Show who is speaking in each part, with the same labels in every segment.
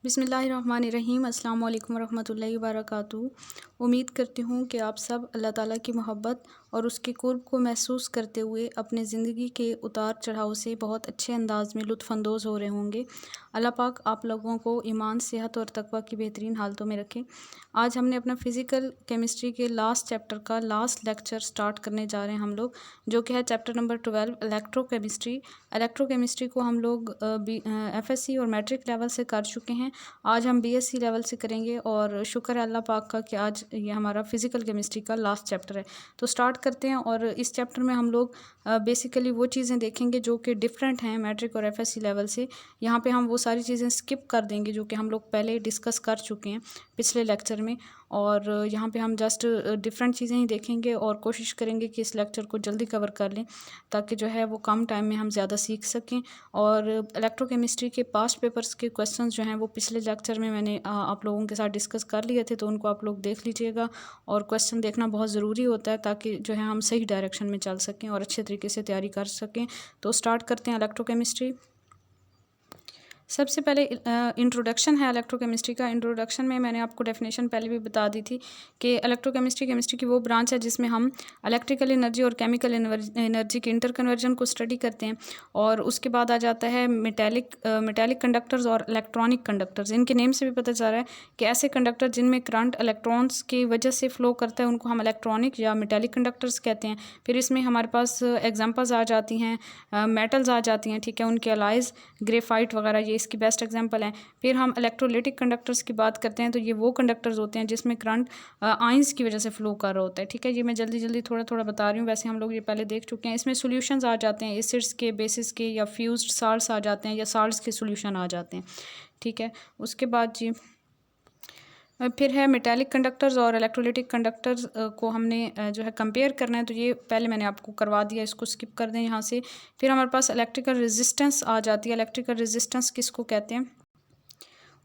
Speaker 1: बिस्मिल्लाहिर्रहमानिर्रहीम। अस्सलाम वालेकुम वरहमतुल्लाहि वबरकातुहू। उम्मीद करती हूँ कि आप सब अल्लाह ताला की मोहब्बत और उसके कुर्ब को महसूस करते हुए अपने ज़िंदगी के उतार चढ़ाव से बहुत अच्छे अंदाज में लुत्फ़अंदोज़ हो रहे होंगे। अल्लाह पाक आप लोगों को ईमान, सेहत और तकवा की बेहतरीन हालतों में रखें। आज हमने अपना फ़िज़िकल केमिस्ट्री के लास्ट चैप्टर का लास्ट लेक्चर स्टार्ट करने जा रहे हैं हम लोग, जो कि है चैप्टर नंबर 12 इलेक्ट्रोकेमिस्ट्री। इलेक्ट्रोकेमिस्ट्री को हम लोग FSC और मैट्रिक लेवल से कर चुके हैं। आज हम BSc लेवल से करेंगे और शुक्र है अल्लाह पाक का कि आज ये हमारा फ़िज़िकल केमिस्ट्री का लास्ट चैप्टर है। तो स्टार्ट करते हैं और इस चैप्टर में हम लोग बेसिकली वो चीज़ें देखेंगे जो कि डिफरेंट हैं मैट्रिक और FSC लेवल से। यहाँ पे हम वो सारी चीज़ें स्किप कर देंगे जो कि हम लोग पहले डिस्कस कर चुके हैं पिछले लेक्चर में, और यहाँ पे हम जस्ट डिफरेंट चीज़ें ही देखेंगे और कोशिश करेंगे कि इस लेक्चर को जल्दी कवर कर लें ताकि जो है वो कम टाइम में हम ज़्यादा सीख सकें। और इलेक्ट्रोकेमिस्ट्री के पास्ट पेपर्स के क्वेश्चंस जो हैं वो पिछले लेक्चर में मैंने आप लोगों के साथ डिस्कस कर लिए थे, तो उनको आप लोग देख लीजिएगा। और क्वेश्चन देखना बहुत ज़रूरी होता है ताकि जो है हम सही डायरेक्शन में चल सकें और अच्छे तरीके से तैयारी कर सकें। तो स्टार्ट करते हैं इलेक्ट्रोकेमिस्ट्री। सबसे पहले इंट्रोडक्शन है इलेक्ट्रोकेमिस्ट्री का। इंट्रोडक्शन में मैंने आपको डेफिनेशन पहले भी बता दी थी कि इलेक्ट्रोकेमिस्ट्री केमिस्ट्री की वो ब्रांच है जिसमें हम इलेक्ट्रिकल एनर्जी और केमिकल एनर्जी के इंटर कन्वर्जन को स्टडी करते हैं। और उसके बाद आ जाता है मेटेलिक कंडक्टर्स और इलेक्ट्रॉनिक कंडक्टर्स। इनके नेम से भी पता चल रहा है कि ऐसे कंडक्टर जिनमें करंट इलेक्ट्रॉन्स की वजह से फ़्लो करता है उनको हम इलेक्ट्रॉनिक या मेटेलिक कंडक्टर्स कहते हैं। फिर इसमें हमारे पास एग्जाम्पल्स आ जाती हैं, मेटल्स आ जाती हैं, ठीक है, उनके अलाइज ग्रेफाइट वगैरह ये इसकी बेस्ट एग्जांपल हैं। फिर हम इलेक्ट्रोलिटिक कंडक्टर्स की बात करते हैं तो ये वो कंडक्टर्स होते हैं जिसमें करंट आयंस की वजह से फ्लो कर रहा होता है, ठीक है। ये मैं जल्दी जल्दी थोड़ा थोड़ा बता रही हूँ, वैसे हम लोग ये पहले देख चुके हैं। इसमें सॉल्यूशंस आ जाते हैं एसिड्स के, बेसिस के, या फ्यूज्ड साल्ट्स आ जाते हैं या साल्ट्स के सॉल्यूशन आ जाते हैं, ठीक है। उसके बाद जी फिर है मेटेलिक कंडक्टर्स और इलेक्ट्रोलिटिक कंडक्टर्स को हमने जो है कंपेयर करना है, तो ये पहले मैंने आपको करवा दिया, इसको स्किप कर दें यहाँ से। फिर हमारे पास इलेक्ट्रिकल रेजिस्टेंस आ जाती है। इलेक्ट्रिकल रेजिस्टेंस किसको कहते हैं?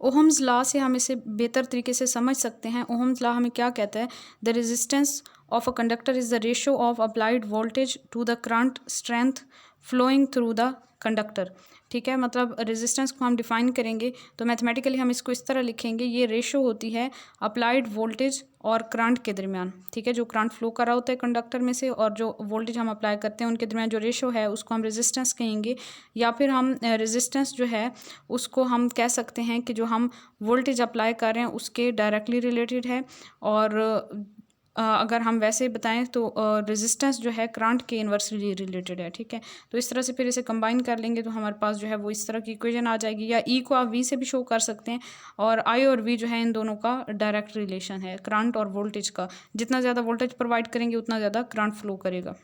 Speaker 1: ओहम्स लॉ से हम इसे बेहतर तरीके से समझ सकते हैं। ओहम्स लॉ हमें क्या कहता है? The resistance of a conductor is the ratio of applied voltage to the current strength flowing through the conductor, ठीक है। मतलब रेजिस्टेंस को हम डिफ़ाइन करेंगे तो मैथमेटिकली हम इसको इस तरह लिखेंगे, ये रेशो होती है अप्लाइड वोल्टेज और करंट के दरमियान, ठीक है। जो करंट फ्लो कर रहा होता है कंडक्टर में से और जो वोल्टेज हम अप्लाई करते हैं उनके दरमियान जो रेशो है उसको हम रेजिस्टेंस कहेंगे। या फिर हम रेजिस्टेंस जो है उसको हम कह सकते हैं कि जो हम वोल्टेज अप्लाई कर रहे हैं उसके डायरेक्टली रिलेटेड है। और अगर हम वैसे बताएं तो रेजिस्टेंस जो है करंट के इन्वर्सली रिलेटेड है, ठीक है। तो इस तरह से फिर इसे कंबाइन कर लेंगे तो हमारे पास जो है वो इस तरह की इक्वेशन आ जाएगी। या ई को आप V से भी शो कर सकते हैं, और आई और V जो है इन दोनों का डायरेक्ट रिलेशन है करंट और वोल्टेज का। जितना ज़्यादा वोल्टेज प्रोवाइड करेंगे उतना ज़्यादा करंट फ्लो करेगा।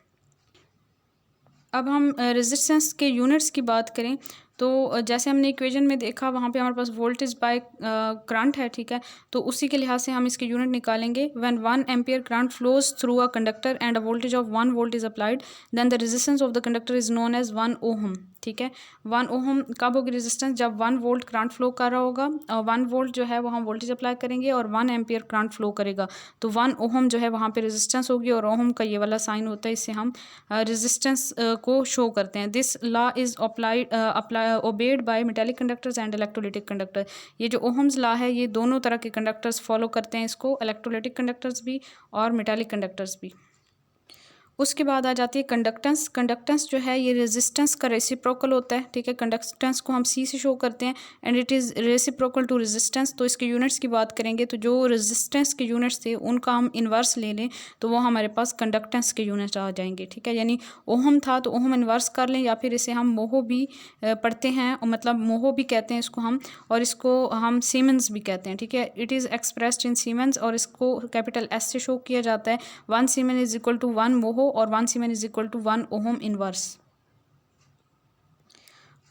Speaker 1: अब हम रेजिस्टेंस के यूनिट्स की बात करें तो जैसे हमने इक्वेशन में देखा वहाँ पे हमारे पास वोल्टेज बाय करंट है, ठीक है। तो उसी के लिहाज से हम इसके यूनिट निकालेंगे। When 1 ampere current flows through a conductor and a voltage of 1 volt is applied then the resistance of the conductor is known as 1 ohm, ठीक है। 1 ओहम कब होगी रेजिस्टेंस? जब 1 वोल्ट करंट फ्लो कर रहा होगा और 1 वोल्ट जो है वो हम वोल्टेज अप्लाई करेंगे और 1 एम्पियर करंट फ्लो करेगा तो 1 ओहम जो है वहाँ पे रेजिस्टेंस होगी। और ओहम का ये वाला साइन होता है, इससे हम रेजिस्टेंस को शो करते हैं। This law is obeyed by metallic conductors and electrolytic conductor. ये जो ओहम्स लॉ है ये दोनों तरह के कंडक्टर्स फॉलो करते हैं इसको, इलेक्ट्रोलिटिक कंडक्टर्स भी और मेटेलिक कंडक्टर्स भी। उसके बाद आ जाती है कंडक्टेंस। कंडक्टेंस जो है ये रेजिस्टेंस का रेसिप्रोकल होता है, ठीक है। कंडक्टेंस को हम C से शो करते हैं and it is reciprocal to resistance. तो इसके यूनिट्स की बात करेंगे तो जो रेजिस्टेंस के यूनिट्स थे उनका हम इन्वर्स ले लें तो वो हमारे पास कंडक्टेंस के यूनिट्स आ जाएंगे, ठीक है। यानी ओहम था तो ओहम इन्वर्स कर लें, या फिर इसे हम मोहो भी पढ़ते हैं, मतलब मोहो भी कहते हैं इसको हम, और इसको हम सीमेंस भी कहते हैं, ठीक है। It is expressed in siemens और इसको कैपिटल S से शो किया जाता है। 1 siemens is equal to 1 mho और 1 siemens is equal to 1 ohm inverse.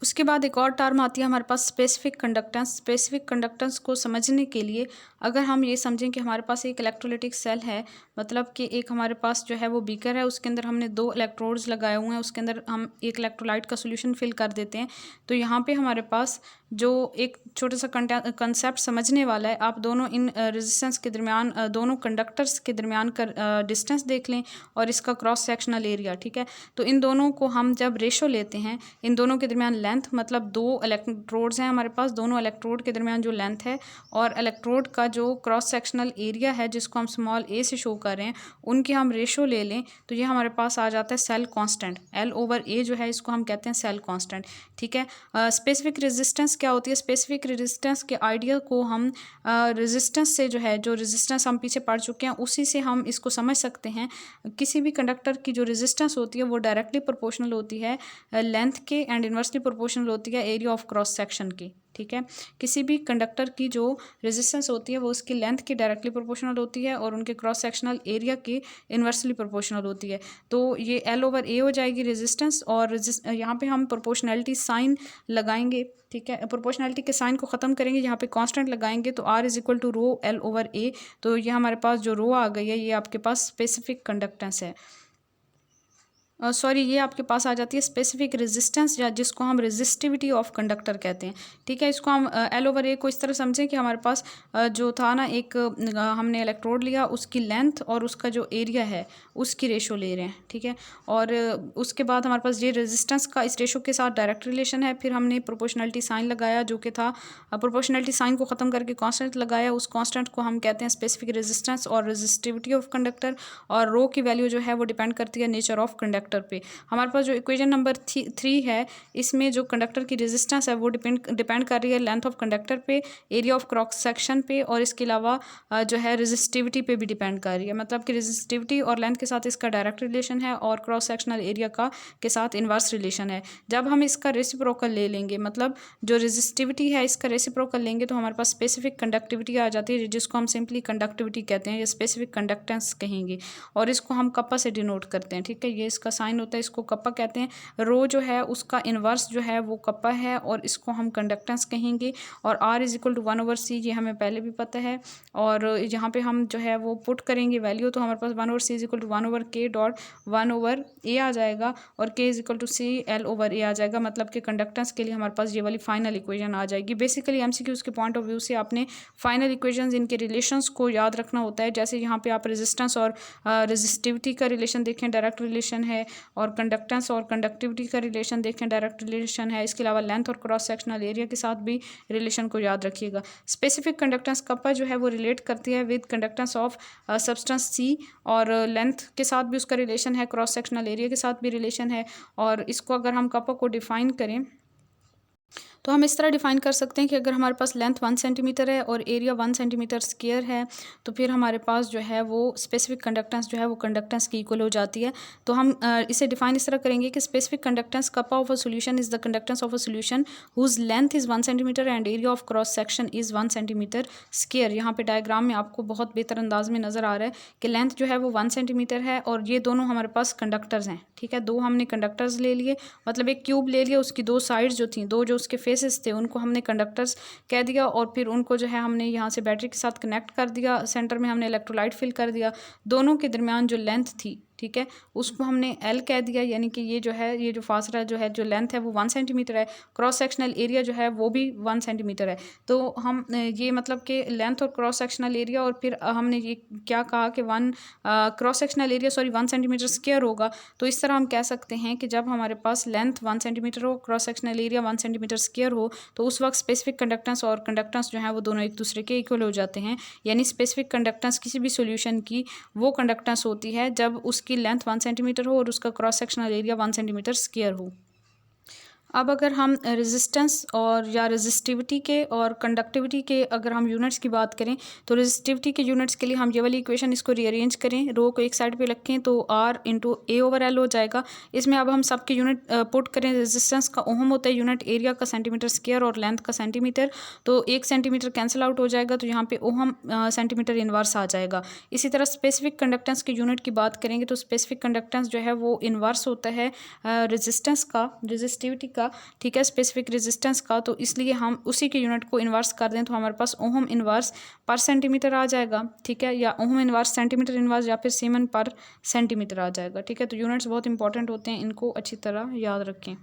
Speaker 1: उसके बाद एक और टर्म आती है हमारे पास स्पेसिफिक कंडक्टेंस। स्पेसिफिक कंडक्टेंस को समझने के लिए अगर हम ये समझें कि हमारे पास एक इलेक्ट्रोलिटिक सेल है, मतलब कि एक हमारे पास जो है वो बीकर है, उसके अंदर हमने 2 इलेक्ट्रोड्स लगाए हुए हैं, उसके अंदर हम एक इलेक्ट्रोलाइट का सोल्यूशन फिल कर देते हैं। तो यहाँ पे हमारे पास जो एक छोटा सा कंसेप्ट समझने वाला है, आप दोनों इन रेजिस्टेंस के दरमियान दोनों कंडक्टर्स के दरमियान का डिस्टेंस देख लें और इसका क्रॉस सेक्शनल एरिया, ठीक है। तो इन दोनों को हम जब रेशो लेते हैं, इन दोनों के दरमियान लेंथ मतलब 2 इलेक्ट्रोड्स हैं हमारे पास, दोनों इलेक्ट्रोड के दरमियान जो लेंथ है और इलेक्ट्रोड का जो क्रॉस सेक्शनल एरिया है जिसको हम स्मॉल ए से शो कर रहे हैं, उनकी हम रेशो ले लें तो ये हमारे पास आ जाता है सेल कांस्टेंट। L/A जो है इसको हम कहते हैं सेल कांस्टेंट। ठीक है, स्पेसिफिक रेजिस्टेंस क्या होती है? स्पेसिफिक रेजिस्टेंस के आइडिया को हम रेजिस्टेंस से जो है, जो रेजिस्टेंस हम पीछे पढ़ चुके हैं उसी से हम इसको समझ सकते हैं। किसी भी कंडक्टर की जो रेजिस्टेंस होती है वो डायरेक्टली प्रोपोर्शनल होती है लेंथ के एंड इन्वर्सली प्रोपोर्शनल होती है एरिया ऑफ क्रॉस सेक्शन की। ठीक है, किसी भी कंडक्टर की जो रेजिस्टेंस होती है वो उसकी लेंथ की डायरेक्टली प्रोपोर्शनल होती है और उनके क्रॉस सेक्शनल एरिया की इन्वर्सली प्रोपोर्शनल होती है। तो ये L/A हो जाएगी रेजिस्टेंस, और यहाँ पे हम प्रोपोर्शनैलिटी साइन लगाएंगे। ठीक है, प्रोपोर्शनैलिटी के साइन को ख़त्म करेंगे, यहाँ पे कांस्टेंट लगाएंगे तो R = रो L/A। तो ये हमारे पास जो रो आ गई है ये आपके पास स्पेसिफिक कंडक्टेंस है। सॉरी, ये आपके पास आ जाती है स्पेसिफिक रेजिस्टेंस, या जिसको हम रेजिस्टिविटी ऑफ कंडक्टर कहते हैं। ठीक है, इसको हम L/A को इस तरह समझें कि हमारे पास जो था ना, एक हमने इलेक्ट्रोड लिया, उसकी लेंथ और उसका जो एरिया है उसकी रेशो ले रहे हैं। ठीक है, और उसके बाद हमारे पास ये रेजिस्टेंस का इस रेशो के साथ डायरेक्ट रिलेशन है। फिर हमने प्रोपोर्शनैलिटी साइन लगाया जो कि था, प्रोपोर्शनैलिटी साइन को ख़त्म करके कांस्टेंट लगाया, उस कांस्टेंट को हम कहते हैं स्पेसिफिक रेजिस्टेंस और रेजिस्टिविटी ऑफ कंडक्टर। और रो की वैल्यू जो है वो डिपेंड करती है नेचर ऑफ कंडक्टर पे। हमारे पास जो इक्वेशन नंबर 3 है, इसमें जो कंडक्टर की रेजिस्टेंस है वो डिपेंड कर रही है लेंथ ऑफ कंडक्टर पे, एरिया ऑफ क्रॉस सेक्शन पे, और इसके अलावा जो है रेजिस्टिविटी पे भी डिपेंड कर रही है। मतलब कि रेजिस्टिविटी और लेंथ के साथ इसका डायरेक्ट रिलेशन है और क्रॉस सेक्शनल एरिया का के साथ इन्वर्स रिलेशन है। जब हम इसका रेसिप्रोकल ले लेंगे, मतलब जो रेजिस्टिविटी है इसका रेसिप्रोकल लेंगे, तो हमारे पास स्पेसिफिक कंडक्टिविटी आ जाती है जिसको हम सिंपली कंडक्टिविटी कहते हैं या स्पेसिफिक कंडक्टेंस कहेंगे, और इसको हम कप्पा से डिनोट करते हैं। ठीक है, ये इसका साइन होता है, इसको कप्पा कहते हैं। रो जो है उसका इन्वर्स जो है वो कप्पा है और इसको हम कंडक्टेंस कहेंगे। और R = 1/C, ये हमें पहले भी पता है। और यहाँ पे हम जो है वो पुट करेंगे वैल्यू, तो हमारे पास 1/C = 1/K डॉट 1/A आ जाएगा, और K = C L/A आ जाएगा। मतलब कि कंडक्टेंस के लिए हमारे पास ये वाली फाइनल इक्वेशन आ जाएगी। बेसिकली MCQs के पॉइंट ऑफ व्यू से आपने फाइनल इक्वेशंस, इनके रिलेशंस को याद रखना होता है। जैसे यहाँ पे आप रेजिस्टेंस और रेजिस्टिविटी का रिलेशन देखें, डायरेक्ट रिलेशन है, और कंडक्टेंस और कंडक्टिविटी का रिलेशन देखें, डायरेक्ट रिलेशन है। इसके अलावा लेंथ और क्रॉस सेक्शनल एरिया के साथ भी रिलेशन को याद रखिएगा। स्पेसिफिक कंडक्टेंस कप्पा जो है वो रिलेट करती है with conductance of substance C, और लेंथ के साथ भी उसका रिलेशन है, क्रॉस सेक्शनल एरिया के साथ भी रिलेशन है। और इसको अगर हम कप्पा को डिफाइन करें तो हम इस तरह डिफाइन कर सकते हैं कि अगर हमारे पास लेंथ 1 सेंटीमीटर है और एरिया 1 सेंटीमीटर स्क्वायर है, तो फिर हमारे पास जो है वो स्पेसिफिक कंडक्टेंस जो है वो कंडक्टेंस की इक्वल हो जाती है। तो हम इसे डिफाइन इस तरह करेंगे कि specific conductance kappa of a solution is the conductance of a solution whose length is 1 centimetre and area of cross section is 1 centimetre square. यहाँ पे डायग्राम में आपको बहुत बेहतर अंदाज में नज़र आ रहा है कि लेंथ जो है वो 1 सेंटीमीटर है और ये दोनों हमारे पास कंडक्टर्स हैं। ठीक है, दो हमने कंडक्टर्स ले लिए, मतलब एक क्यूब ले लिया, उसकी दो साइड्स जो थी, दो जो उसके फेसेस थे उनको हमने कंडक्टर्स कह दिया, और फिर उनको जो है हमने यहाँ से बैटरी के साथ कनेक्ट कर दिया। सेंटर में हमने इलेक्ट्रोलाइट फिल कर दिया। दोनों के दरमियान जो लेंथ थी, ठीक है, उसको हमने L कह दिया, यानी कि ये जो है, ये जो फासला जो है, जो लेंथ है वो 1 सेंटीमीटर है। क्रॉस सेक्शनल एरिया जो है वो भी 1 सेंटीमीटर है। तो हम ये मतलब कि लेंथ और क्रॉस सेक्शनल एरिया, और फिर हमने ये क्या कहा कि 1 सेंटीमीटर स्क्वायर होगा। तो इस तरह हम कह सकते हैं कि जब हमारे पास लेंथ 1 सेंटीमीटर हो, cross sectional area 1 centimetre square हो, तो उस वक्त स्पेसिफिक कंडक्टेंस और कंडक्टेंस जो है वो दोनों एक दूसरे के इक्वल हो जाते हैं। यानी स्पेसिफिक कंडक्टेंस किसी भी सोल्यूशन की वो कंडक्टेंस होती है जब उसकी लेंथ 1 सेंटीमीटर हो और उसका cross sectional area 1 centimetre square हो। अब अगर हम रेजिस्टेंस और या रेजिस्टिविटी के और कंडक्टिविटी के अगर हम यूनिट्स की बात करें, तो रेजिस्टिविटी के यूनिट्स के लिए हम ये वाली इक्वेशन इसको रीअरेंज करें, रो को एक साइड पे रखें तो R × A/L हो जाएगा। इसमें अब हम सब के यूनिट पुट करें। रेजिस्टेंस का ओम होता है यूनिट, एरिया का सेंटीमीटर स्क्वायर और लेंथ का सेंटीमीटर। तो 1 सेंटीमीटर कैंसिल आउट हो जाएगा, तो यहाँ पे ओम सेंटीमीटर इन्वर्स आ जाएगा। इसी तरह स्पेसिफिक कंडक्टेंस के यूनिट की बात करेंगे तो स्पेसिफिक कंडक्टेंस जो है वो इन्वर्स होता है रेजिस्टेंस का, रेजिस्टिविटी का। ठीक है, स्पेसिफिक रेजिस्टेंस का। तो इसलिए हम उसी के यूनिट को इन्वर्स कर दें तो हमारे पास ओम इन्वर्स पर सेंटीमीटर आ जाएगा। ठीक है, या ओम इन्वर्स सेंटीमीटर इन्वर्स, या फिर सीमन पर सेंटीमीटर आ जाएगा। ठीक है, तो यूनिट्स बहुत इंपॉर्टेंट होते हैं, इनको अच्छी तरह याद रखें।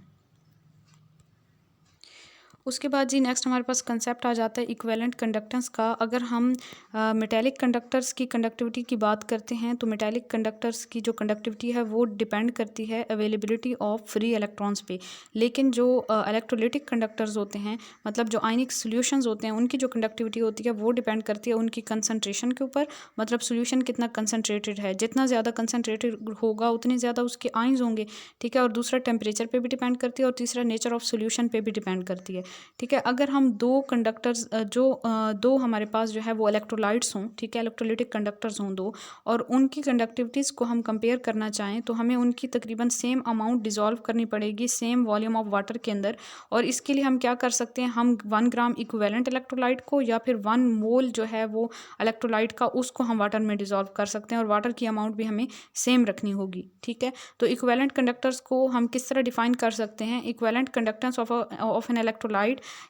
Speaker 1: उसके बाद जी नेक्स्ट हमारे पास कंसेप्ट आ जाता है इक्विवेलेंट कंडक्टेंस का। अगर हम मेटेलिक कंडक्टर्स की कंडक्टिविटी की बात करते हैं तो मेटेलिक कंडक्टर्स की जो कंडक्टिविटी है वो डिपेंड करती है अवेलेबिलिटी ऑफ फ्री इलेक्ट्रॉन्स पे। लेकिन जो इलेक्ट्रोलिटिक कंडक्टर्स होते हैं, मतलब जो आयनिक सॉल्यूशंस होते हैं, उनकी जो कंडक्टिविटी होती है वो डिपेंड करती है उनकी कंसनट्रेशन के ऊपर। मतलब सॉल्यूशन कितना कंसनट्रेटेड है, जितना ज़्यादा कंसनट्रेटेड होगा उतने ज़्यादा उसके आयंस होंगे, ठीक है। और दूसरा टेम्परेचर पे भी डिपेंड करती है और तीसरा नेचर ऑफ सॉल्यूशन पे भी डिपेंड करती है, ठीक है। अगर हम दो कंडक्टर्स दो हमारे पास जो है वो इलेक्ट्रोलाइट्स हों, ठीक है, इलेक्ट्रोलिटिक कंडक्टर्स हों दो, और उनकी कंडक्टिविटीज़ को हम कंपेयर करना चाहें तो हमें उनकी तकरीबन सेम अमाउंट डिज़ोल्व करनी पड़ेगी सेम वॉल्यूम ऑफ वाटर के अंदर। और इसके लिए हम क्या कर सकते हैं, हम 1 ग्राम इक्विवेलेंट इलेक्ट्रोलाइट को या फिर 1 मोल जो है वो इलेक्ट्रोलाइट का उसको हम वाटर में डिज़ोल्व कर सकते हैं, और वाटर की अमाउंट भी हमें सेम रखनी होगी, ठीक है। तो इक्विवेलेंट कंडक्टर्स को हम किस तरह डिफाइन कर सकते हैं। Equivalent conductance of an electrolyte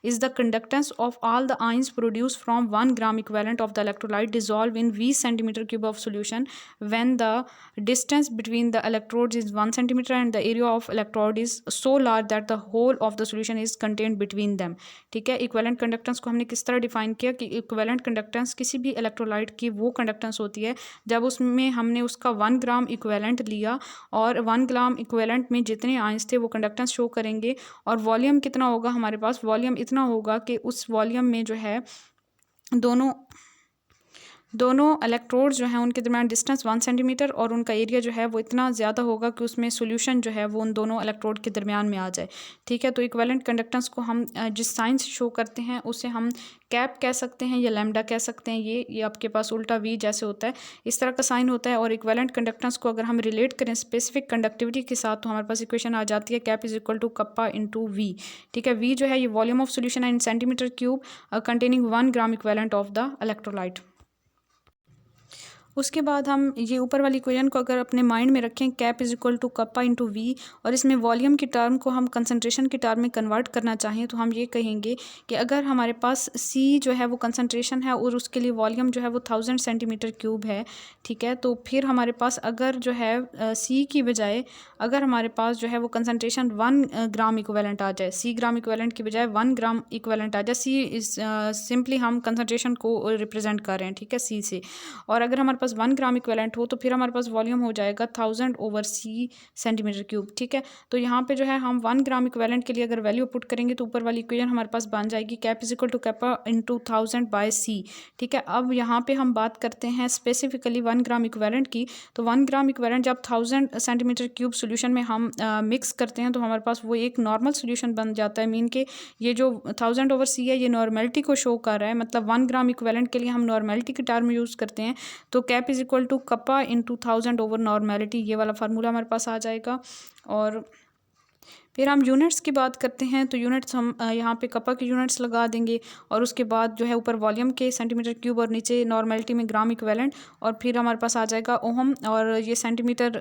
Speaker 1: is the conductance of all the ions produced from 1 gram equivalent of the electrolyte dissolved in V centimeter cube of solution when the distance between the electrodes is 1 centimeter and the area of electrode is so large that the whole of the solution is contained between them, ठीक है। Equivalent conductance को हमने किस तरह define किया कि equivalent conductance किसी भी इलेक्ट्रोलाइट की वो कंडक्टेंस होती है जब उसमें हमने उसका 1 ग्राम इक्विवेलेंट लिया और 1 ग्राम इक्विवेलेंट में जितने आयंस थे वो कंडक्टेंस शो करेंगे, और वॉल्यूम कितना होगा हमारे पास, वॉल्यूम इतना होगा कि उस वॉल्यूम में जो है दोनों इलेक्ट्रोड्स जो हैं उनके दरमियान डिस्टेंस 1 सेंटीमीटर और उनका एरिया जो है वो इतना ज़्यादा होगा कि उसमें सॉल्यूशन जो है वो उन दोनों इलेक्ट्रोड के दरमियान में आ जाए, ठीक है। तो इक्विवेलेंट कंडक्टेंस को हम जिस साइन से शो करते हैं उसे हम कैप कह सकते हैं या लैम्डा कह सकते हैं। ये आपके पास उल्टा वी जैसे होता है, इस तरह का साइन होता है। और इक्विवेलेंट कंडक्टेंस को अगर हम रिलेट करें स्पेसिफिक कंडक्टिविटी के साथ तो हमारे पास इक्वेशन आ जाती है cap is equal to kappa into V, ठीक है। वी जो है ये वॉल्यूम ऑफ सोल्यूशन है इन centimetre cube containing 1 gram equivalent of the electrolyte. उसके बाद हम ये ऊपर वाली इक्वेशन को अगर अपने माइंड में रखें, cap is equal to kappa into V, और इसमें वॉल्यूम की टर्म को हम कंसनट्रेशन की टर्म में कन्वर्ट करना चाहें तो हम ये कहेंगे कि अगर हमारे पास सी जो है वो कंसनट्रेशन है और उसके लिए वॉल्यूम जो है वो 1000 सेंटीमीटर क्यूब है, ठीक है। तो फिर हमारे पास अगर जो है सी की बजाय अगर हमारे पास जो है वो कंसनट्रेशन 1 ग्राम इक्विवेलेंट आ जाए, सी ग्राम इक्विवेलेंट की बजाय 1 ग्राम इक्विवेलेंट आ जाए, सी इज सिंपली हम कंसनट्रेशन को रिप्रेजेंट कर रहे हैं, ठीक है, सी से। और अगर हमारे पास 1 ग्राम इक्विवेलेंट हो तो फिर हमारे पास वॉल्यूम हो जाएगा 1000 ओवर सी सेंटीमीटर क्यूब, ठीक है। तो यहाँ पे जो है हम 1 ग्राम इक्विवेलेंट के लिए अगर वैल्यू पुट करेंगे तो ऊपर वाली इक्वेशन हमारे पास बन जाएगी cap is equal to kappa into 1000 by C, ठीक है। अब यहाँ पे हम बात करते हैं स्पेसिफिकली 1 ग्राम इक्विवेलेंट की। तो 1 ग्राम इक्विवेलेंट जब 1000 सेंटीमीटर क्यूब सोल्यूशन में हम मिक्स करते हैं तो हमारे पास वो एक नॉर्मल सोल्यूशन बन जाता है। मीन के ये जो 1000 ओवर सी है ये नॉर्मेलिटी को शो कर रहा है, मतलब 1 ग्राम इक्विवेलेंट के लिए हम नॉर्मेलिटी की टर्म यूज़ करते हैं। तो cap is equal to kappa into 1000 over normality, ये वाला फार्मूला हमारे पास आ जाएगा। और फिर हम यूनिट्स की बात करते हैं तो यूनिट्स हम यहाँ पे कप्पा के यूनिट्स लगा देंगे, और उसके बाद जो है ऊपर वॉल्यूम के सेंटीमीटर क्यूब और नीचे नॉर्मेलिटी में ग्राम इक्विवेलेंट, और फिर हमारे पास आ जाएगा ओहम, और ये सेंटीमीटर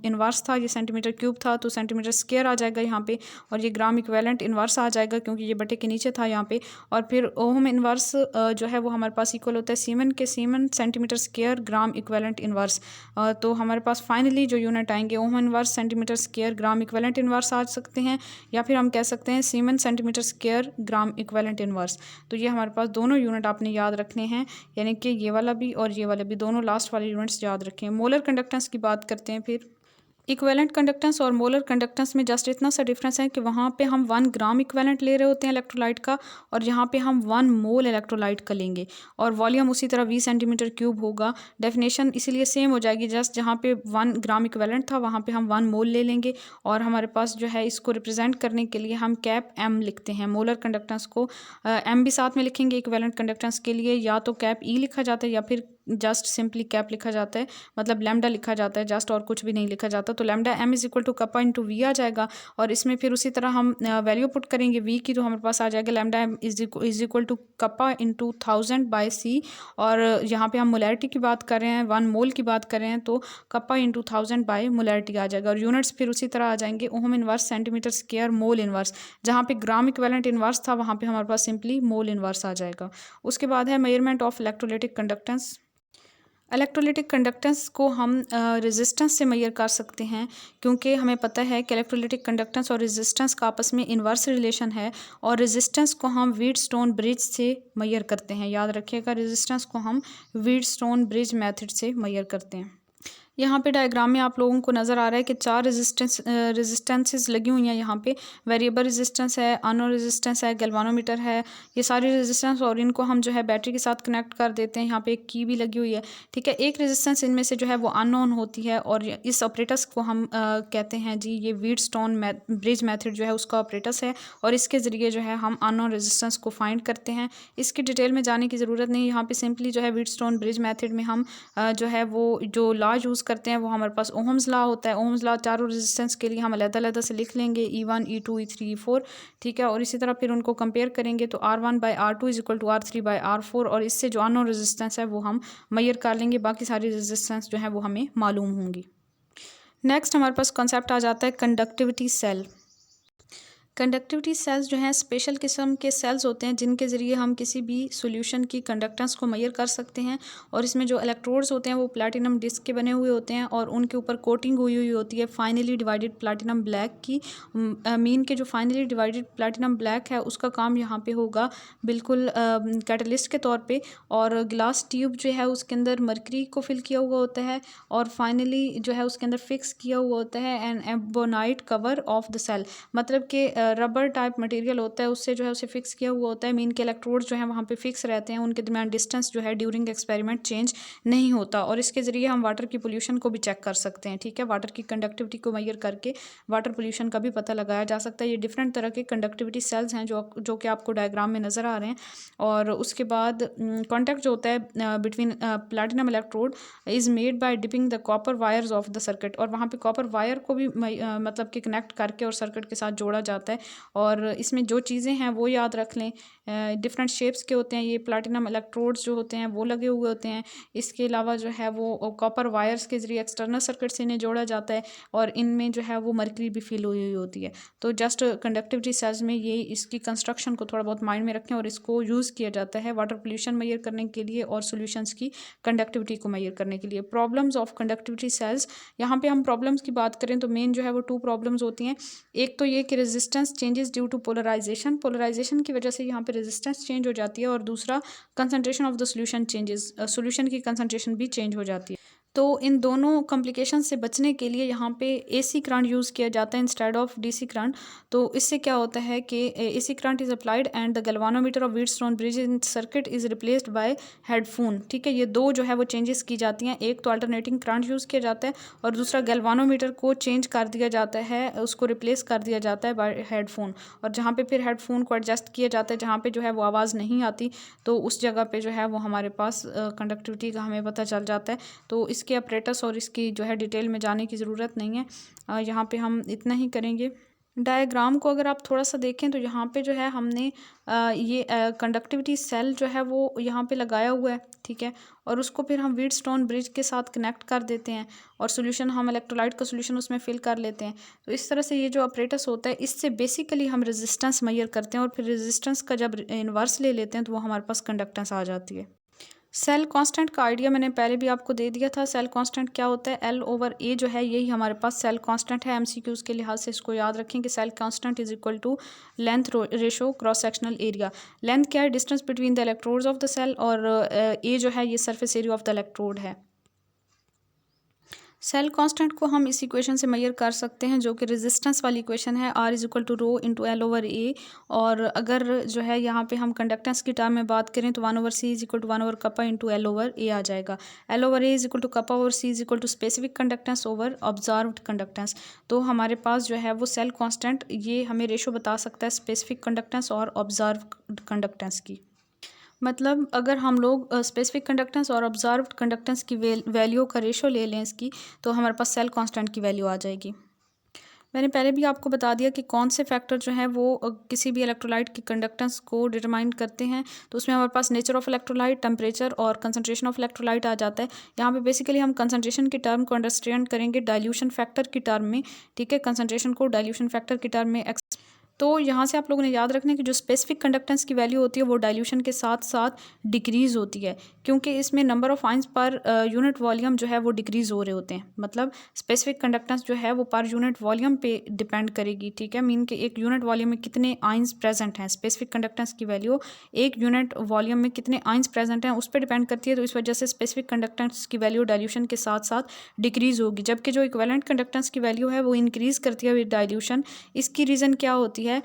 Speaker 1: इन्वर्स था, ये सेंटीमीटर क्यूब था तो सेंटीमीटर स्क्वायर आ जाएगा यहाँ पे, और ये ग्राम इक्विवेलेंट इन्वर्स आ जाएगा क्योंकि ये बटे के नीचे था यहाँ पे। और फिर ओहम इन्वर्स जो है वो हमारे पास इक्वल होता है सीमन के siemens centimetre square gram equivalent inverse. तो हमारे पास फाइनली जो यूनिट आएंगे ohm inverse centimetre square gram equivalent inverse आ सकते हैं, या फिर हम कह सकते हैं siemens centimetre square gram equivalent inverse. तो ये हमारे पास दोनों यूनिट आपने याद रखने हैं, यानी कि ये वाला भी और ये वाला भी, दोनों लास्ट वाले यूनिट्स याद रखें। मोलर कंडक्टेंस की बात करते हैं। फिर इक्विवेलेंट कंडक्टेंस और मोलर कंडक्टेंस में जस्ट इतना सा डिफरेंस है कि वहाँ पे हम 1 ग्राम इक्विवेलेंट ले रहे होते हैं इलेक्ट्रोलाइट का, और यहाँ पे हम 1 मोल इलेक्ट्रोलाइट का लेंगे, और वॉल्यूम उसी तरह 20 सेंटीमीटर क्यूब होगा। डेफिनेशन इसीलिए सेम हो जाएगी, जस्ट जहाँ पे 1 ग्राम इक्विवेलेंट था वहाँ पे हम 1 मोल ले लेंगे, और हमारे पास जो है इसको रिप्रेजेंट करने के लिए हम कैप एम लिखते हैं। मोलर कंडक्टेंस को एम भी साथ में लिखेंगे इक्विवेलेंट कंडक्टेंस के लिए, या तो कैप ई लिखा जाता है या फिर जस्ट सिंपली कैप लिखा जाता है, मतलब लैम्डा लिखा जाता है जस्ट, और कुछ भी नहीं लिखा जाता। तो lambda M is equal to kappa into V आ जाएगा, और इसमें फिर उसी तरह हम वैल्यू पुट करेंगे वी की, तो हमारे पास आ जाएगा lambda M is equal to kappa into 1000 by C. और यहाँ पे हम मोलैरिटी की बात कर रहे हैं, 1 मोल की बात कर रहे हैं, तो कप्पा इंटू 1000 बाय मोलैरिटी आ जाएगा। और यूनिट्स फिर उसी तरह आ जाएंगे ohm inverse centimetre square mole inverse, जहाँ पे ग्राम इक्विवेलेंट इन्वर्स था वहाँ पे हमारे पास सिंपली मोल इन्वर्स आ जाएगा। उसके बाद है measurement of electrolytic conductance. Electrolytic conductance को हम रेजिस्टेंस से मेजर कर सकते हैं, क्योंकि हमें पता है कि इलेक्ट्रोलिटिक कंडक्टेंस और रेजिस्टेंस का आपस में इन्वर्स रिलेशन है, और रेजिस्टेंस को हम व्हीटस्टोन ब्रिज से मेजर करते हैं। याद रखिएगा, रेजिस्टेंस को हम व्हीटस्टोन ब्रिज मेथड से मेजर करते हैं। यहाँ पे डायग्राम में आप लोगों को नज़र आ रहा है कि 4 रेजिस्टेंसेस लगी हुई हैं। यहाँ पे वेरिएबल रेजिस्टेंस है, अननोन रेजिस्टेंस है, गैल्वानोमीटर है, ये सारी रेजिस्टेंस, और इनको हम जो है बैटरी के साथ कनेक्ट कर देते हैं। यहाँ पे एक की भी लगी हुई है, ठीक है। एक रेजिस्टेंस इनमें से जो है वो अननोन होती है, और इस ऑपरेटर्स को हम कहते हैं जी, ये व्हीटस्टोन ब्रिज मेथड जो है उसका ऑपरेटर्स है, और इसके ज़रिए जो है हम अननोन रेजिस्टेंस को फाइंड करते हैं। इसकी डिटेल में जाने की ज़रूरत नहीं। यहाँ पे सिंपली जो है व्हीटस्टोन ब्रिज मेथड में हम जो है वो जो लॉ यूज़ करते हैं वो हमारे पास ओहम्स लॉ होता है। ओहम्स लॉ चारों रेजिस्टेंस के लिए हम अलग-अलग से लिख लेंगे, E1 E2 E3 E4, ठीक है। और इसी तरह फिर उनको कंपेयर करेंगे तो R1/R2 is equal to R3/R4, और इससे जो अननोन रेजिस्टेंस है वो हम मेजर कर लेंगे। बाकी सारी रेजिस्टेंस जो है वो हमें मालूम होंगी। नेक्स्ट हमारे पास कॉन्सेप्ट आ जाता है कंडक्टिविटी सेल। कंडक्टिविटी सेल्स जो हैं स्पेशल किस्म के सेल्स होते हैं, जिनके ज़रिए हम किसी भी सॉल्यूशन की कंडक्टेंस को मेजर कर सकते हैं। और इसमें जो इलेक्ट्रोड्स होते हैं वो प्लैटिनम डिस्क के बने हुए होते हैं, और उनके ऊपर कोटिंग हुई हुई होती है फाइनली डिवाइडेड प्लैटिनम ब्लैक की। मीन के जो फाइनली डिवाइडेड प्लैटिनम ब्लैक है उसका काम यहाँ पे होगा बिल्कुल कैटलिस्ट के तौर पे। और ग्लास ट्यूब जो है उसके अंदर मरकरी को फिल किया हुआ होता है, और फाइनली जो है उसके अंदर फिक्स किया हुआ होता है an ebonite cover of the cell. मतलब कि रबर टाइप मटेरियल होता है, उससे जो है उसे फिक्स किया हुआ होता है। मीन के इलेक्ट्रोड्स जो है वहाँ पे फिक्स रहते हैं, उनके दरमियान डिस्टेंस जो है ड्यूरिंग एक्सपेरिमेंट चेंज नहीं होता। और इसके ज़रिए हम वाटर की पोल्यूशन को भी चेक कर सकते हैं, ठीक है। वाटर की कंडक्टिविटी को मेजर करके वाटर पोल्यूशन का भी पता लगाया जा सकता है। ये डिफरेंट तरह के कंडक्टिविटी सेल्स हैं जो कि आपको डायग्राम में नज़र आ रहे हैं। और उसके बाद कॉन्टैक्ट जो होता है between platinum electrode is made by dipping the copper wires of the circuit, और वहाँ पे कॉपर वायर को भी मतलब कि कनेक्ट करके और सर्किट के साथ जोड़ा जाता है। और इसमें जो चीज़ें हैं वो याद रख लें, डिफरेंट शेप्स के होते हैं। ये प्लैटिनम इलेक्ट्रोड्स जो होते हैं वो लगे हुए होते हैं। इसके अलावा जो है वो कॉपर वायर्स के ज़रिए एक्सटर्नल सर्किट से इन्हें जोड़ा जाता है, और इनमें जो है वो मरकरी भी फिल हुई हुई होती है। तो जस्ट कंडक्टिविटी सेल्स में ये इसकी कंस्ट्रक्शन को थोड़ा बहुत माइंड में रखें, और इसको यूज़ किया जाता है वाटर पोल्यूशन मेजर करने के लिए और सॉल्यूशंस की कंडक्टिविटी को मेजर करने के लिए। प्रॉब्लम्स ऑफ कंडक्टिविटी सेल्स, यहाँ पे हम प्रॉब्लम्स की बात करें तो मेन जो है वो 2 प्रॉब्लम्स होती हैं। एक तो ये कि resistance changes due to polarisation की वजह से यहाँ पे रेजिस्टेंस चेंज हो जाती है, और दूसरा concentration of the solution changes, solution की कंसंट्रेशन भी चेंज हो जाती है। तो इन दोनों कॉम्प्लिकेशन से बचने के लिए यहाँ पे एसी करंट यूज़ किया जाता है इंस्टेड ऑफ डीसी करंट। तो इससे क्या होता है कि AC current is applied and the galvanometer of Wheatstone bridge in circuit is replaced by headphone, ठीक है। ये दो जो है वो चेंजेस की जाती हैं। एक तो अल्टरनेटिंग करंट यूज़ किया जाता है, और दूसरा गैल्वानोमीटर को चेंज कर दिया जाता है, उसको रिप्लेस कर दिया जाता है बाय हेडफोन। और जहाँ पे फिर हेडफोन को एडजस्ट किया जाता है, जहाँ पे जो है वो आवाज़ नहीं आती, तो उस जगह पे जो है वो हमारे पास कंडक्टिविटी का हमें पता चल जाता है। तो इसके ऑपरेटर्स और इसकी जो है डिटेल में जाने की ज़रूरत नहीं है। यहाँ पे हम इतना ही करेंगे। डायग्राम को अगर आप थोड़ा सा देखें तो यहाँ पे जो है हमने ये कंडक्टिविटी सेल जो है वो यहाँ पे लगाया हुआ है, ठीक है। और उसको फिर हम व्हीटस्टोन ब्रिज के साथ कनेक्ट कर देते हैं, और सॉल्यूशन हम इलेक्ट्रोलाइट का सॉल्यूशन उसमें फिल कर लेते हैं। तो इस तरह से ये जो ऑपरेटर्स होता है, इससे बेसिकली हम रेजिस्टेंस मेजर करते हैं, और फिर रेजिस्टेंस का जब इन्वर्स ले लेते हैं तो वो हमारे पास कंडक्टेंस आ जाती है। सेल कांस्टेंट का आइडिया मैंने पहले भी आपको दे दिया था। सेल कांस्टेंट क्या होता है, L/A जो है यही हमारे पास सेल कांस्टेंट है। एमसीक्यूज़ के लिहाज से इसको याद रखें कि cell constant is equal to length ratio cross sectional area. Length क्या है, distance between the electrodes of the cell, और ए जो है ये surface area of the electrode है। सेल कांस्टेंट को हम इस इक्वेशन से मेजर कर सकते हैं, जो कि रेजिस्टेंस वाली इक्वेशन है, R is equal to rho into L/A। और अगर जो है यहाँ पे हम कंडक्टेंस की टर्म में बात करें तो 1/C इज इक्वल टू 1/कप्पा इंटू L/A आ जाएगा। L/A इज इक्वल टू कप्पा/C is equal to specific conductance over observed conductance. तो हमारे पास जो है वो सेल कांस्टेंट ये हमें रेशो बता सकता है स्पेसिफिक कंडक्टेंस और ऑब्जर्व कंडक्टेंस की। मतलब अगर हम लोग स्पेसिफिक कंडक्टेंस और ऑब्जर्व्ड कंडक्टेंस की वैल्यू का रेशो ले लें इसकी, तो हमारे पास सेल कांस्टेंट की वैल्यू आ जाएगी। मैंने पहले भी आपको बता दिया कि कौन से फैक्टर जो हैं वो किसी भी इलेक्ट्रोलाइट की कंडक्टेंस को डिटरमाइन करते हैं। तो उसमें हमारे पास नेचर ऑफ इलेक्ट्रोलाइट, टेम्परेचर और कंसंट्रेशन ऑफ इलेक्ट्रोलाइट आ जाता है। यहाँ पे बेसिकली हम कंसंट्रेशन की टर्म को अंडरस्टैंड करेंगे डाइल्यूशन फैक्टर की टर्म में, ठीक है। कंसंट्रेशन को डाइल्यूशन फैक्टर की टर्म में तो यहाँ से आप लोगों ने याद रखना है कि जो स्पेसिफिक कंडक्टेंस की वैल्यू होती है वो डाइल्यूशन के साथ साथ डिक्रीज़ होती है, क्योंकि इसमें number of ions per unit volume जो है वो डिक्रीज़ हो रहे होते हैं। मतलब स्पेसिफिक कंडक्टेंस जो है वो पर यूनिट वॉल्यूम पे डिपेंड करेगी, ठीक है। मीन कि एक यूनिट वॉल्यूम में कितने आइंस प्रेजेंट हैं, स्पेसिफिक कंडक्टेंस की वैल्यू एक यूनिट वॉल्यूम में कितने आइंस प्रेजेंट हैं उस पर डिपेंड करती है। तो इस वजह से स्पेसिफिक कंडक्टेंस की वैल्यू डाइल्यूशन के साथ साथ डिक्रीज़ होगी, जबकि जो इक्विवेलेंट कंडक्टेंस की वैल्यू है वो इंक्रीज़ करती है विद डाइल्यूशन। इसकी रीज़न क्या होती है?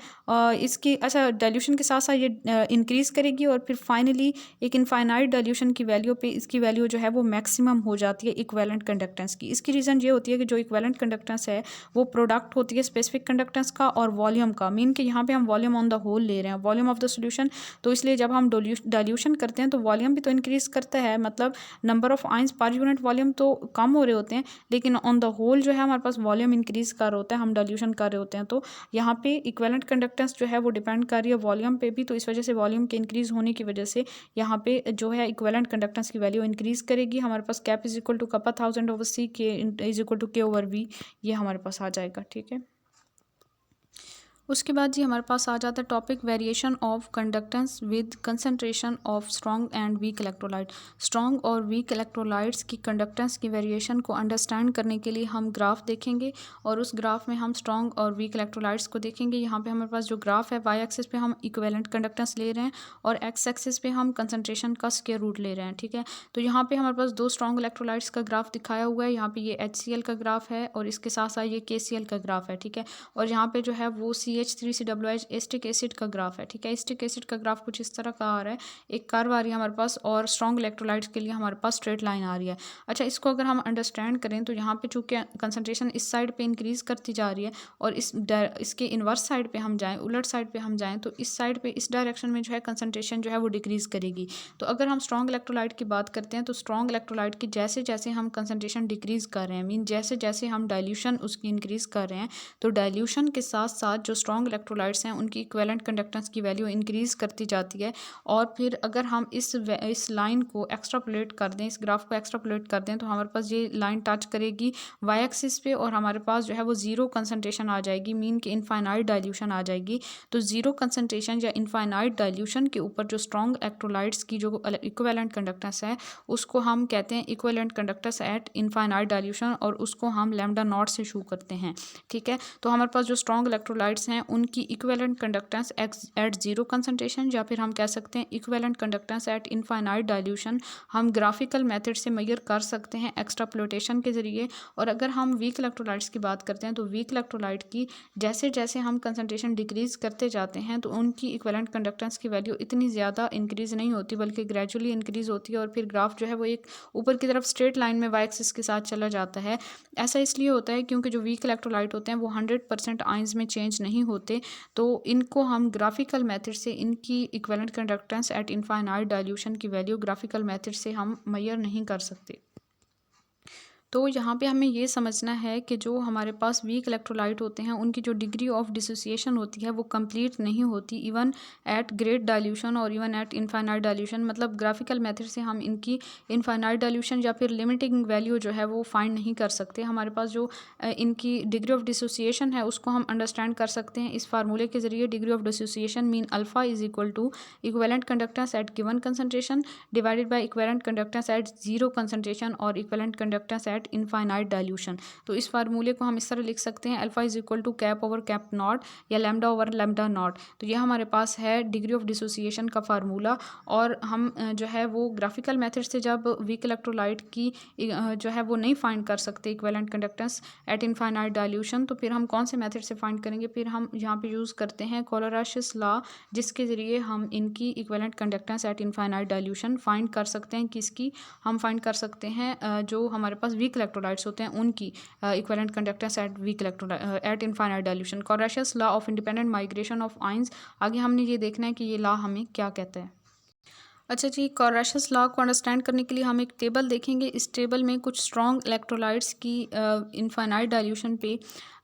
Speaker 1: इसकी अच्छा डाइल्यूशन के साथ साथ ये इंक्रीज़ करेगी और फिर फाइनली एक इनफाइनाइट डाइल्यूशन की वैल्यू पे इसकी वैल्यू जो है वो मैक्सिमम हो जाती है इक्विवेलेंट कंडक्टेंस की। इसकी रीज़न ये होती है कि जो इक्विवेलेंट कंडक्टेंस है वो प्रोडक्ट होती है स्पेसिफिक कंडक्टेंस का और वॉल्यूम का। मीन कि यहाँ पे हम वॉल्यूम ऑन द होल ले रहे हैं, वॉल्यूम ऑफ द सोल्यूशन। तो इसलिए जब हम डाइल्यूशन करते हैं तो वॉल्यूम भी तो इंक्रीज़ करता है, मतलब number of ions per unit volume तो कम हो रहे होते हैं, लेकिन ऑन द होल जो है हमारे पास वॉल्यूम इंक्रीज़ कर रहा होता है, हम डाइल्यूशन कर रहे होते हैं। तो यहाँ पे इक्विवेलेंट कंडक्टेंस जो है वो डिपेंड कर रही है वॉल्यूम पे भी। तो इस वजह से वॉल्यूम के इंक्रीज़ होने की वजह से यहाँ पे जो है इक्विवेलेंट कंडक्टेंस की वैल्यू इंक्रीज़ करेगी। हमारे पास cap is equal to kappa 1000/c, K is equal to K/V, ये हमारे पास आ जाएगा, ठीक है। उसके बाद जी हमारे पास आ जाता है topic variation of conductance with concentration of strong and weak electrolyte. Strong और वीक इलेक्ट्रोलाइट्स की कंडक्टेंस की वेरिएशन को अंडरस्टैंड करने के लिए हम ग्राफ देखेंगे और उस ग्राफ में हम स्ट्रॉन्ग और वीक इलेक्ट्रोलाइट्स को देखेंगे। यहाँ पे हमारे पास जो ग्राफ है वाई एक्सिस पे हम इक्विवेलेंट कंडक्टेंस ले रहे हैं और एक्स एक्सिस पे हम कंसंट्रेशन का स्क्वायर रूट ले रहे हैं, ठीक है। तो यहाँ पे हमारे पास दो स्ट्रॉन्ग इलेक्ट्रोलाइट्स का ग्राफ दिखाया हुआ है। यहाँ पे ये HCl का ग्राफ है और इसके साथ साथ ये KCl का ग्राफ है, ठीक है। और यहाँ पे जो है वो CH3COOH एस्टिक एसिड का ग्राफ है, ठीक है। एस्टिक एसिड का ग्राफ कुछ इस तरह का आ रहा है, एक कर्व आ रही है हमारे पास और स्ट्रॉन्ग इलेक्ट्रोलाइट्स के लिए हमारे पास स्ट्रेट लाइन आ रही है। अच्छा, इसको अगर हम अंडरस्टैंड करें तो यहाँ पे चूँकि कंसनट्रेशन इस साइड पे इंक्रीज़ करती जा रही है और इसके इन्वर्स साइड पे हम जाएँ, उलट साइड पे हम जाएँ, तो इस साइड पे इस डायरेक्शन में जो है कंसनट्रेशन जो है वो डिक्रीज़ करेगी। तो अगर हम स्ट्रॉन्ग इलेक्ट्रोलाइट की बात करते हैं तो स्ट्रॉन्ग इलेक्ट्रोलाइट की जैसे जैसे हम कंसनट्रेशन डिक्रीज़ कर रहे हैं, मीन जैसे जैसे हम डाइल्यूशन उसकी इंक्रीज़ कर रहे हैं, तो डाइल्यूशन के साथ साथ जो स्ट्रॉन्ग इलेक्ट्रोलाइट्स हैं उनकी इक्विवेलेंट कंडक्टेंस की वैल्यू इंक्रीज़ करती जाती है। और फिर अगर हम इस लाइन को एक्स्ट्रापोलेट कर दें, इस ग्राफ को एक्स्ट्रापोलेट कर दें, तो हमारे पास ये लाइन टच करेगी वाई एक्सिस पे और हमारे पास जो है वो ज़ीरो कंसनट्रेशन आ जाएगी, मीन कि इनफाइनाइट डाइल्यूशन आ जाएगी। तो ज़ीरो कंसनट्रेशन या इनफाइनाइट डाइल्यूशन के ऊपर जो स्ट्रॉन्ग इलेक्ट्रोलाइट्स की जो इक्विवेलेंट कंडक्टेंस है उसको हम कहते हैं equivalent conductance at infinite dilution और उसको हम लैम्डा नॉट से शो करते हैं, ठीक है। तो हमारे पास जो स्ट्रॉन्ग इलेक्ट्रोलाइट्स हैं उनकी equivalent conductance at zero concentration या फिर हम कह सकते हैं equivalent conductance at infinite dilution हम ग्राफिकल मेथड से मेजर कर सकते हैं एक्स्ट्रापोलेशन के ज़रिए। और अगर हम वीक इलेक्ट्रोलाइट्स की बात करते हैं तो वीक इलेक्ट्रोलाइट की जैसे जैसे हम कंसंट्रेशन डिक्रीज़ करते जाते हैं तो उनकी इक्विवेलेंट कंडक्टेंस की वैल्यू इतनी ज़्यादा इंक्रीज़ नहीं होती बल्कि ग्रेजुअली इंक्रीज़ होती है और फिर ग्राफ जो है वो एक ऊपर की तरफ स्ट्रेट लाइन में वाई एक्सिस के साथ चला जाता है। ऐसा इसलिए होता है क्योंकि जो वीक इलेक्ट्रोलाइट होते हैं वो 100% आइंस में चेंज नहीं होते, तो इनको हम ग्राफिकल मेथड से इनकी equivalent conductance at infinite dilution की वैल्यू ग्राफिकल मेथड से हम मेजर नहीं कर सकते। तो यहाँ पे हमें ये समझना है कि जो हमारे पास वीक इलेक्ट्रोलाइट होते हैं उनकी जो डिग्री ऑफ डिसोसिएशन होती है वो कंप्लीट नहीं होती इवन एट ग्रेट डाइल्यूशन और इवन एट इनफाइनाइट डाइल्यूशन। मतलब ग्राफिकल मेथड से हम इनकी इनफाइनाइट डाइल्यूशन या फिर लिमिटिंग वैल्यू जो है वो फाइंड नहीं कर सकते। हमारे पास जो इनकी डिग्री ऑफ डिसोसिएशन है उसको हम अंडरस्टैंड कर सकते हैं इस फार्मूले के ज़रिए। Degree of dissociation mean alpha is equal to equivalent conductance at given concentration divided by equivalent conductance at zero concentration और equivalent conductance at infinite dilution. तो इस फार्मूले को हम इस तरह लिख सकते हैं alpha is equal to cap over cap not या लैम्डा ओवर लैम्डा नॉट। तो यह हमारे पास है डिग्री ऑफ डिसोसिएशन का फार्मूला। और हम जो है वो ग्राफिकल मेथड से जब वीक इलेक्ट्रोलाइट की जो है वो नहीं फाइंड कर सकते equivalent conductance at infinite dilution, तो फिर हम कौन से मेथड से फाइंड करेंगे? फिर हम यहाँ पे यूज़ करते हैं कोलोराशस लॉ, जिसके ज़रिए हम इनकी equivalent conductance at infinite dilution find कर सकते हैं। किसकी? हम फाइंड कर सकते हैं जो हमारे पास वीक इलेक्ट्रोलाइट्स होते हैं उनकी equivalent conductance at weak electrolyte at infinite dilution. Kohlrausch's law of independent migration of ions. आगे हमने ये देखना है कि ये लॉ हमें क्या कहता है। अच्छा जी, कोलोराशस लॉ को अंडरस्टैंड करने के लिए हम एक टेबल देखेंगे। इस टेबल में कुछ स्ट्रॉन्ग इलेक्ट्रोलाइट्स की इनफाइनाइट डाइल्यूशन पे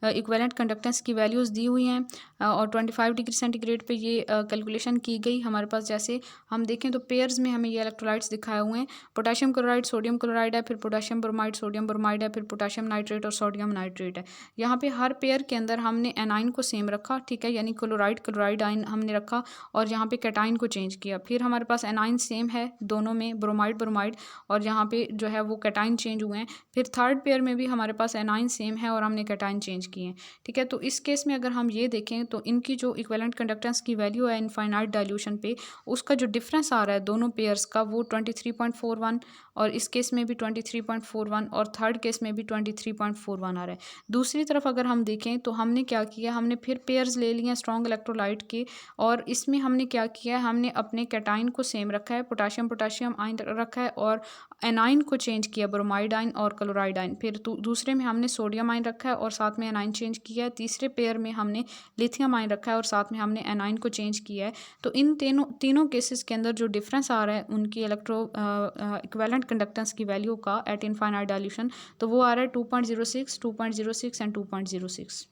Speaker 1: इक्विवेलेंट कंडक्टेंस की वैल्यूज़ दी हुई हैं। और 25 डिग्री सेंटीग्रेड पे ये कैलकुलेशन की गई हमारे पास। जैसे हम देखें तो पेयर्स में हमें ये इलेक्ट्रोलाइट्स दिखाए हुए हैं, पोटेशियम क्लोराइड सोडियम क्लोराइड है, फिर पोटेशियम ब्रोमाइड सोडियम ब्रोमाइड है, फिर पोटेशियम नाइट्रेट और सोडियम नाइट्रेट है। यहाँ पे हर पेयर के अंदर हमने एनाइन को सेम रखा, ठीक है, यानी क्लोराइड आइन हमने रखा और यहाँ पे कैटाइन को चेंज किया। फिर हमारे पास एनाइन सेम है दोनों में, ब्रोमाइड और यहाँ पे जो है वो कैटाइन चेंज हुए हैं। फिर थर्ड पेयर में भी हमारे पास एनाइन सेम है और हमने कैटाइन चेंज किए हैं, ठीक है। तो इस केस में अगर हम ये देखें तो इनकी जो इक्विवेलेंट कंडक्टेंस की वैल्यू है इनफाइनाइट डाइल्यूशन पे, उसका जो डिफरेंस आ रहा है दोनों पेयर्स का वो 23.41 और इस केस में भी 23.41 और थर्ड केस में भी 23.41 आ रहा है। दूसरी तरफ अगर हम देखें तो हमने क्या किया, हमने फिर पेयर्स ले लिए स्ट्रॉन्ग इलेक्ट्रोलाइट के और इसमें हमने क्या किया, हमने अपने कैटाइन को सेम रखा है, पोटाशियम आयन रखा है और एनाइन को चेंज किया, ब्रोमाइड आयन और क्लोराइड आयन। फिर दूसरे में हमने सोडियम आयन रखा है और साथ में एनाइन चेंज किया है। तीसरे पेयर में हमने लिथियम आयन रखा है और साथ में हमने एनाइन को चेंज किया है। तो इन तीनों केसेस के अंदर जो डिफरेंस आ रहा है उनकी इक्विवेलेंट कंडक्टेंस की वैल्यू का एट इनफाइनाइट डाइल्यूशन, तो वो आ रहा है 2.06, 2.06 एंड 2.06।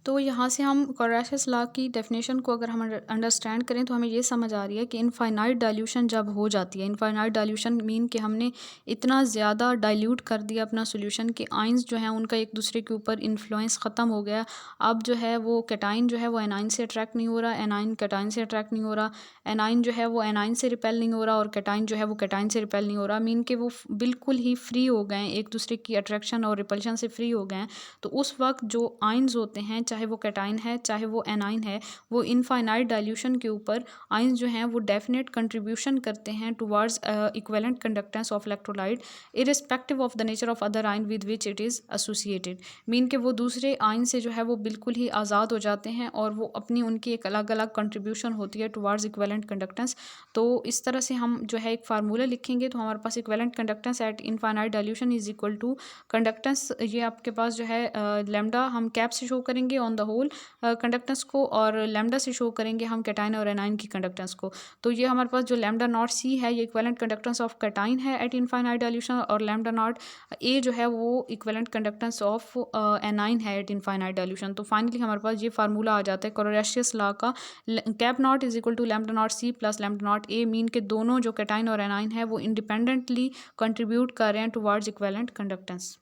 Speaker 1: तो यहाँ से हम कोरेशियस लॉ की डेफिनेशन को अगर हम अंडरस्टैंड करें तो हमें ये समझ आ रही है कि इनफाइनाइट डाइल्यूशन जब हो जाती है, इनफाइनाइट डाइल्यूशन मीन कि हमने इतना ज़्यादा डाइल्यूट कर दिया अपना सोल्यूशन कि आइंस जो हैं उनका एक दूसरे के ऊपर इन्फ्लुएंस ख़त्म हो गया। अब जो है वो कैटाइन जो है वो एनाइन से अट्रैक्ट नहीं हो रहा, एनाइन कैटाइन से अट्रैक्ट नहीं हो रहा, एनाइन जो है वो एनाइन से रिपेल नहीं हो रहा और कैटाइन जो है वो कैटाइन से रिपेल नहीं हो रहा। मीन कि वो बिल्कुल ही फ्री हो गए, एक दूसरे की अट्रैक्शन और रिपल्शन से फ्री हो गए। तो उस वक्त जो आइंस होते हैं, चाहे वो कैटाइन है चाहे वो एनाइन है, वो इनफाइनाइट डाइल्यूशन के ऊपर आइंस जो हैं वो डेफिनेट कंट्रीब्यूशन करते हैं towards equivalent conductance of electrolyte irrespective of the nature of other ion with which it is associated. Mean के वो दूसरे आइन से जो है वो बिल्कुल ही आज़ाद हो जाते हैं और वो अपनी उनकी एक अलग अलग कंट्रीब्यूशन होती है टुवर्ड्स इक्विवेलेंट कंडक्टेंस। तो इस तरह से हम जो है एक फार्मूला लिखेंगे तो हमारे पास equivalent conductance at infinite dilution is equal to conductance, ये आपके पास जो है लैम्डा हम कैप से शो करेंगे ऑन द होल कंडक्टेंस को और लैम्डा से शो करेंगे हम कैटाइन और एनाइन की कंडक्टेंस को। तो ये हमारे पास जो लैम्डा नॉट सी है ये इक्विवेलेंट कंडक्टेंस ऑफ कैटाइन है एट इनफाइनाइट डाइल्यूशन और लैम्डा नॉट ए जो है वो इक्विवेलेंट कंडक्टेंस ऑफ एनाइन है एट इनफाइनाइट डाइल्यूशन। तो फाइनली हमारे पास ये फार्मूला आ जाता है कोरेशियस लॉ का, cap not is equal to lambda not C plus lambda not A, mean के दोनों जो कैटाइन और एनाइन है वो इंडिपेंडेंटली कंट्रीब्यूट कर रहे हैं टुवर्ड्स इक्विवेलेंट कंडक्टेंस।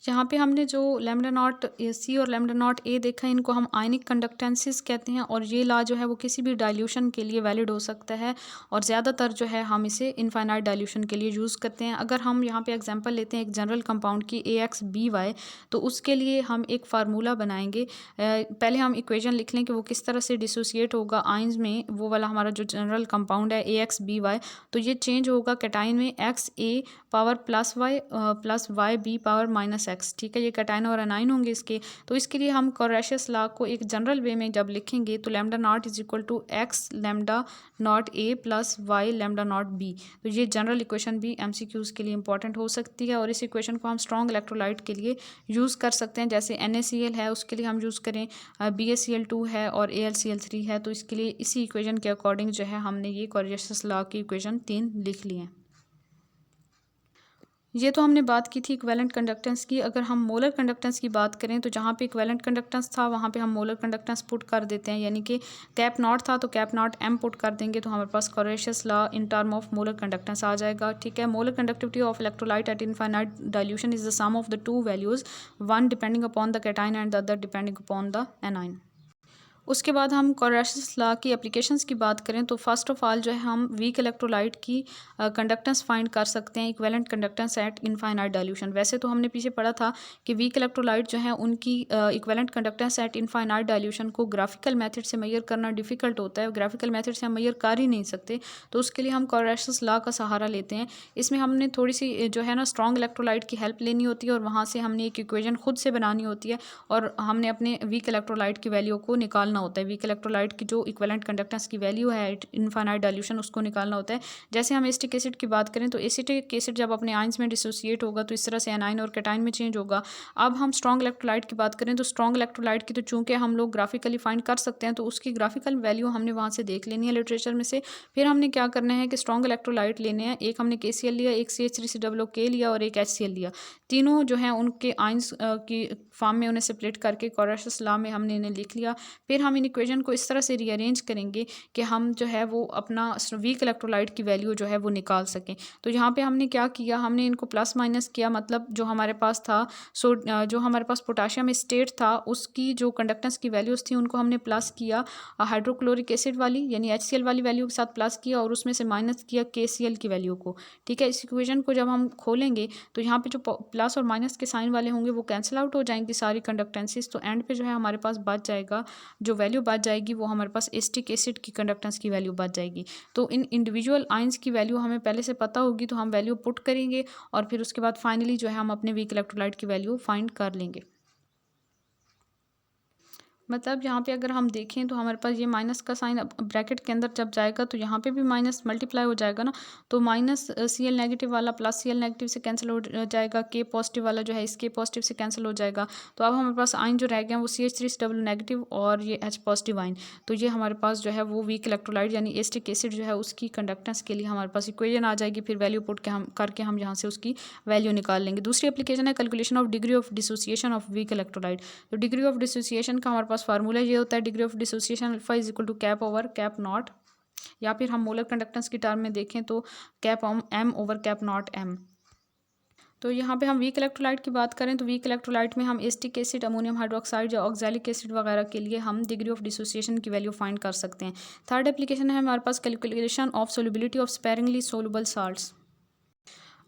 Speaker 1: यहाँ पे हमने जो लैम्डा नॉट सी और लैम्डा नॉट ए देखा है इनको हम आयनिक कंडक्टेंसेस कहते हैं और ये लॉ जो है वो किसी भी डाइल्यूशन के लिए वैलिड हो सकता है और ज़्यादातर जो है हम इसे इनफाइनाइट डाइल्यूशन के लिए यूज़ करते हैं। अगर हम यहाँ पे एग्जांपल लेते हैं एक जनरल कंपाउंड की AXBY, तो उसके लिए हम एक फार्मूला बनाएंगे। पहले हम इक्वेशन लिख लें कि वो किस तरह से डिसोसिएट होगा आइंस में, वो वाला हमारा जो जनरल कंपाउंड है AXBY, तो ये चेंज होगा कैटाइन में XA power plus Y plus YB power minus X, ठीक है, ये कैटाइन और एनाइन होंगे इसके। तो इसके लिए हम कोरेशियस लॉ को एक जनरल वे में जब लिखेंगे तो lambda not is equal to X lambda not A plus Y lambda not B. तो ये जनरल इक्वेशन भी MCQs के लिए इंपॉर्टेंट हो सकती है और इस इक्वेशन को हम स्ट्रॉन्ग इलेक्ट्रोलाइट के लिए यूज़ कर सकते हैं। जैसे NaCl है उसके लिए हम यूज़ करें, BaCl2 है और AlCl3 है, तो इसके लिए इसी इक्वेशन के अकॉर्डिंग जो है हमने ये कोरेशियस लॉ की इक्वेशन 3 लिख ली है। ये तो हमने बात की थी इक्विवेलेंट कंडक्टेंस की। अगर हम मोलर कंडक्टेंस की बात करें तो जहाँ पे इक्विवेलेंट कंडक्टेंस था वहाँ पे हम मोलर कंडक्टेंस पुट कर देते हैं, यानी कि कैप नॉट था तो कैप नॉट M पुट कर देंगे तो हमारे पास Kohlrausch's law in term of molar conductance आ जाएगा, ठीक है। Molar conductivity of electrolyte at infinite dilution is the sum of the two values, one depending upon the cation and the other depending upon the anion. उसके बाद हम कोरेशियस law की applications की बात करें तो फर्स्ट ऑफ ऑल जो है हम वीक इलेक्ट्रोलाइट की कंडक्टेंस फाइंड कर सकते हैं, equivalent conductance at infinite dilution. वैसे तो हमने पीछे पढ़ा था कि वीक इलेक्ट्रोलाइट जो है उनकी equivalent conductance at infinite dilution को ग्राफिकल मेथड से मेजर करना डिफिकल्ट होता है, ग्राफिकल मेथड से हम मेजर कर ही नहीं सकते, तो उसके लिए हम कोरेशियस लॉ का सहारा लेते हैं। इसमें हमने थोड़ी सी जो है ना स्ट्रॉन्ग इलेक्ट्रोलाइट की हेल्प लेनी होती है और वहाँ से हमने एक इक्वेशन खुद से बनानी होती है और हमने अपने वीक इलेक्ट्रोलाइट की वैल्यू को निकालना निकालना होता है, वीक इलेक्ट्रोलाइट की जो इक्विवेलेंट कंडक्टेंस की वैल्यू है इनफाइनाइट डाइल्यूशन, उसको निकालना होता है। जैसे हम एसिटिक एसिड की बात करें तो एसिटिक एसिड जब अपने आयंस में डिसोसिएट होगा तो इस तरह से एनाइन और कैटाइन में चेंज होगा। अब हम स्ट्रॉन्ग इलेक्ट्रोलाइट की बात करें तो स्ट्रॉन्ग इलेक्ट्रोलाइट की तो चूंकि हम लोग ग्राफिकली फाइंड कर सकते हैं तो उसकी ग्राफिकल वैल्यू हमने वहाँ से देख लेनी है लिटरेचर में से। फिर हमने क्या करना है कि स्ट्रॉन्ग इलेक्ट्रोलाइट लेने हैं, एक हमने KCl लिया, एक CH3COO लिया और एक HCl लिया। तीनों जो हैं उनके आयंस की फॉर्म में उन्हें सेपरेट करके कोरेशस लॉ में हमने इन्हें लिख लिया। फिर हम इन इक्वेशन को इस तरह से रीअरेंज करेंगे कि हम जो है वो अपना वीक इलेक्ट्रोलाइट की वैल्यू जो है वो निकाल सकें। तो यहाँ पे हमने क्या किया, हमने इनको प्लस माइनस किया, मतलब जो हमारे पास था जो हमारे पास पोटाशियम स्टेट था उसकी जो कंडक्टेंस की वैल्यूज़ थी उनको हमने प्लस किया हाइड्रोक्लोरिक एसिड वाली यानी HCl वाली वैल्यू के साथ प्लस किया और उसमें से माइनस किया KCl की वैल्यू को। ठीक है, इस इक्वेशन को जब हम खोलेंगे तो यहाँ पे जो प्लस और माइनस के साइन वाले होंगे वो कैंसिल आउट हो जाएंगी सारी कंडक्टेंसेस। तो एंड पे जो है हमारे पास बच जाएगा, जो वैल्यू बच जाएगी वो हमारे पास एसिटिक एसिड की कंडक्टेंस की वैल्यू बच जाएगी। तो इन इंडिविजुअल आयंस की वैल्यू हमें पहले से पता होगी तो हम वैल्यू पुट करेंगे और फिर उसके बाद फाइनली जो है हम अपने वीक इलेक्ट्रोलाइट की वैल्यू फाइंड कर लेंगे। मतलब यहाँ पे अगर हम देखें तो हमारे पास ये माइनस का साइन ब्रैकेट के अंदर जब जाएगा तो यहाँ पे भी माइनस मल्टीप्लाई हो जाएगा ना, तो माइनस Cl नेगेटिव वाला प्लस Cl नेगेटिव से कैंसिल हो जाएगा, K पॉजिटिव वाला जो है इस K पॉजिटिव से कैंसिल हो जाएगा। तो अब हमारे पास आइन जो रह गया वो CH3COO नेगेटिव और ये H पॉजिटिव आइन। तो ये हमारे पास जो है वो वीक इलेक्ट्रोलाइट यानी एसिटिक एसिड जो है उसकी कंडक्टेंस के लिए हमारे पास इक्वेशन आ जाएगी। फिर वैल्यू पुट के हम करके हम यहाँ से उसकी वैल्यू निकाल लेंगे। दूसरी एप्लीकेशन है calculation of degree of dissociation of weak electrolyte. तो डिग्री ऑफ डिसोसिएशन का हमारे पास फार्मूला ये होता है, degree of dissociation alpha is equal to cap over cap not, या फिर हम मोलर कंडक्टेंस की टर्म में देखें तो cap M over cap not M। तो यहाँ पे हम वीक इलेक्ट्रोलाइट की बात करें तो वीक इलेक्ट्रोलाइट में हम एसिटिक एसिड, अमोनियम हाइड्रोक्साइड या ऑक्सैलिक एसिड वगैरह के लिए हम डिग्री ऑफ डिसोसिएशन की वैल्यू फाइंड कर सकते हैं। थर्ड एप्लीकेशन है हमारे पास calculation of solubility of sparingly soluble salts.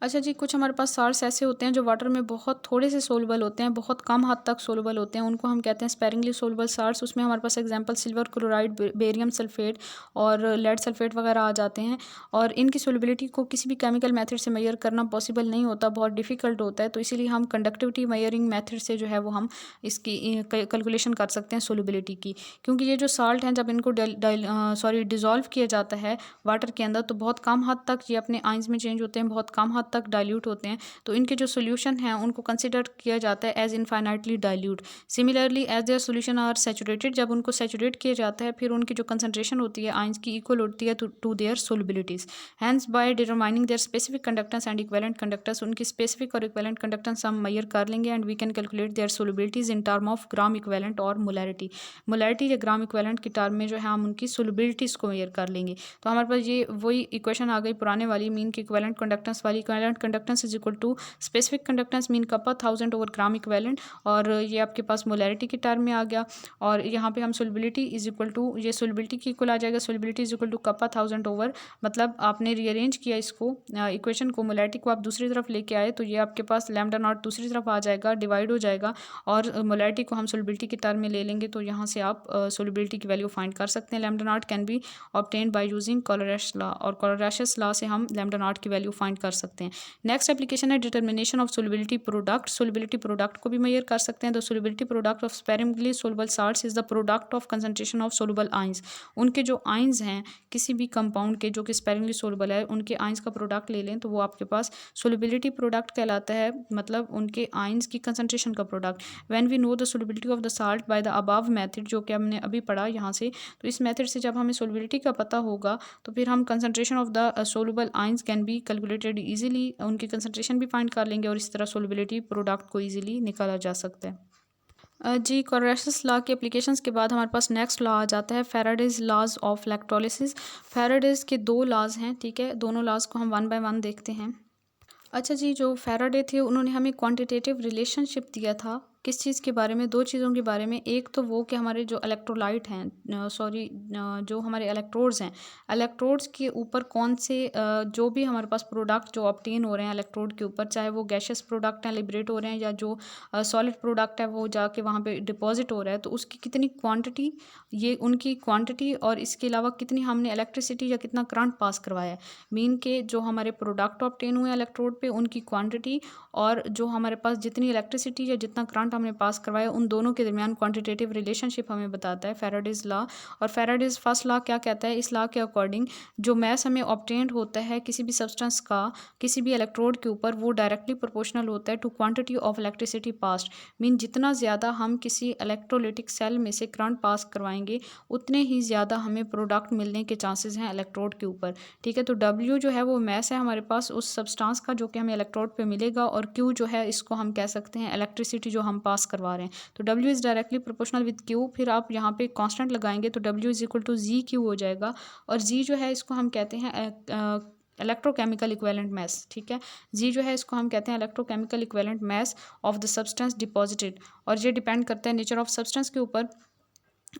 Speaker 1: अच्छा जी, कुछ हमारे पास साल्ट्स ऐसे होते हैं जो वाटर में बहुत थोड़े से सोलबल होते हैं, बहुत कम हद तक सोलबल होते हैं, उनको हम कहते हैं स्पेरिंगली सोलबल साल्ट्स। उसमें हमारे पास example silver chloride, barium sulphate और लेड सल्फेट वगैरह आ जाते हैं। और इनकी सोलबिलिटी को किसी भी केमिकल मेथड से मेजर करना पॉसिबल नहीं होता, बहुत डिफिकल्ट होता है। तो इसीलिए हम कंडक्टिविटी मेजरिंग मेथड से जो है वो हम इसकी कैलकुलेशन कर सकते हैं सोलबिलिटी की। क्योंकि ये जो साल्ट हैं जब इनको डिज़ोल्व किया जाता है वाटर के अंदर तो बहुत कम हद तक ये अपने आइंस में चेंज होते हैं, बहुत कम हद तक डाइल्यूट होते हैं। तो इनके जो सोल्यूशन हैं उनको कंसिडर किया जाता है as infinitely dilute. Similarly as their solution are saturated, जब उनको सैचुरेट किया जाता है फिर उनकी जो कंसंट्रेशन होती है आइंस की इक्वल होती है to their solubilities. Hence by determining their specific conductance and equivalent conductance, उनकी स्पेसिफिक और इक्विवेलेंट कंडक्टेंस हम मेजर कर लेंगे and we can calculate their solubilities in term of gram equivalent और मोलैरिटी। मोलैरिटी या ग्राम इक्विवेलेंट की term में जो है हम उनकी सोलबिलिटीज को मेजर कर लेंगे। तो हमारे पास ये वही इक्वेशन आ गई पुराने वाली, मीन की इक्विवेलेंट कंडक्टेंस वाली। Equivalent conductance is equal to specific conductance mean kappa 1000 over gram equivalent, और ये आपके पास मोलैरिटी की टर्म में आ गया। और यहाँ पे हम सोलबिलिटी इज इक्वल टू, ये सोलबिलिटी की इक्वल आ जाएगा, solubility is equal to kappa 1000 over, मतलब आपने रीअरेंज किया इसको इक्वेशन को, मोलैरिटी को आप दूसरी तरफ लेके आए तो ये आपके पास लैम्डा नॉट दूसरी तरफ आ जाएगा, डिवाइड हो जाएगा, और मोलैरिटी को हम सोलबिलिटी की टर्म में ले लेंगे। तो यहाँ से आप सोलबिलिटी की वैल्यू फाइंड कर सकते हैं। Lambda nought can be obtained by using Kohlrausch's law, और कोलोरेशस लॉ से हम लैम्डा नॉट की वैल्यू फाइंड कर सकते हैं। नेक्स्ट एप्लीकेशन है determination of solubility product. Solubility product को भी मेजर कर सकते हैं। The solubility product of sparingly soluble salts is the product of concentration of soluble ions. उनके जो आइंस हैं किसी भी कंपाउंड के जो कि स्पेरिंगली सोलबल है, उनके आइंस का प्रोडक्ट ले लें तो वो आपके पास सोलबिलिटी प्रोडक्ट कहलाता है, मतलब उनके आइंस की कंसंट्रेशन का product. When we know the solubility of the salt by the above method, जो कि हमने अभी पढ़ा यहाँ से, तो इस मेथड से जब हमें सोलबिलिटी का पता होगा तो फिर हम concentration of the soluble ions can be calculated easily, उनकी कंसंट्रेशन भी फाइंड कर लेंगे और इस तरह सोलबिलिटी प्रोडक्ट को इजीली निकाला जा सकता है। जी, कोलोरेशस लॉ के एप्लीकेशंस के बाद हमारे पास नेक्स्ट लॉ आ जाता है Faraday's laws of electrolysis. Faraday's के दो लॉज हैं, ठीक है, दोनों लॉज को हम वन बाय वन देखते हैं। अच्छा जी, जो फैराडे थे उन्होंने हमें क्वांटिटेटिव रिलेशनशिप दिया था किस चीज़ के बारे में, दो चीज़ों के बारे में। एक तो वो कि हमारे जो इलेक्ट्रोलाइट हैं जो हमारे इलेक्ट्रोड्स हैं, इलेक्ट्रोड्स के ऊपर कौन से जो भी हमारे पास प्रोडक्ट जो ऑब्टेन हो रहे हैं इलेक्ट्रोड के ऊपर, चाहे वो गैशियस प्रोडक्ट हैं लिबरेट हो रहे हैं या जो सॉलिड प्रोडक्ट है वो जाके वहाँ पे डिपॉजिट हो रहा है, तो उसकी कितनी क्वांटिटी, ये उनकी क्वांटिटी, और इसके अलावा कितनी हमने इलेक्ट्रिसिटी या कितना करंट पास करवाया है, मीन के जो हमारे प्रोडक्ट ऑब्टेन हुए इलेक्ट्रोड पे उनकी क्वांटिटी, और जो हमारे पास जितनी इलेक्ट्रिसिटी या जितना करंट करंट हमने पास करवाया उन दोनों के दरमियान क्वांटिटेटिव रिलेशनशिप हमें बताता है फैराडेज लॉ। और फैराडेज फर्स्ट लॉ क्या कहता है, इस लॉ के अकॉर्डिंग जो मैस हमें ऑब्टेंड होता है किसी भी सब्सटेंस का किसी भी इलेक्ट्रोड के ऊपर, वो डायरेक्टली प्रोपोर्शनल होता है to quantity of electricity passed. Mean जितना ज़्यादा हम किसी इलेक्ट्रोलिटिक सेल में से करंट पास करवाएंगे उतने ही ज़्यादा हमें प्रोडक्ट मिलने के चांसेस हैं इलेक्ट्रोड के ऊपर। ठीक है, तो डब्ल्यू जो है वो मैस है हमारे पास उस सब्सटेंस का जो कि हमें इलेक्ट्रोड पे मिलेगा, और क्यू जो है इसको हम कह सकते हैं इलेक्ट्रिसिटी जो हम पास करवा रहे हैं। तो W is directly proportional with Q. फिर आप यहाँ पे कांस्टेंट लगाएंगे तो W is equal to Z Q हो जाएगा, और जी जो है इसको हम कहते हैं इलेक्ट्रोकेमिकल इक्विवेलेंट मैस। ठीक है, जी जो है इसको हम कहते हैं electrochemical equivalent mass of the substance deposited, और ये डिपेंड करता है नेचर ऑफ सब्सटेंस के ऊपर।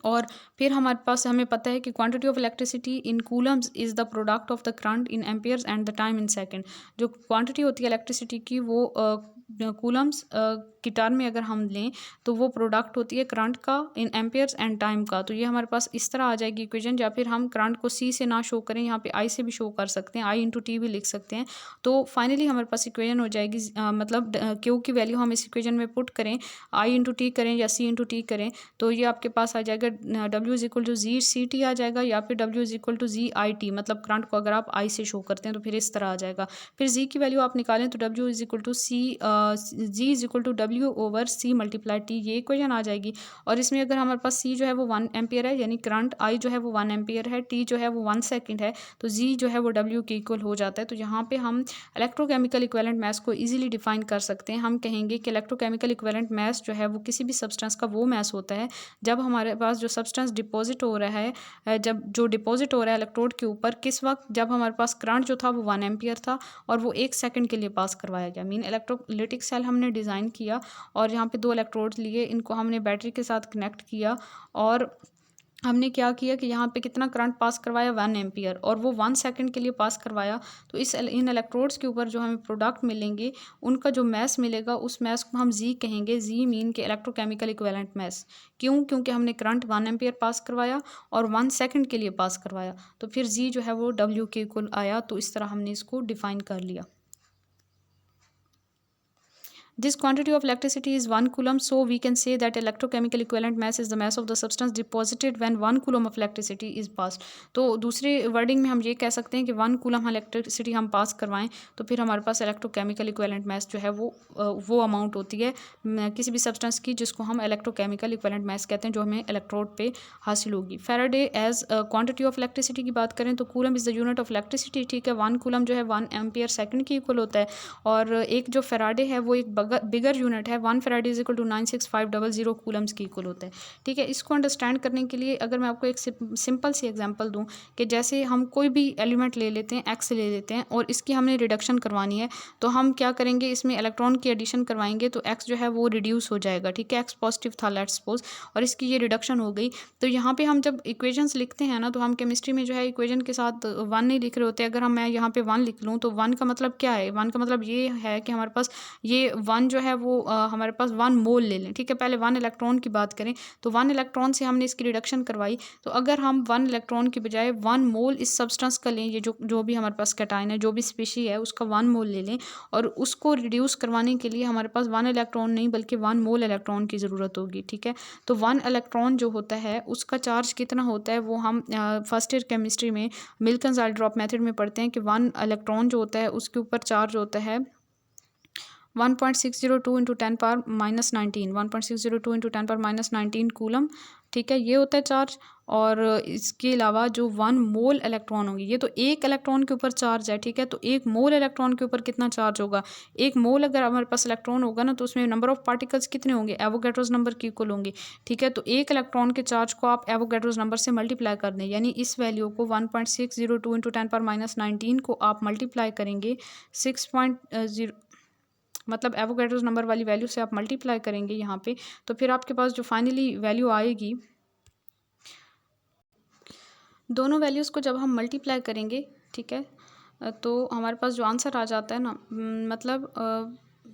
Speaker 1: और फिर हमारे पास हमें पता है कि quantity of electricity in Coulomb's is the product of the current in amperes and the time in second. जो क्वांटिटी होती है इलेक्ट्रिसिटी की वो कूलम्स की टर्म में अगर हम लें तो वो प्रोडक्ट होती है करंट का इन एम्पियर्स एंड टाइम का। तो ये हमारे पास इस तरह आ जाएगी इक्वेशन, या फिर हम करंट को सी से ना शो करें, यहाँ पे आई से भी शो कर सकते हैं, आई इंटू टी भी लिख सकते हैं। तो फाइनली हमारे पास इक्वेशन हो जाएगी मतलब क्यू की वैल्यू हम इस इक्वेशन में पुट करें, आई इंटू टी करें या सी इंटू टी करें, तो ये आपके पास आ जाएगा W is equal to G C T आ जाएगा, या फिर W is equal to G I T, मतलब करंट को अगर आप आई से शो करते हैं तो फिर इस तरह आ जाएगा। फिर जी की वैल्यू आप निकालें तो W is equal to C Z is equal to W over C multiply T, ये इक्वेशन आ जाएगी। और इसमें अगर हमारे पास सी जो है वो 1 एम्पियर है, यानी करंट आई जो है वो 1 एम्पियर है, टी जो है वो 1 सेकंड है, तो जी जो है वो डब्ल्यू के इक्वल हो जाता है। तो यहाँ पे हम इलेक्ट्रोकेमिकल इक्विवेलेंट मैस को इजीली डिफाइन कर सकते हैं। हम कहेंगे कि इलेक्ट्रोकेमिकल इक्विवेलेंट मैस जो है वो किसी भी सब्सटेंस का वो मैस होता है जब हमारे पास जो सब्सटेंस डिपॉजिट हो रहा है, जब जो डिपॉजिट हो रहा है इलेक्ट्रोड के ऊपर, किस वक्त, जब हमारे पास करंट जो था वो 1 एम्पियर था और वो 1 सेकंड के लिए पास करवाया गया। मीन इलेक्ट्रोलिटिक सेल हमने डिज़ाइन किया और यहाँ पे 2 इलेक्ट्रोड्स लिए, इनको हमने बैटरी के साथ कनेक्ट किया, और हमने क्या किया कि यहाँ पे कितना करंट पास करवाया 1 एम्पियर, और वो 1 सेकंड के लिए पास करवाया। तो इन इलेक्ट्रोड्स के ऊपर जो हमें प्रोडक्ट मिलेंगे उनका जो मैस मिलेगा उस मैस को हम जी कहेंगे। जी मीन के इलेक्ट्रोकेमिकल इक्विवेलेंट मैस। क्यों? क्योंकि हमने करंट 1 एम्पियर पास करवाया और 1 सेकंड के लिए पास करवाया, तो फिर जी जो है वो डब्ल्यू के इक्वल आया। तो इस तरह हमने इसको डिफाइन कर लिया। This quantity of electricity is 1 coulomb, so we can say that electrochemical equivalent mass is the mass of the substance deposited when 1 coulomb of electricity is passed. तो दूसरी वर्डिंग में हम ये कह सकते हैं कि 1 कूलम इलेक्ट्रिसिटी हम पास करवाएं तो फिर हमारे पास इलेक्ट्रोकेमिकल इक्विवेलेंट मास जो है वो अमाउंट होती है किसी भी सब्सटेंस की जिसको हम इलेक्ट्रोकेमिकल इक्विवेलेंट मास कहते हैं, जो हमें इलेक्ट्रोड पे हासिल होगी। Faraday as quantity of electricity की बात करें तो coulomb is the unit of electricity. ठीक है, 1 कूलम जो है 1 एम्पियर सेकंड की इक्वल होता है, और एक जो फैराडे है वो एक बिगर यूनिट है। 1 Faraday is equal to 96500 coulombs की इक्वल होता है। ठीक है, इसको अंडरस्टैंड करने के लिए अगर मैं आपको एक सिंपल सी एग्जांपल दूं कि जैसे हम कोई भी एलिमेंट ले लेते हैं, एक्स ले लेते हैं, और इसकी हमने रिडक्शन करवानी है, तो हम क्या करेंगे, इसमें इलेक्ट्रॉन की एडिशन करवाएंगे तो एक्स जो है वो रिड्यूस हो जाएगा। ठीक है, एक्स पॉजिटिव था लेट्स सपोज, और इसकी ये रिडक्शन हो गई। तो यहाँ पे हम जब इक्वेशंस लिखते हैं ना, तो हम केमिस्ट्री में जो है इक्वेशन के साथ 1 नहीं लिख रहे होते। अगर मैं यहाँ पे 1 लिख लूँ तो 1 का मतलब क्या है? 1 का मतलब ये है कि हमारे पास ये 1 जो है वो हमारे पास 1 मोल ले लें। ठीक है, पहले 1 इलेक्ट्रॉन की बात करें तो 1 इलेक्ट्रॉन से हमने इसकी रिडक्शन करवाई। तो अगर हम 1 इलेक्ट्रॉन की बजाय 1 मोल इस सब्सटेंस का लें, ये जो भी हमारे पास कैटायन है, जो भी स्पीशी है, उसका 1 मोल ले लें, और उसको रिड्यूस करवाने के लिए हमारे पास 1 इलेक्ट्रॉन नहीं बल्कि 1 मोल इलेक्ट्रॉन की ज़रूरत होगी। ठीक है, तो 1 इलेक्ट्रॉन जो होता है उसका चार्ज कितना होता है वो हम फर्स्ट ईयर केमिस्ट्री में मिल्कन-ज़ाइल ड्रॉप मेथड में पढ़ते हैं कि 1 इलेक्ट्रॉन जो होता है उसके ऊपर चार्ज होता है 1.602 into 10 power minus 19, 1.602 into 10 power minus 19 coulomb. ठीक है, ये होता है चार्ज। और इसके अलावा जो 1 मोल इलेक्ट्रॉन होंगे, ये तो एक इलेक्ट्रॉन के ऊपर चार्ज है। ठीक है, तो एक मोल इलेक्ट्रॉन के ऊपर कितना चार्ज होगा? एक मोल अगर हमारे पास इलेक्ट्रॉन होगा ना, तो उसमें नंबर ऑफ पार्टिकल्स कितने होंगे? एवोगैड्रोस नंबर के इक्वल होंगे। ठीक है, तो एक इलेक्ट्रॉन के चार्ज को आप एवोगैड्रोस नंबर से मल्टीप्लाई कर दें, यानी इस वैल्यू को 1.602 इंटू 10 पावर माइनस 19 को आप मल्टीप्लाई करेंगे 6.0, मतलब एवोगैड्रोस नंबर वाली वैल्यू से आप मल्टीप्लाई करेंगे यहाँ पे, तो फिर आपके पास जो फाइनली वैल्यू आएगी, दोनों वैल्यूज़ को जब हम मल्टीप्लाई करेंगे, ठीक है, तो हमारे पास जो आंसर आ जाता है ना, मतलब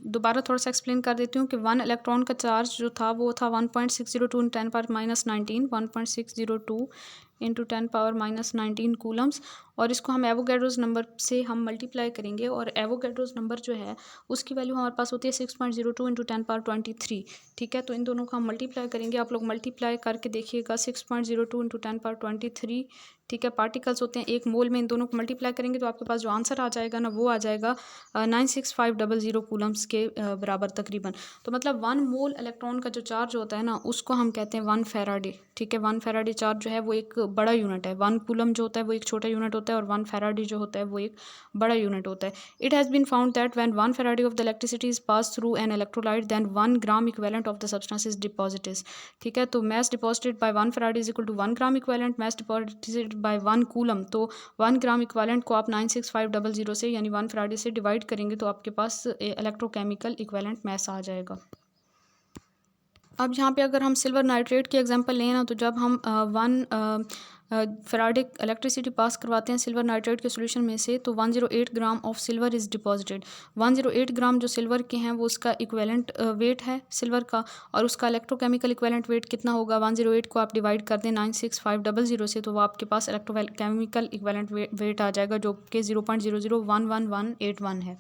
Speaker 1: दोबारा थोड़ा सा एक्सप्लेन कर देती हूँ कि 1 इलेक्ट्रॉन का चार्ज जो था वो था 1.602 इन 10 पावर माइनस 19, 1.602 इंटू 10⁻⁻19 कूलम्स, और इसको हम एवोगैड्रोस नंबर से हम मल्टीप्लाई करेंगे, और एवोगैड्रोस नंबर जो है उसकी वैल्यू हमारे पास होती है 6.02 इंटू 10⁻23। ठीक है, तो इन दोनों को हम मल्टीप्लाई करेंगे। आप लोग मल्टीप्लाई करके देखिएगा 6.02 इंटू 10⁻23। ठीक है, पार्टिकल्स होते हैं 1 मोल में, इन दोनों को मल्टीप्लाई करेंगे तो आपके पास जो आंसर आ जाएगा ना वो आ जाएगा 96500 कूलम्स के बराबर तकरीबन। तो मतलब 1 मोल इलेक्ट्रॉन का जो चार्ज होता है ना उसको हम कहते हैं 1 फैराडे। ठीक है, 1 फैराडे चार्ज जो है वो एक बड़ा यूनिट है। 1 कूलम जो होता है वो एक छोटा यूनिट होता है, और 1 फैराडे जो होता है वो एक बड़ा यूनिट होता है। It has been found that when 1 Faraday of the electricity is pass through an electrolyte then 1 gram equivalent of the substance is deposited. ठीक है, तो mass deposited by 1 Faraday is equal to 1 gram equivalent, mass deposited by 1 coulomb, तो 1 gram equivalent को आप 96500 से यानी 1 Faraday से divide करेंगे तो आपके पास इलेक्ट्रोकेमिकल इक्विवेलेंट मैस आ जाएगा। अब यहाँ पे अगर हम सिल्वर नाइट्रेट की एग्जांपल लें ना, तो जब हम 1 फैराडे इलेक्ट्रिसिटी पास करवाते हैं सिल्वर नाइट्रेट के सॉल्यूशन में से, तो 108 gram of silver is deposited. 108 ग्राम जो सिल्वर के हैं वो उसका इक्विवेलेंट वेट है सिल्वर का, और उसका इलेक्ट्रोकेमिकल इक्विवेलेंट वेट कितना होगा, 108 को आप डिवाइड कर दें 96500 से, तो वो आपके पास इलेक्ट्रोकेमिकल इक्विवेलेंट वेट आ जाएगा जो कि 0.0011181 है।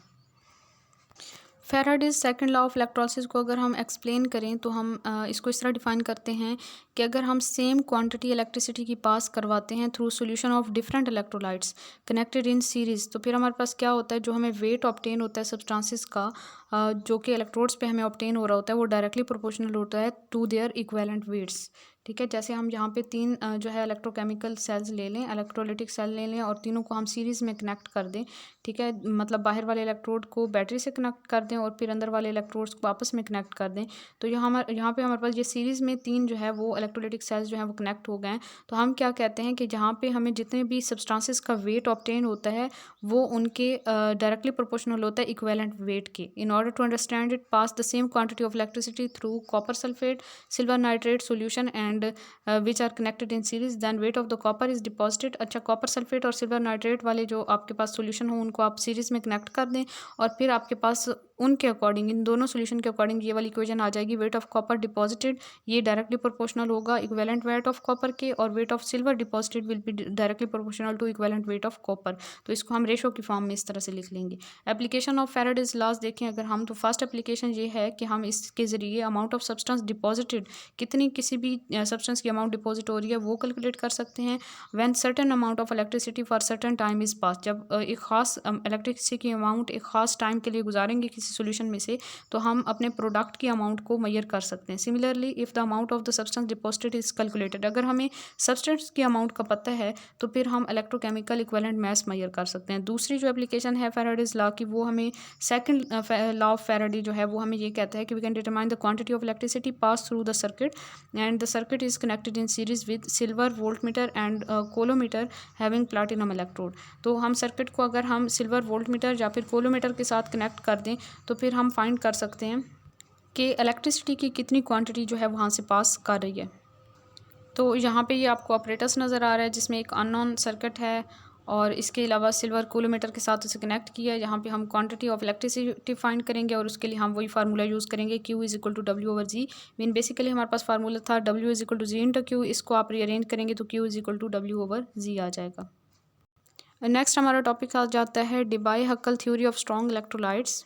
Speaker 1: Faraday's second law of electrolysis को अगर हम एक्सप्लेन करें तो हम इसको इस तरह डिफाइन करते हैं कि अगर हम सेम क्वांटिटी इलेक्ट्रिसिटी की पास करवाते हैं through solution of different electrolytes connected in series, तो फिर हमारे पास क्या होता है, जो हमें वेट ऑब्टेन होता है सब्सटेंसेस का जो कि इलेक्ट्रोड्स पे हमें ऑब्टेन हो रहा होता है वो डायरेक्टली प्रोपोर्शनल होता है टू देयर इक्विवेलेंट वेट्स। ठीक है, जैसे हम यहाँ पे 3 जो है इलेक्ट्रोकेमिकल सेल्स ले लें, इलेक्ट्रोलाइटिक सेल ले लें, और तीनों को हम सीरीज़ में कनेक्ट कर दें। ठीक है, मतलब बाहर वाले इलेक्ट्रोड को बैटरी से कनेक्ट कर दें और फिर अंदर वाले इलेक्ट्रोड्स को आपस में कनेक्ट कर दें। तो यहाँ पे हमारे पास ये सीरीज़ में 3 जो है वो इलेक्ट्रोलाइटिक सेल्स जो है वो कनेक्ट हो गए हैं। तो हम क्या कहते हैं कि जहाँ पे हमें जितने भी सब्सटेंसेस का वेट ऑब्टेन होता है वो उनके डायरेक्टली प्रोपोर्शनल होता है इक्विवेलेंट वेट के। In order to understand it, pass the same quantity of electricity through copper sulphate silver nitrate solution and which are connected in series, then weight of the copper is deposited। अच्छा, copper sulphate और silver nitrate वाले जो आपके पास solution हो उनको आप series में connect कर दें, और फिर आपके पास उनके अकॉर्डिंग इन दोनों सॉल्यूशन के अकॉर्डिंग ये वाली इक्वेशन आ जाएगी। वेट ऑफ कॉपर डिपॉजिटेड ये डायरेक्टली प्रोपोर्शनल होगा इक्विवेलेंट वेट ऑफ कॉपर के, और weight of silver deposited will be directly proportional to equivalent weight of copper. तो इसको हम रेशो की फॉर्म में इस तरह से लिख लेंगे। एप्लीकेशन ऑफ फैराडेज लॉज देखें अगर हम, तो फर्स्ट एप्लीकेशन ये है कि हम इसके ज़रिए अमाउंट ऑफ सब्सटेंस डिपॉजिटेड, कितनी किसी भी सब्सटेंस की अमाउंट डिपॉजिट हो रही है वो कैलकुलेट कर सकते हैं। When certain amount of electricity for certain time is pass, जब एक खास इलेक्ट्रिसिटी की अमाउंट एक खास टाइम के लिए गुजारेंगे किसी सॉल्यूशन में से, तो हम अपने प्रोडक्ट की अमाउंट को मेजर कर सकते हैं। Similarly if the amount of the substance deposited is calculated, अगर हमें सब्सटेंस की अमाउंट का पता है तो फिर हम इलेक्ट्रोकेमिकल इक्विवेलेंट मैस मेजर कर सकते हैं। दूसरी जो एप्लीकेशन है फैराडेज लॉ की, वो हमें सेकंड लॉ ऑफ फैराडे जो है वो हमें ये कहता है कि we can determine the quantity of electricity pass through the circuit and the circuit is connected in series with silver voltmeter and coulometer having platinum electrode. तो हम सर्किट को अगर हम सिल्वर वोल्टमीटर या फिर कोलोमीटर के साथ कनेक्ट कर दें तो फिर हम फाइंड कर सकते हैं कि इलेक्ट्रिसिटी की कितनी क्वांटिटी जो है वहाँ से पास कर रही है। तो यहाँ पे ये आपको ऑपरेटर्स नज़र आ रहा है जिसमें एक अननोन सर्किट है, और इसके अलावा सिल्वर कोलोमीटर के साथ उसे कनेक्ट किया है। यहाँ पे हम क्वांटिटी ऑफ इलेक्ट्रिसिटी फाइंड करेंगे, और उसके लिए हम वही फार्मूला यूज़ करेंगे Q is equal to W/G। Mean basically हमारे पास फार्मूला था W is equal to G into Q, इसको आप रीअरेंज करेंगे तो Q is equal to W/G आ जाएगा। नेक्स्ट हमारा टॉपिक आ जाता है Debye Huckel theory of strong electrolytes.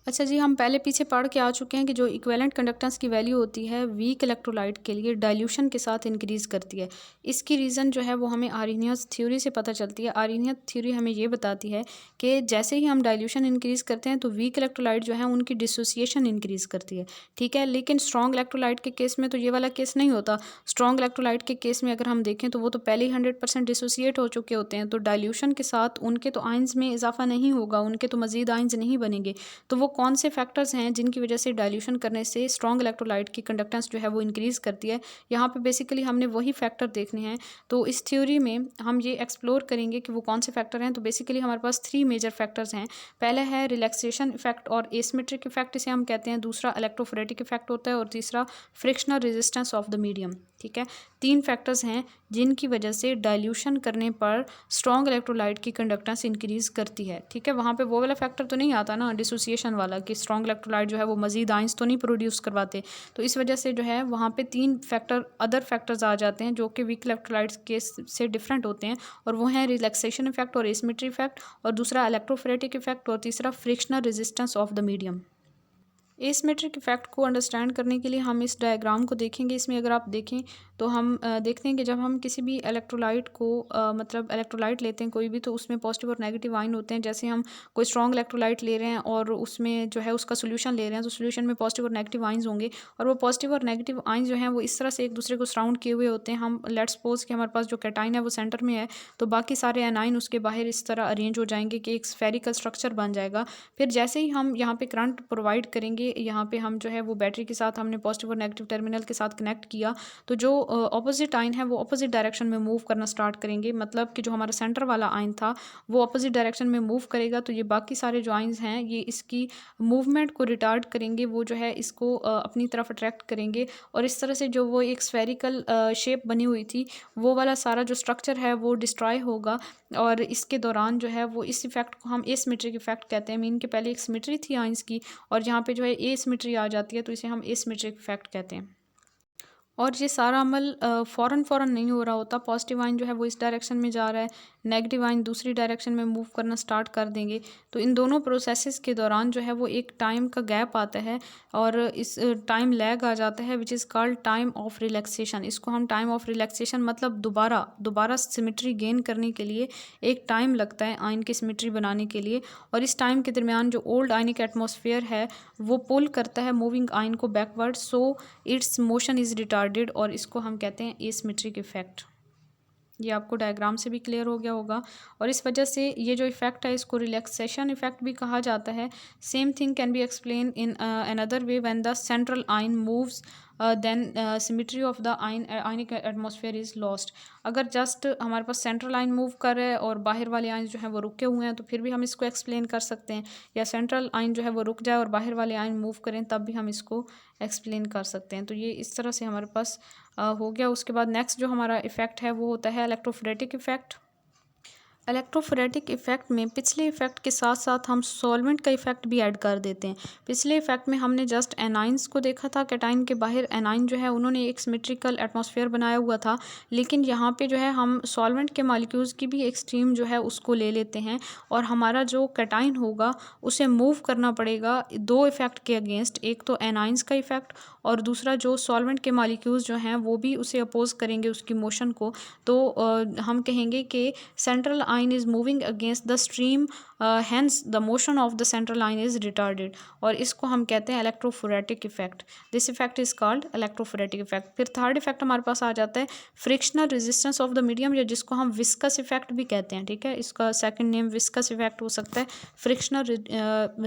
Speaker 1: अच्छा जी, हम पहले पीछे पढ़ के आ चुके हैं कि जो इक्विवेलेंट कंडक्टेंस की वैल्यू होती है वीक इलेक्ट्रोलाइट के लिए डाइल्यूशन के साथ इंक्रीज़ करती है। इसकी रीज़न जो है वो हमें आर्हेनियस थ्योरी से पता चलती है। आर्हेनियस थ्योरी हमें ये बताती है कि जैसे ही हम डाइल्यूशन इंक्रीज़ करते हैं तो वीक इलेक्ट्रोलाइट जो है उनकी डिसोसिएशन इंक्रीज़ करती है। ठीक है, लेकिन स्ट्रॉन्ग इलेक्ट्रोलाइट के केस में तो ये वाला केस नहीं होता। स्ट्रॉन्ग इलेक्ट्रोलाइट के केस में अगर हम देखें तो वो तो पहले ही 100% डिसोसिएट हो चुके होते हैं, तो डाइल्यूशन के साथ उनके तो आइंस में इजाफा नहीं होगा, उनके तो मज़ीद आइंस नहीं बनेंगे। तो वो कौन से फैक्टर्स हैं जिनकी वजह से डाइल्यूशन करने से स्ट्रॉन्ग इलेक्ट्रोलाइट की कंडक्टेंस जो है वो इंक्रीज़ करती है। यहाँ पे बेसिकली हमने वही फैक्टर देखने हैं। तो इस थ्योरी में हम ये एक्सप्लोर करेंगे कि वो कौन से फैक्टर हैं। तो बेसिकली हमारे पास 3 मेजर फैक्टर्स हैं। पहला है रिलैक्सेशन इफेक्ट और एसिमेट्रिक इफेक्ट, इसे हम कहते हैं। दूसरा इलेक्ट्रोफोरेटिक इफेक्ट होता है, और तीसरा frictional resistance of the medium. ठीक है, 3 फैक्टर्स हैं जिनकी वजह से डाइल्यूशन करने पर स्ट्रॉन्ग इलेक्ट्रोलाइट की कंडक्टेंस इंक्रीज़ करती है। ठीक है, वहाँ पे वो वाला फैक्टर तो नहीं आता ना डिसोसिएशन वाला कि स्ट्रॉन्ग इलेक्ट्रोलाइट जो है वो मज़ीद आइंस तो नहीं प्रोड्यूस करवाते। तो इस वजह से जो है वहाँ पे 3 फैक्टर अदर फैक्टर्स आ जाते हैं जो कि वीक इलेक्ट्रोलाइट्स के से डिफरेंट होते हैं, और वो हैं रिलैक्सेशन इफेक्ट और एसिमेट्री इफेक्ट, और दूसरा इलेक्ट्रोफोरेटिक इफेक्ट, और तीसरा frictional resistance of the medium. Asymmetric effect को अंडरस्टैंड करने के लिए हम इस डायग्राम को देखेंगे। इसमें अगर आप देखें तो हम देखते हैं कि जब हम किसी भी इलेक्ट्रोलाइट को मतलब इलेक्ट्रोलाइट लेते हैं कोई भी, तो उसमें पॉजिटिव और नेगेटिव आयन होते हैं। जैसे हम कोई स्ट्रॉन्ग इलेक्ट्रोलाइट ले रहे हैं और उसमें जो है उसका सोल्यूशन ले रहे हैं, तो सोल्यूशन में पॉजिटिव और नेगेटिव आयन्स होंगे, और वो पॉजिटिव और नेगेटिव आयन्स जो हैं वो इस तरह से एक दूसरे को सराउंड किए हुए होते हैं। हम लेट्स सपोज कि हमारे पास जो कैटाइन है वो सेंटर में है, तो बाकी सारे एनाइन उसके बाहर इस तरह अरेंज हो जाएंगे कि एक स्फेरिकल स्ट्रक्चर बन जाएगा। फिर जैसे ही हम यहाँ पे करंट प्रोवाइड करेंगे, यहाँ पे हम जो है वो बैटरी के साथ हमने पॉजिटिव और नेगेटिव टर्मिनल के साथ कनेक्ट किया, तो जो ऑपोजिट आयन है वो ऑपोजिट डायरेक्शन में मूव करना स्टार्ट करेंगे। मतलब कि जो हमारा सेंटर वाला आयन था वो ऑपोजिट डायरेक्शन में मूव करेगा, तो ये बाकी सारे जो आयन्स हैं ये इसकी मूवमेंट को रिटार्ड करेंगे, वो जो है इसको अपनी तरफ अट्रैक्ट करेंगे, और इस तरह से जो वो एक स्फेरिकल शेप बनी हुई थी वो वाला सारा जो स्ट्रक्चर है वो डिस्ट्रॉय होगा। और इसके दौरान जो है वो इस इफेक्ट को हम एसिमेट्रिक इफेक्ट कहते हैं। मीन के पहले एक सिमेट्री थी आयंस की, और यहाँ पे जो है एसिमेट्री आ जाती है, तो इसे हम एसिमेट्रिक इफेक्ट कहते हैं। और ये सारा अमल फ़ौरन नहीं हो रहा होता। पॉजिटिव आयन जो है वो इस डायरेक्शन में जा रहा है, नेगेटिव आयन दूसरी डायरेक्शन में मूव करना स्टार्ट कर देंगे। तो इन दोनों प्रोसेसेस के दौरान जो है वो एक टाइम का गैप आता है, और इस टाइम लैग आ जाता है which is called time of relaxation. इसको हम टाइम ऑफ रिलैक्सेशन मतलब दोबारा सिमेट्री गेन करने के लिए एक टाइम लगता है आयन की सिमेट्री बनाने के लिए, और इस टाइम के दरमियान जो ओल्ड आयनिक एटमॉस्फेयर है वो पुल करता है मूविंग आयन को backward, so it's motion is retarded, और इसको हम कहते हैं एसिमेट्रिक इफेक्ट। ये आपको डायग्राम से भी क्लियर हो गया होगा। और इस वजह से ये जो इफेक्ट है इसको रिलैक्सेशन इफेक्ट भी कहा जाता है। Same thing can be explain in another way when the central ion moves then symmetry of the ionic atmosphere is lost. अगर जस्ट हमारे पास सेंट्रल आयन मूव कर रहा है और बाहर वाले आयन जो हैं वो रुके हुए हैं, तो फिर भी हम इसको एक्सप्लेन कर सकते हैं, या सेंट्रल आयन जो है वो रुक जाए और बाहर वाले आयन मूव करें तब भी हम इसको एक्सप्लेन कर सकते हैं। तो ये इस तरह से हमारे पास हो गया। उसके बाद नेक्स्ट जो हमारा इफेक्ट है वो होता है इलेक्ट्रोफोरेटिक इफेक्ट। इलेक्ट्रोफोरेटिक इफेक्ट में पिछले इफेक्ट के साथ साथ हम सॉल्वेंट का इफेक्ट भी ऐड कर देते हैं। पिछले इफेक्ट में हमने जस्ट एनाइंस को देखा था, कैटाइन के बाहर एनाइन जो है उन्होंने एक सिमेट्रिकल एटमॉस्फेयर बनाया हुआ था, लेकिन यहाँ पे जो है हम सॉल्वेंट के मॉलिक्यूल्स की भी एक स्ट्रीम जो है उसको ले लेते हैं, और हमारा जो कैटाइन होगा उसे मूव करना पड़ेगा दो इफेक्ट के अगेंस्ट। एक तो एनाइंस का इफेक्ट, और दूसरा जो सॉल्वेंट के मॉलिक्यूल्स जो हैं वो भी उसे अपोज करेंगे उसकी मोशन को। तो हम कहेंगे कि central ion is moving against the stream, hence the motion of the central ion is retarded, और इसको हम कहते हैं electrophoretic effect. This effect is called electrophoretic effect. फिर थर्ड इफेक्ट हमारे पास आ जाता है frictional resistance of the medium, या जिसको हम विस्कस इफेक्ट भी कहते हैं। ठीक है, इसका सेकंड नेम विस्कस इफेक्ट हो सकता है। Frictional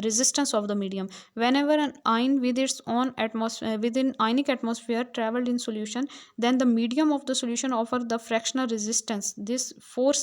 Speaker 1: resistance of the medium whenever an ion with its own atmosphere within ionic atmosphere traveled in solution, then the medium of the solution offer the fractional resistance. This force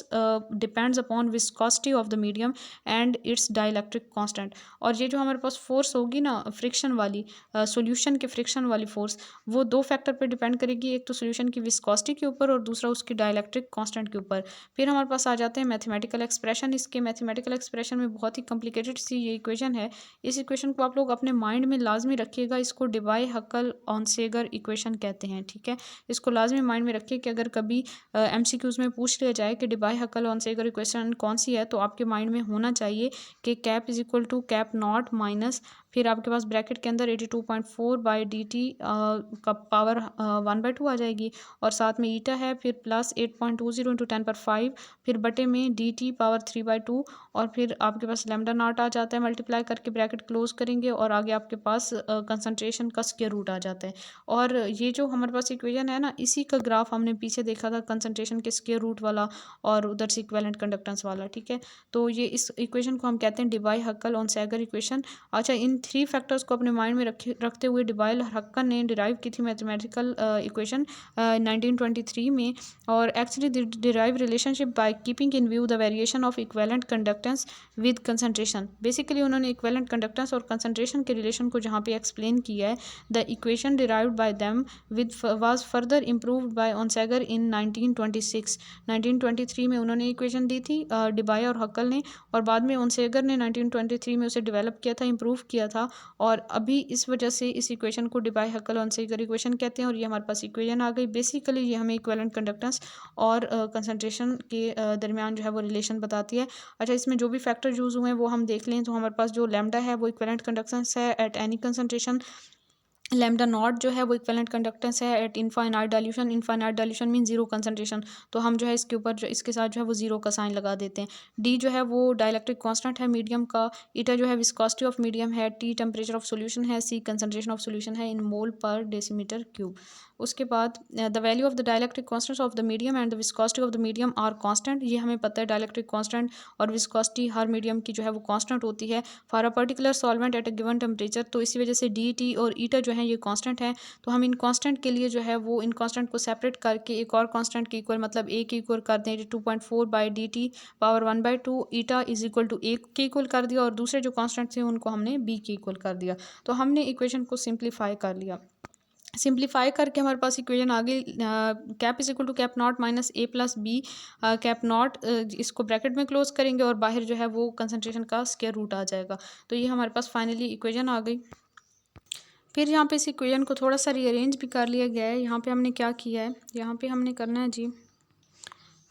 Speaker 1: depends upon viscosity of the medium and its dielectric constant. और ये जो हमारे पास force होगी ना friction वाली, solution के friction वाली force, वो दो फैक्टर पे डिपेंड करेगी। एक तो सॉल्यूशन की विस्कोसिटी के ऊपर और दूसरा उसकी डाइलेक्ट्रिक कांस्टेंट के ऊपर। फिर हमारे पास आ जाते हैं मैथमेटिकल एक्सप्रेशन। इसके मैथमेटिकल एक्सप्रेशन में बहुत ही कॉम्प्लिकेटेड सी ये इक्वेशन है। इस इक्वेशन को आप लोग अपने माइंड में लाजमी रखिएगा। इसको डिबाई हकल ऑनसेगर इक्वेशन कहते हैं। ठीक है, इसको लाजमी माइंड में रखिए कि अगर कभी एमसीक्यूज में पूछ लिया जाए कि डिबाई हकल ऑनसेगर इक्वेशन कौन सी है, तो आपके माइंड में होना चाहिए कि cap is equal to cap not minus, फिर आपके पास ब्रैकेट के अंदर 82.4 बाई डी टी का पावर 1/2 आ जाएगी, और साथ में ईटा है, फिर प्लस 8.20 इंटू 10⁵, फिर बटे में डी टी पावर 3/2, और फिर आपके पास लेमडा नॉट आ जाता है। मल्टीप्लाई करके ब्रैकेट क्लोज करेंगे और आगे आपके पास कंसंट्रेशन का स्क्वायर रूट आ जाता है। और ये जो हमारे पास इक्वेशन है ना, इसी का ग्राफ हमने पीछे देखा था, कंसंट्रेशन के स्क्वायर रूट वाला और उधर से इक्विवेलेंट कंडक्टेंस वाला। ठीक है, तो ये इस इक्वेशन को हम कहते हैं डिबाई हकल ऑनसेगर इक्वेशन। अच्छा, इन 3 फैक्टर्स को अपने माइंड में रखते हुए डिबायल और हक्कन ने डिराइव की थी मैथमेटिकल इक्वेशन 1923 में। और actually derive relationship by keeping in view the variation of equivalent conductance with concentration. Basically उन्होंने इक्वेलेंट कंडक्टेंस और कंसंट्रेशन के रिलेशन को जहाँ पे एक्सप्लेन किया है। The equation derived by them with was further improved by Onsager in 1926। 1923 में उन्होंने इक्वेशन दी थी डिबाय और हक्कल ने, और बाद में ऑनसेगर ने 1923 में उसे डेवलप किया था, इम्प्रूव किया था। और अभी इस वजह से इस इक्वेशन को डिबाय हक्कल ऑनसेगर इक्वेशन कहते हैं। और ये हमारे पास इक्वेशन आ गई। बेसिकली ये हमें इक्विवेलेंट कंडक्टेंस और कंसंट्रेशन के दरमियान जो है वो रिलेशन बताती है। अच्छा, इसमें जो भी फैक्टर यूज़ हुए हैं वो हम देख लें। तो हमारे पास जो लैम्डा है वो इक्विवेलेंट कंडक्टेंस है at any concentration. Lambda not जो है वो इक्विवेलेंट कंडक्टेंस है at infinite dilution. Infinite dilution mean zero concentration. तो हम जो है इसके ऊपर जो इसके साथ जो है वो जीरो का साइन लगा देते हैं। डी जो है वो डाइलेक्ट्रिक कांस्टेंट है मीडियम का। ईटा जो है विस्कोसिटी ऑफ मीडियम है। टी टेम्परेचर ऑफ सॉल्यूशन है। सी कंसंट्रेशन ऑफ सॉल्यूशन है इन मोल पर डेसीमीटर क्यूब। उसके बाद the value of the dielectric constants of the medium and the viscosity of the medium are constant. ये हमें पता है डाइलेक्ट्रिक कांस्टेंट और विस्कोसिटी हर मीडियम की जो है वो कांस्टेंट होती है for a particular solvent at a given temperature. तो इसी वजह से डी टी और ईटा जो है ये कांस्टेंट है। तो हम इन कांस्टेंट के लिए जो है वो इन कांस्टेंट को सेपरेट करके एक और कांस्टेंट के इक्वल मतलब ए के इक्वल कर दें। 2.4 by D T power 1/2 eta is equal to A के इक्वल कर दिया, और दूसरे जो कांस्टेंट थे उनको हमने बी के इक्वल कर दिया। तो हमने इक्वेशन को सिंप्लीफाई कर लिया। सिंप्लीफाई करके हमारे पास इक्वेशन आ गई cap is equal to cap not minus A plus B cap not. इसको ब्रैकेट में क्लोज करेंगे और बाहर जो है वो कंसंट्रेशन का स्क्वायर रूट आ जाएगा। तो ये हमारे पास फाइनली इक्वेशन आ गई। फिर यहाँ पे इस इक्वेशन को थोड़ा सा रीअरेंज भी कर लिया गया है। यहाँ पे हमने क्या किया है, यहाँ पे हमने करना है जी,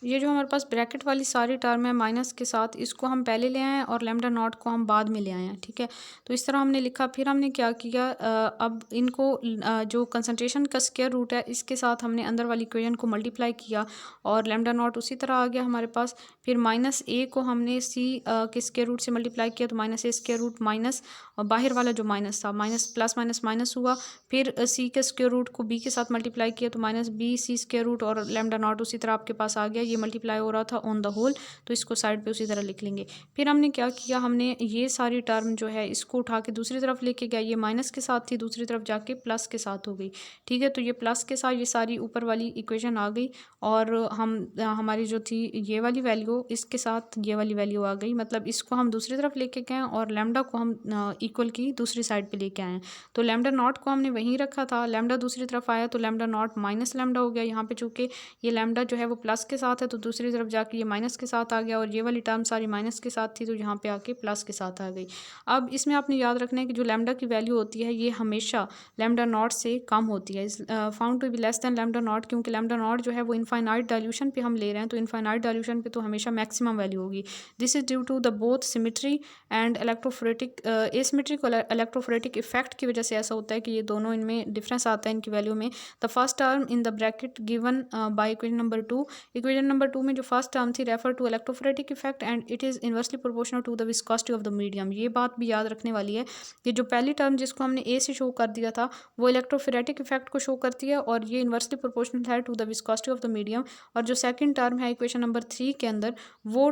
Speaker 1: ये जो हमारे पास ब्रैकेट वाली सारी टर्म है माइनस के साथ, इसको हम पहले ले आए हैं और लैम्डा नॉट को हम बाद में ले आए हैं। ठीक है, तो इस तरह हमने लिखा। फिर हमने क्या किया, अब इनको जो कंसंट्रेशन का स्क्वायर रूट है इसके साथ हमने अंदर वाली इक्वेशन को मल्टीप्लाई किया और लैम्डा नॉट उसी तरह आ गया हमारे पास। फिर माइनस ए को हमने सी के स्क्वायर रूट से मल्टीप्लाई किया तो माइनस ए स्क्वायर रूट माइनस बाहर वाला जो माइनस था माइनस प्लस माइनस माइनस हुआ। फिर सी के स्क्वायर रूट को बी के साथ मल्टीप्लाई किया तो minus B C square root और लैम्डा नॉट उसी तरह आपके पास आ गया। ये मल्टीप्लाई हो रहा था ऑन द होल, तो इसको साइड पे उसी तरह लिख लेंगे। फिर हमने क्या किया, हमने ये सारी टर्म जो है इसको उठा के दूसरी तरफ लेके गया। ये माइनस के साथ थी, दूसरी तरफ जाके प्लस के साथ हो गई। ठीक है, तो ये प्लस के साथ ये सारी ऊपर वाली इक्वेशन आ गई और हम हमारी जो थी ये वाली वैल्यू इसके साथ ये वाली वैल्यू आ गई। मतलब इसको हम दूसरी तरफ लेके गए और लैम्डा को हम इक्वल की दूसरी साइड पे लेके आए हैं। तो लैम्डा नॉट को हमने वहीं रखा था, लैम्डा दूसरी तरफ आया तो लैम्डा नॉट माइनस लैम्डा हो गया। यहाँ पे चूंकि ये लैम्डा जो है वो प्लस के साथ है तो दूसरी तरफ जाके ये माइनस के साथ आ गया, और ये वाली टर्म सारी माइनस के साथ थी तो यहाँ पे आके प्लस के साथ आ गई। अब इसमें आपने याद रखना है कि जो लैम्डा की वैल्यू होती है ये हमेशा लैम्डा नॉट से कम होती है, found to be less than lambda not, क्योंकि लैम्डा नॉट जो है वो इनफाइनाइट डाइल्यूशन पे हम ले रहे हैं। तो इनफाइनाइट डाइल्यूशन पे तो हमेशा मैक्सिमम वैल्यू होगी। This is due to the both symmetry and electrophoretic asymmetric और इलेक्ट्रोफोरेटिक इफेक्ट की वजह से ऐसा होता है कि ये दोनों इनमें डिफरेंस आता है इनकी वैल्यू में। The first term in the bracket given by equation number 2, equation number 2 में जो फर्स्ट टर्म थी refer to electrophoretic effect and it is inversely proportional to the viscosity of the medium. ये बात भी याद रखने वाली है कि जो पहली टर्म जिसको हमने ए से शो कर दिया था वो इलेक्ट्रोफोरेटिक इफेक्ट को शो करती है और ये इन्वर्सली प्रोपोर्शनल है to the viscosity of the medium. और जो सेकंड टर्म है इक्वेशन नंबर 3 के अंदर वो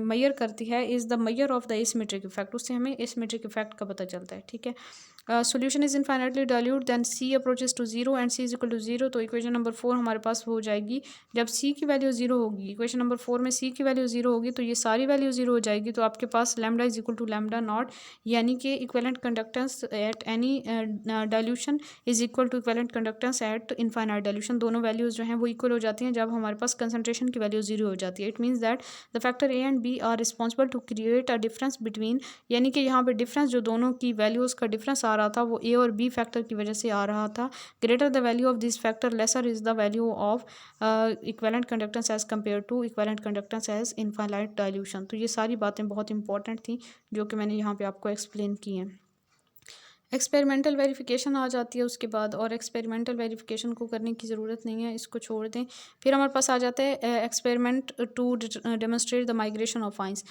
Speaker 1: मेजर करती है is the measure of the asymmetric effect, उससे हमें एसिमेट्रिक इफेक्ट का पता चलता है। ठीक है, solution is infinitely dilute then C approaches to zero and C is equal to zero. तो इक्वेशन नंबर 4 हमारे पास हो जाएगी जब सी की वैल्यू जीरो होगी। इक्वेशन नंबर 4 में सी की वैल्यू जीरो होगी तो ये सारी वैल्यू जीरो हो जाएगी। तो आपके पास lambda is equal to lambda nought, यानी कि equivalent conductance at any dilution is equal to equivalent conductance at infinite dilution. दोनों वैल्यूज जो हैं वो इक्वल हो जाती हैं जब हमारे पास कंसंट्रेशन की वैल्यू जीरो हो जाती है। It means that the factor A and B are responsible to create a difference between, यानी कि यहाँ पे डिफरेंस जो दोनों की वैल्यूज़ का डिफरेंस आ रहा था वो ए और बी फैक्टर की वजह से आ रहा था। Greater the value of this factor lesser is the value of equivalent conductance as compare to equivalent conductance as infinite dilution. तो ये सारी बातें बहुत इंपॉर्टेंट थी जो कि मैंने यहाँ पे आपको एक्सप्लेन की हैं। एक्सपेरिमेंटल वेरिफिकेशन आ जाती है उसके बाद, और एक्सपेरिमेंटल वेरिफिकेशन को करने की ज़रूरत नहीं है, इसको छोड़ दें। फिर हमारे पास आ जाता है experiment to demonstrate the migration of ions.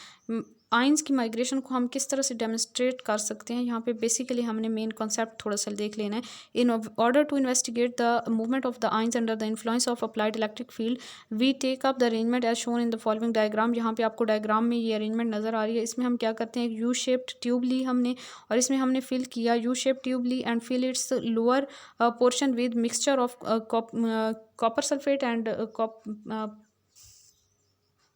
Speaker 1: Ions की माइग्रेशन को हम किस तरह से डेमोन्स्ट्रेट कर सकते हैं, यहाँ पे बेसिकली हमने मेन कॉन्सेप्ट थोड़ा सा देख लेना है। In order to investigate the movement of the ions under the influence of applied electric field we take up the arrangement as shown in the following diagram. यहाँ पे आपको डायग्राम में ये अरेंजमेंट नज़र आ रही है। इसमें हम क्या करते हैं, एक यू शेप्ड ट्यूब ली हमने और इसमें हमने फिल किया यू शेप ट्यूब ली and fill its lower portion with mixture of copper sulphate and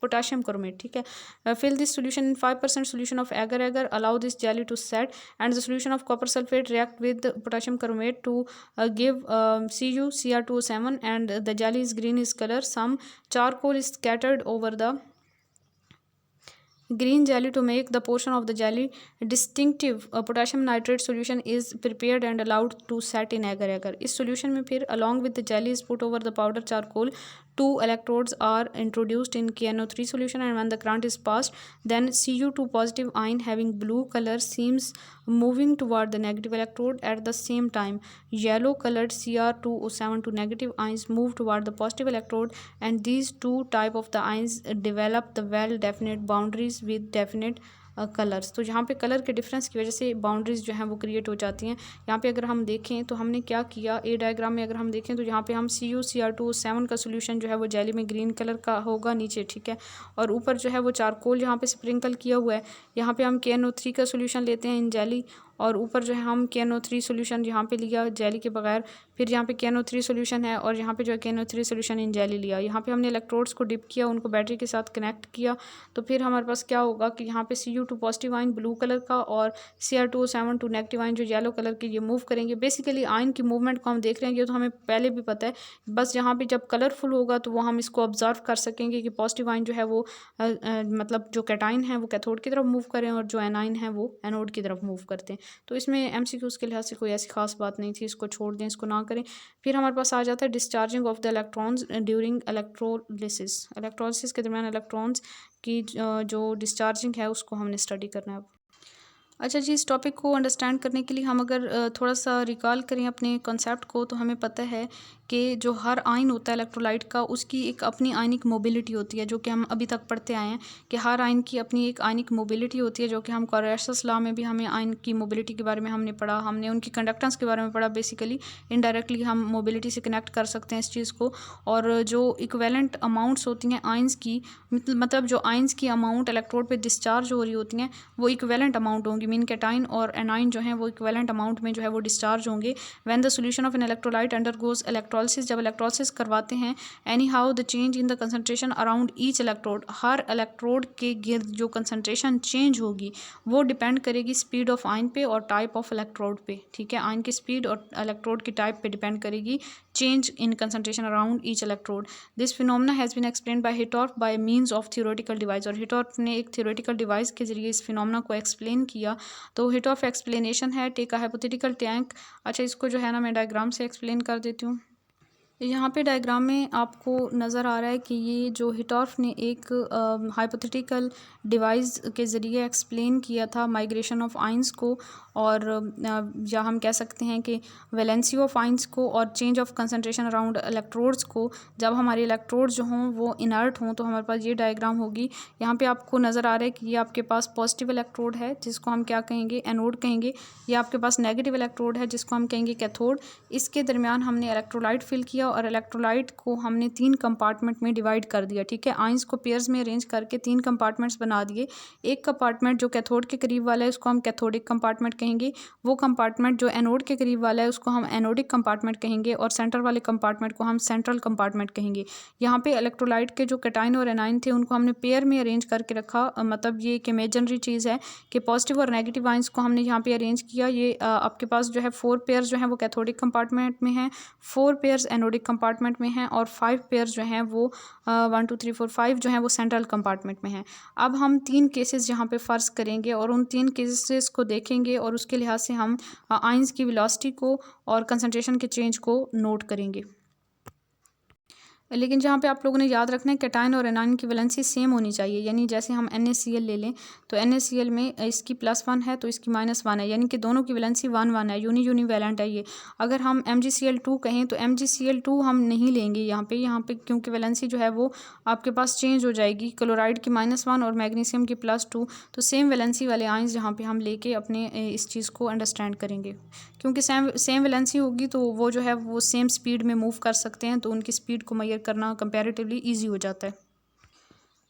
Speaker 1: potassium chromate. ठीक है, fill this solution in 5% solution of agar agar, allow this jelly to set and the solution of copper sulphate react with potassium chromate to give CuCr2O7 and the jelly is green is colour. Some charcoal is scattered over the green jelly to make the portion of the jelly distinctive. Potassium nitrate solution is prepared and allowed to set in agar agar. इस solution में फिर along with the jelly is put over the powder charcoal. Two electrodes are introduced in KNO3 solution and when the current is passed, then Cu2 positive ion having blue color seems moving toward the negative electrode. At the same time, yellow colored Cr2O7 to negative ions move toward the positive electrode and these two type of the ions develop the well definite boundaries with definite colours. तो यहाँ पे colour के difference की वजह से boundaries जो हैं वो क्रिएट हो जाती हैं। यहाँ पे अगर हम देखें तो हमने क्या किया, ए डायग्राम में अगर हम देखें तो यहाँ पे हम CuCr2O7 का सोल्यूशन जो है वो जेली में ग्रीन कलर का होगा नीचे, ठीक है, और ऊपर जो है वो चारकोल यहाँ पे स्प्रिंकल किया हुआ है। यहाँ पे हम KNO3 का सोल्यूशन लेते हैं इन जेली और ऊपर जो है हम KNO3 सोल्यूशन यहाँ पे लिया जेली के बगैर, फिर यहाँ पे KNO3 सोल्यूशन है और यहाँ पे जो है KNO3 सोल्यूशन इन जेली लिया। यहाँ पे हमने इलेक्ट्रोड्स को डिप किया, उनको बैटरी के साथ कनेक्ट किया, तो फिर हमारे पास क्या होगा कि यहाँ पे Cu2 positive ion blue colour का और Cr2O7 टू नेगेटिव आयन जो येलो कलर के ये मूव करेंगे। बेसिकली आयन की मूवमेंट को हम देख रहे हैं, ये तो हमें पहले भी पता है, बस यहाँ पे जब कलरफुल होगा तो वो हम इसको ऑब्जर्व कर सकेंगे कि पॉजिटिव आयन जो है वो मतलब जो कैटाइन है वो कैथोड की तरफ मूव करें और जो एनाइन है वो एनोड की तरफ मूव करते हैं। तो इसमें MCQs के लिहाज से कोई ऐसी खास बात नहीं थी, इसको छोड़ दें, इसको ना करें। फिर हमारे पास आ जाता है discharging of the electrons during electrolysis. Electrolysis के दरमियान इलेक्ट्रॉन्स की जो डिस्चार्जिंग है उसको हमने स्टडी करना है। अच्छा जी, इस टॉपिक को अंडरस्टैंड करने के लिए हम अगर थोड़ा सा रिकॉल करें अपने कॉन्सेप्ट को, तो हमें पता है कि जो हर आयन होता है इलेक्ट्रोलाइट का, उसकी एक अपनी आयनिक मोबिलिटी होती है, जो कि हम अभी तक पढ़ते आए हैं कि हर आयन की अपनी एक आयनिक मोबिलिटी होती है, जो कि हम कोरेशस लॉ में भी हमें आयन की मोबिलिटी के बारे में हमने पढ़ा, हमने उनकी कंडक्टेंस के बारे में पढ़ा। बेसिकली इनडायरेक्टली हम मोबिलिटी से कनेक्ट कर सकते हैं इस चीज़ को। और जो इक्वेलेंट अमाउंट्स होती हैं आयन्स की, मतलब जो आयन्स की अमाउंट इलेक्ट्रोड पे डिस्चार्ज हो रही होती हैं वो इक्वेलेंट अमाउंट होंगी, मीन कैटाइन और एनाइन जो हैं वो इक्वेलेंट अमाउंट में जो है वो डिस्चार्ज होंगे। When the solution of an electrolyte undergoes electrolysis, जब इलेक्ट्रोलिसिस करवाते हैं, any how the change in the concentration around each electrode, her electrode के गिर्द जो कंसंट्रेशन चेंज होगी वो डिपेंड करेगी स्पीड ऑफ आयन पे और टाइप ऑफ इलेक्ट्रोड पे। ठीक है, आयन की स्पीड और इलेक्ट्रोड की टाइप पे डिपेंड करेगी change in concentration around each electrode. This phenomena has been explained by Hittorf by means of theoretical device। और Hittorf ने एक theoretical device के ज़रिए इस phenomena को explain किया। तो Hittorf explanation है take a hypothetical tank। अच्छा, इसको जो है ना मैं डायग्राम से explain कर देती हूँ। यहाँ पे डायग्राम में आपको नज़र आ रहा है कि ये जो हिटॉर्फ ने एक हाइपोथेटिकल डिवाइस के ज़रिए एक्सप्लेन किया था माइग्रेशन ऑफ आइंस को, और या हम कह सकते हैं कि वैलेंसी ऑफ आइंस को और change of concentration around electrodes को। जब हमारे इलेक्ट्रोड्स जो हों वो इनर्ट हों तो हमारे पास ये डायग्राम होगी। यहाँ पे आपको नज़र आ रहा है कि ये आपके पास पॉजिटिव इलेक्ट्रोड है जिसको हम क्या कहेंगे, एनोड कहेंगे। ये आपके पास नेगेटिव इलेक्ट्रोड है जिसको हम कहेंगे कैथोड। इसके दरमियान हमने इलेक्ट्रोलाइट फिल किया और इलेक्ट्रोलाइट को हमने 3 कंपार्टमेंट में डिवाइड कर दिया। ठीक है, आइंस को पेयर्स में अरेंज करके 3 कंपार्टमेंट्स बना दिए। एक कंपार्टमेंट जो कैथोड के करीब वाला है उसको हम कैथोडिक कंपार्टमेंट कहेंगे, वो कंपार्टमेंट जो एनोड के करीब वाला है उसको हम एनोडिक कंपार्टमेंट कहेंगे, और सेंटर वाले कंपार्टमेंट को हम सेंट्रल कंपार्टमेंट कहेंगे। यहाँ पे इलेक्ट्रोलाइट के जो कैटाइन और एनाइन थे उनको हमने पेयर में अरेंज करके रखा। मतलब ये एक इमेजिनरी चीज़ है कि पॉजिटिव और नेगेटिव आइंस को हमने यहाँ पे अरेंज किया। ये आपके पास जो है 4 पेयर्स जो हैं वो कैथोडिक कंपार्टमेंट में हैं, 4 पेयर्स एनोडिक कंपार्टमेंट में हैं और 5 पेयर्स जो हैं वो 1 2 3 4 5 जो हैं वो सेंट्रल कंपार्टमेंट में हैं। अब हम 3 केसेस यहाँ पे फ़र्ज़ करेंगे और उन 3 केसेस को देखेंगे और उसके लिहाज से हम आइंस की वेलोसिटी को और कंसंट्रेशन के चेंज को नोट करेंगे। लेकिन जहाँ पे आप लोगों ने याद रखना है कैटायन और एनायन की वैलेंसी सेम होनी चाहिए, यानी जैसे हम NaCl ले लें तो NaCl में इसकी +1 है तो इसकी -1 है, यानी कि दोनों की वैलेंसी 1-1 है, यूनिवैलेंट है ये। अगर हम MgCl2 कहें तो MgCl2 हम नहीं लेंगे यहाँ पे क्योंकि वैलेंसी जो है वो आपके पास चेंज हो जाएगी, क्लोराइड की -1 और मैग्नीशियम की +2, तो सेम वैलेंसी वाले आयंस जहाँ पे हम लेके अपने इस चीज़ को अंडरस्टैंड करेंगे। क्योंकि सेम वैलेंसी होगी तो वो जो है वो सेम स्पीड में मूव कर सकते हैं, तो उनकी स्पीड को मेजर करना कंपैरेटिवली इजी हो जाता है।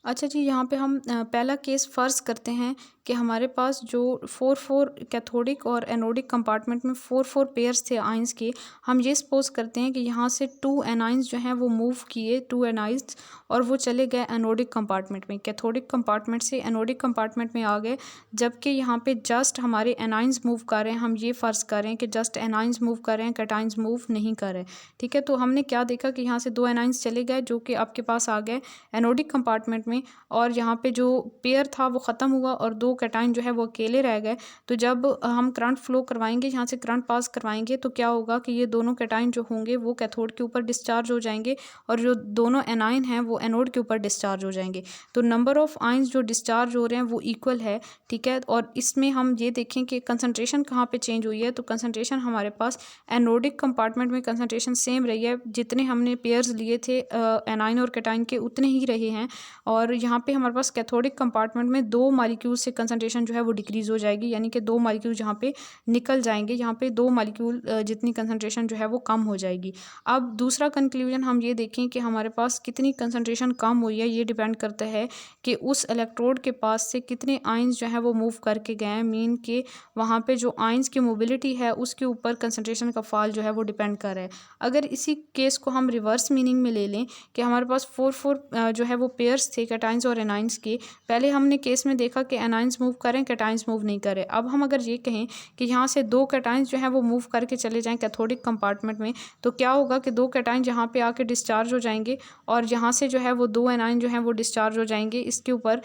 Speaker 1: अच्छा जी, यहाँ पे हम पहला केस फ़र्ज़ करते हैं कि हमारे पास जो 4-4 कैथोडिक और एनोडिक कंपार्टमेंट में 4-4 पेयर्स थे आयंस के। हम ये सपोज़ करते हैं कि यहाँ से 2 एनाइंस जो हैं वो मूव किए, 2 एनाइंस, और वो चले गए एनोडिक कंपार्टमेंट में, कैथोडिक कंपार्टमेंट से एनोडिक कंपार्टमेंट में आ गए, जबकि यहाँ पे जस्ट हमारे एनाइंस मूव कर रहे हैं। हम ये फ़र्ज़ कर रहे हैं कि जस्ट एनाइंस मूव कर रहे हैं, कैटाइंस मूव नहीं कर रहे। ठीक है, तो हमने क्या देखा कि यहाँ से 2 एनाइंस चले गए जो कि आपके पास आ गए एनोडिक कंपार्टमेंट में, और यहाँ पे जो पेयर था वो ख़त्म हुआ और 2 कैटायन जो है वो अकेले रह गए। तो जब हम करंट फ्लो करवाएंगे, यहाँ से करंट पास करवाएंगे, तो क्या होगा कि ये दोनों कैटायन जो होंगे वो कैथोड के ऊपर डिस्चार्ज हो जाएंगे और जो दोनों एनायन हैं वो एनोड के ऊपर डिस्चार्ज हो जाएंगे। तो नंबर ऑफ़ आयंस जो डिस्चार्ज हो रहे हैं वो इक्वल है। ठीक है, और इसमें हम ये देखें कि कंसनट्रेशन कहाँ पे चेंज हुई है, तो कंसनट्रेशन हमारे पास एनोडिक कंपार्टमेंट में कंसनट्रेशन सेम रही है, जितने हमने पेयर्स लिए थे एनायन और कैटायन के उतने ही रहे हैं। और यहाँ पे हमारे पास कैथोडिक कंपार्टमेंट में 2 मॉलिक्यूल से कंसंट्रेशन जो है वो डिक्रीज़ हो जाएगी, यानी कि 2 मॉलिक्यूल जहाँ पे निकल जाएंगे, यहाँ पे 2 मॉलिक्यूल जितनी कंसंट्रेशन जो है वो कम हो जाएगी। अब दूसरा कंक्लूजन हम ये देखें कि हमारे पास कितनी कंसंट्रेशन कम हुई है, ये डिपेंड करता है कि उस इलेक्ट्रोड के पास से कितने आयंस जो है वो मूव करके गए हैं। मीन के वहाँ पे जो आयंस की मोबिलिटी है उसके ऊपर कंसंट्रेशन का फॉल जो है वो डिपेंड कर रहा है। अगर इसी केस को हम रिवर्स मीनिंग में ले लें कि हमारे पास 4-4 जो है वो पेयर्स थे कैटाइंस और एनाइंस के, पहले हमने केस में देखा कि एनाइंस मूव करें, कैटाइंस मूव नहीं करें। अब हम अगर ये कहें कि यहाँ से 2 कैटाइंस जो हैं वो मूव करके चले जाएं कैथोडिक कंपार्टमेंट में, तो क्या होगा कि 2 कैटाइंस यहाँ पे आके डिस्चार्ज हो जाएंगे और यहाँ से जो है वो 2 एनाइन जो हैं वो डिस्चार्ज हो जाएंगे। इसके ऊपर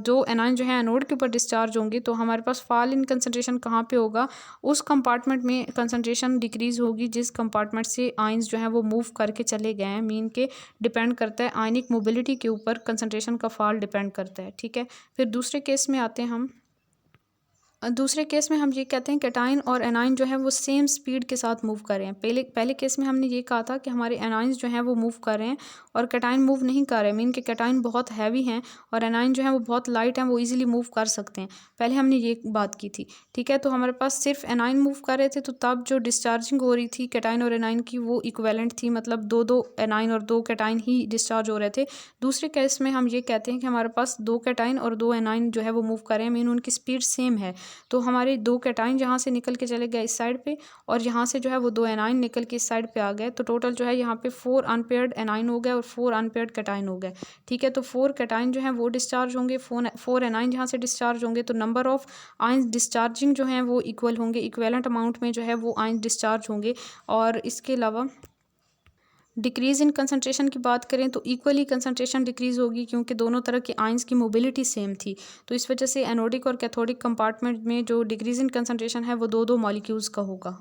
Speaker 1: 2 एनाइन जो हैं एनोड के ऊपर डिस्चार्ज होंगे, तो हमारे पास फॉल इन कंसनट्रेशन कहाँ पे होगा, उस कंपार्टमेंट में कंसनट्रेशन डिक्रीज़ होगी जिस कंपार्टमेंट से आयंस जो हैं वो मूव करके चले गए हैं। मीन के डिपेंड करता है आयनिक मोबिलिटी के ऊपर कंसंट्रेशन का फॉल डिपेंड करता है। ठीक है, फिर दूसरे केस में आते हैं हम। दूसरे केस में हम ये कहते हैं कैटाइन और एनाइन जो है वो सेम स्पीड के साथ मूव कर रहे हैं। पहले केस में हमने ये कहा था कि हमारे एनाइंस जो हैं वो मूव कर रहे हैं और कैटाइन मूव नहीं कर रहे हैं। मीन के कैटाइन बहुत हैवी हैं और एनाइन जो है वो बहुत लाइट हैं, वो इजीली मूव कर सकते हैं। पहले हमने ये बात की थी। ठीक है, तो हमारे पास सिर्फ एनाइन मूव कर रहे थे, तो तब जो डिस्चार्जिंग हो रही थी कैटाइन और एनाइन की वो इक्विवेलेंट थी, मतलब 2-2 एनाइन और 2 कैटाइन ही डिस्चार्ज हो रहे थे। दूसरे केस में हम ये कहते हैं कि हमारे पास 2 कैटाइन और 2 एनाइन जो है वो मूव कर रहे हैं, मीन उनकी स्पीड सेम है। तो हमारे 2 कैटाइन यहाँ से निकल के चले गए इस साइड पे और यहाँ से जो है वो 2 एनाइन निकल के इस साइड पे आ गए। तो टोटल जो है यहाँ पे 4 अनपेयर्ड एनाइन हो गए और 4 अनपेयर्ड कैटाइन हो गए। ठीक है, तो 4 कैटाइन जो हैं वो डिस्चार्ज होंगे, 4 एनाइन जहाँ से डिस्चार्ज होंगे, तो नंबर ऑफ आयंस डिस्चार्जिंग जो हैं वो इक्वल होंगे, इक्वेलेंट अमाउंट में जो है वो आयंस डिस्चार्ज होंगे। और इसके अलावा डिक्रीज़ इन कंसंट्रेशन की बात करें तो इक्वली कंसंट्रेशन डिक्रीज़ होगी, क्योंकि दोनों तरह के आयंस की मोबिलिटी सेम थी। तो इस वजह से एनोडिक और कैथोडिक कंपार्टमेंट में जो डिक्रीज़ इन कंसंट्रेशन है वो 2-2 मॉलिक्यूल्स का होगा।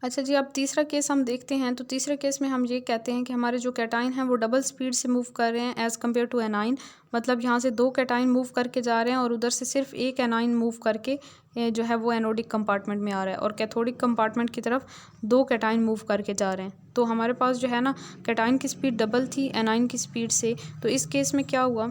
Speaker 1: अच्छा जी, अब तीसरा केस हम देखते हैं। तो तीसरे केस में हम ये कहते हैं कि हमारे जो कैटाइन हैं वो डबल स्पीड से मूव कर रहे हैं एज़ कम्पेयर टू एनाइन। मतलब यहाँ से 2 कैटाइन मूव करके जा रहे हैं और उधर से सिर्फ 1 एनाइन मूव करके जो है वो एनोडिक कंपार्टमेंट में आ रहा है, और कैथोडिक कंपार्टमेंट की तरफ 2 कैटाइन मूव करके जा रहे हैं। तो हमारे पास जो है ना कैटाइन की स्पीड डबल थी एनाइन की स्पीड से। तो इस केस में क्या हुआ,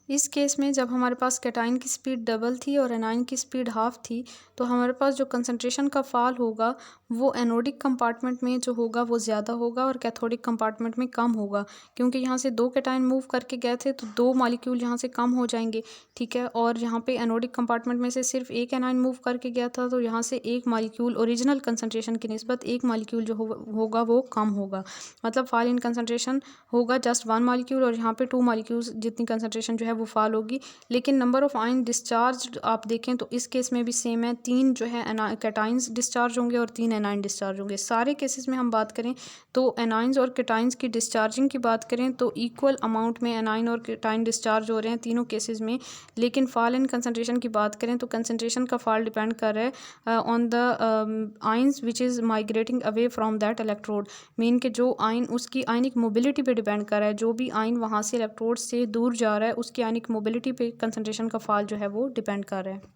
Speaker 1: इस केस में जब हमारे पास कैटाइन की स्पीड डबल थी और एनाइन की स्पीड हाफ थी, तो हमारे पास जो कंसंट्रेशन का फॉल होगा वो एनोडिक कंपार्टमेंट में जो होगा वो ज़्यादा होगा और कैथोडिक कंपार्टमेंट में कम होगा, क्योंकि यहाँ से 2 कैटाइन मूव करके गए थे तो 2 मॉलिक्यूल यहाँ से कम हो जाएंगे। ठीक है, और यहाँ पे एनोडिक कंपार्टमेंट में से सिर्फ 1 एनाइन मूव करके गया था, तो यहाँ से 1 मॉलिक्यूल ओरिजिनल कंसंट्रेशन की निस्बत 1 मॉलिक्यूल जो होगा वो कम होगा। मतलब फॉल इन कंसंट्रेशन होगा जस्ट 1 मॉलिक्यूल और यहाँ पे 2 मॉलिक्यूल्स जितनी कंसंट्रेशन जो है वो फॉल होगी। लेकिन नंबर ऑफ आयन डिस्चार्ज आप देखें तो इस केस में भी सेम है, 3 जो है कैटाइंस डिस्चार्ज होंगे और 3 एनाइन डिस्चार्ज होंगे। सारे केसेस में हम बात करें तो एनाइंस और कैटाइंस की डिस्चार्जिंग की बात करें तो इक्वल अमाउंट में एनाइन और कैटाइन डिस्चार्ज हो रहे हैं तीनों केसेस में। लेकिन फॉल इन कंसनट्रेशन की बात करें तो कंसनट्रेशन का फॉल डिपेंड कर रहा है on the ions which is migrating away from that electrode. Mean के जो आइन उसकी आयनिक मोबिलिटी पे डिपेंड कर रहा है, जो भी आइन वहाँ से इलेक्ट्रोड से दूर जा रहा है उसकी आयनिक मोबिलिटी पे कंसनट्रेशन का फॉल जो है वो डिपेंड कर रहा है।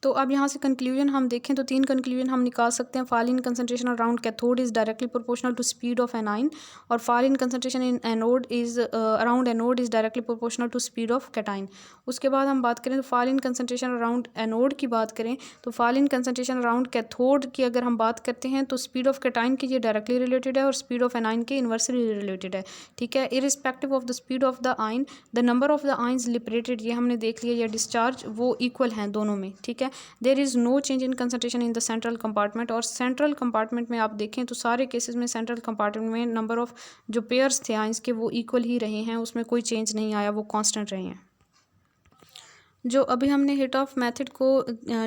Speaker 1: तो अब यहाँ से कंक्लूजन हम देखें तो 3 कंक्लूजन हम निकाल सकते हैं। Fall in concentration around cathode is directly proportional to speed of anion, और fall in concentration in anode is around anode is directly proportional to speed of cation. उसके बाद हम बात करें तो fall in concentration around anode की बात करें तो fall in concentration around cathode की अगर हम बात करते हैं तो स्पीड ऑफ कैटाइन की ये डायरेक्टली रिलेटेड है और स्पीड ऑफ एनाइन के इन्वर्सली रिलेटेड है। ठीक है, irrespective of the speed of the आइन the number of the ions liberated, ये हमने देख लिया, या डिस्चार्ज, वो इक्वल हैं दोनों में। ठीक है, there is no change in concentration in the central compartment. और सेंट्रल कंपार्टमेंट में आप देखें तो सारे केसेस में सेंट्रल कंपार्टमेंट में नंबर ऑफ जो पेयर्स थे आइंस के वो इक्वल ही रहे हैं, उसमें कोई चेंज नहीं आया, वो कांस्टेंट रहे हैं। जो अभी हमने हिट ऑफ मेथड को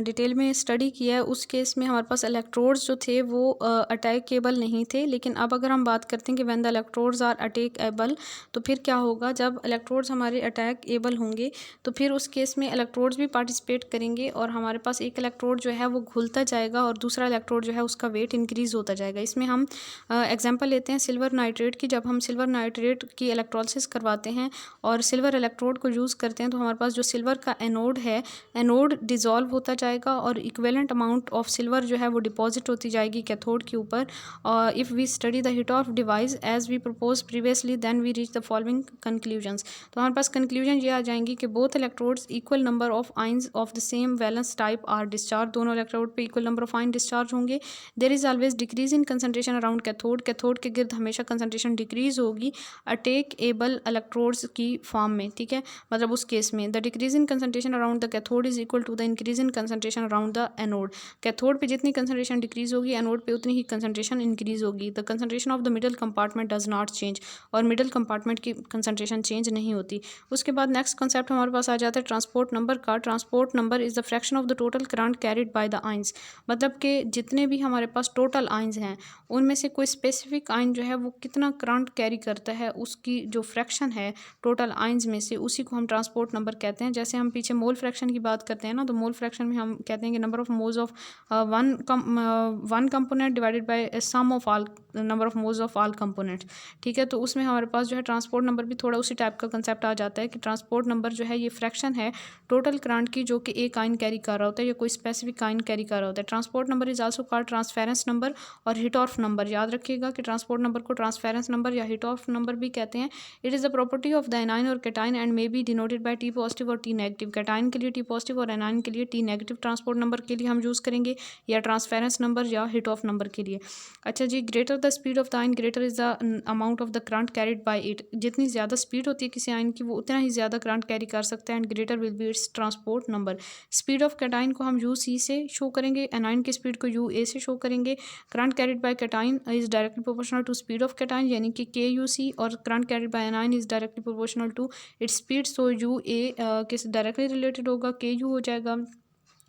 Speaker 1: डिटेल में स्टडी किया है उस केस में हमारे पास इलेक्ट्रोड्स जो थे वो अटैकेबल नहीं थे। लेकिन अब अगर हम बात करते हैं कि when the electrodes are attackable, तो फिर क्या होगा, जब इलेक्ट्रोड्स हमारे अटैकेबल होंगे तो फिर उस केस में इलेक्ट्रोड्स भी पार्टिसिपेट करेंगे और हमारे पास एक इलेक्ट्रोड जो है वो घुलता जाएगा और दूसरा इलेक्ट्रोड जो है उसका वेट इंक्रीज़ होता जाएगा। इसमें हम एग्जाम्पल लेते हैं सिल्वर नाइट्रेट की। जब हम सिल्वर नाइट्रेट की इलेक्ट्रोलिसिस करवाते हैं और सिल्वर इलेक्ट्रोड को यूज़ करते हैं तो हमारे पास जो सिल्वर का एनोड है, एनोड डिज़ोल्व होता जाएगा और इक्विवेलेंट अमाउंट ऑफ सिल्वर जो है वो डिपॉजिट होती जाएगी कैथोड के ऊपर। और if we study the Hittorf device as we propose previously then we reach the following conclusions. तो हमारे पास कंक्लूजन ये आ जाएंगी कि both electrodes equal number of ions of the same valence type are discharge, दोनों electrode पे equal number of ion discharge होंगे। There is always decrease in concentration around cathode, cathode के गिर्द हमेशा कंसनट्रेशन डिक्रीज होगी अटैकेबल इलेक्ट्रोड्स की form में। ठीक है, मतलब उस केस में the decrease in concentration around the cathode is equal to the increase in concentration around the anode. Cathode पे जितनी कंसनट्रेशन डिक्रीज होगी एनोड पे उतनी ही कंसनट्रेशन इंक्रीज होगी। The concentration of the middle compartment does not change, और middle compartment की concentration change नहीं होती। उसके बाद नेक्स्ट कॉन्सेप्ट हमारे पास आ जाता है ट्रांसपोर्ट नंबर का। Transport number is the fraction of the total current carried by the ions, मतलब कि जितने भी हमारे पास टोटल आइंस हैं उनमें से कोई स्पेसिफिक आइन जो है वो कितना करंट कैरी करता है उसकी जो फ्रैक्शन है टोटल आइंस में से, उसी को हम ट्रांसपोर्ट नंबर कहते हैं। जैसे हम पीछे मोल फ्रैक्शन की बात करते हैं ना, तो मोल फ्रैक्शन में हम कहते हैं कि number of moles of one component divided by sum of all number of moles of all components. ठीक है, तो उसमें हमारे पास जो है ट्रांसपोर्ट नंबर भी थोड़ा उसी टाइप का कंसेप्ट आ जाता है कि ट्रांसपोर्ट नंबर जो है ये फ्रैक्शन है टोटल करंट की जो कि एक आइन कैरी कर रहा होता है या कोई स्पेसिफिक आइन कैरी कर रहा होता है। Transport number is also called transference number और हिट ऑफ नंबर। याद रखिएगा कि ट्रांसपोर्ट नंबर को ट्रांसफेरेंस नंबर या हिट ऑफ नंबर भी कहते हैं। It is the property of the anion और cation and may be denoted by T positive और टी नेगेटिव। कैटाइन के लिए टी पॉजिटिव और एनाइन के लिए टी नेगेटिव ट्रांसपोर्ट नंबर के लिए हम यूज़ करेंगे, या ट्रांसफेरेंस नंबर या हिट ऑफ नंबर के लिए। अच्छा जी, greater the speed of the ion greater is the amount of the current carried by it. जितनी ज़्यादा स्पीड होती है किसी आइन की वो उतना ही ज़्यादा करंट कैरी कर सकता है and greater will be it's transport number. Speed of cation को हम यू सी से शो करेंगे, एनाइन की स्पीड को यू ए से शो करेंगे। Current carried by cation is directly proportional to speed of cation यानी कि के यू सी, और current carried by anion is directly proportional to its speed. So U A K is directly related होगा, के you हो जाएगा,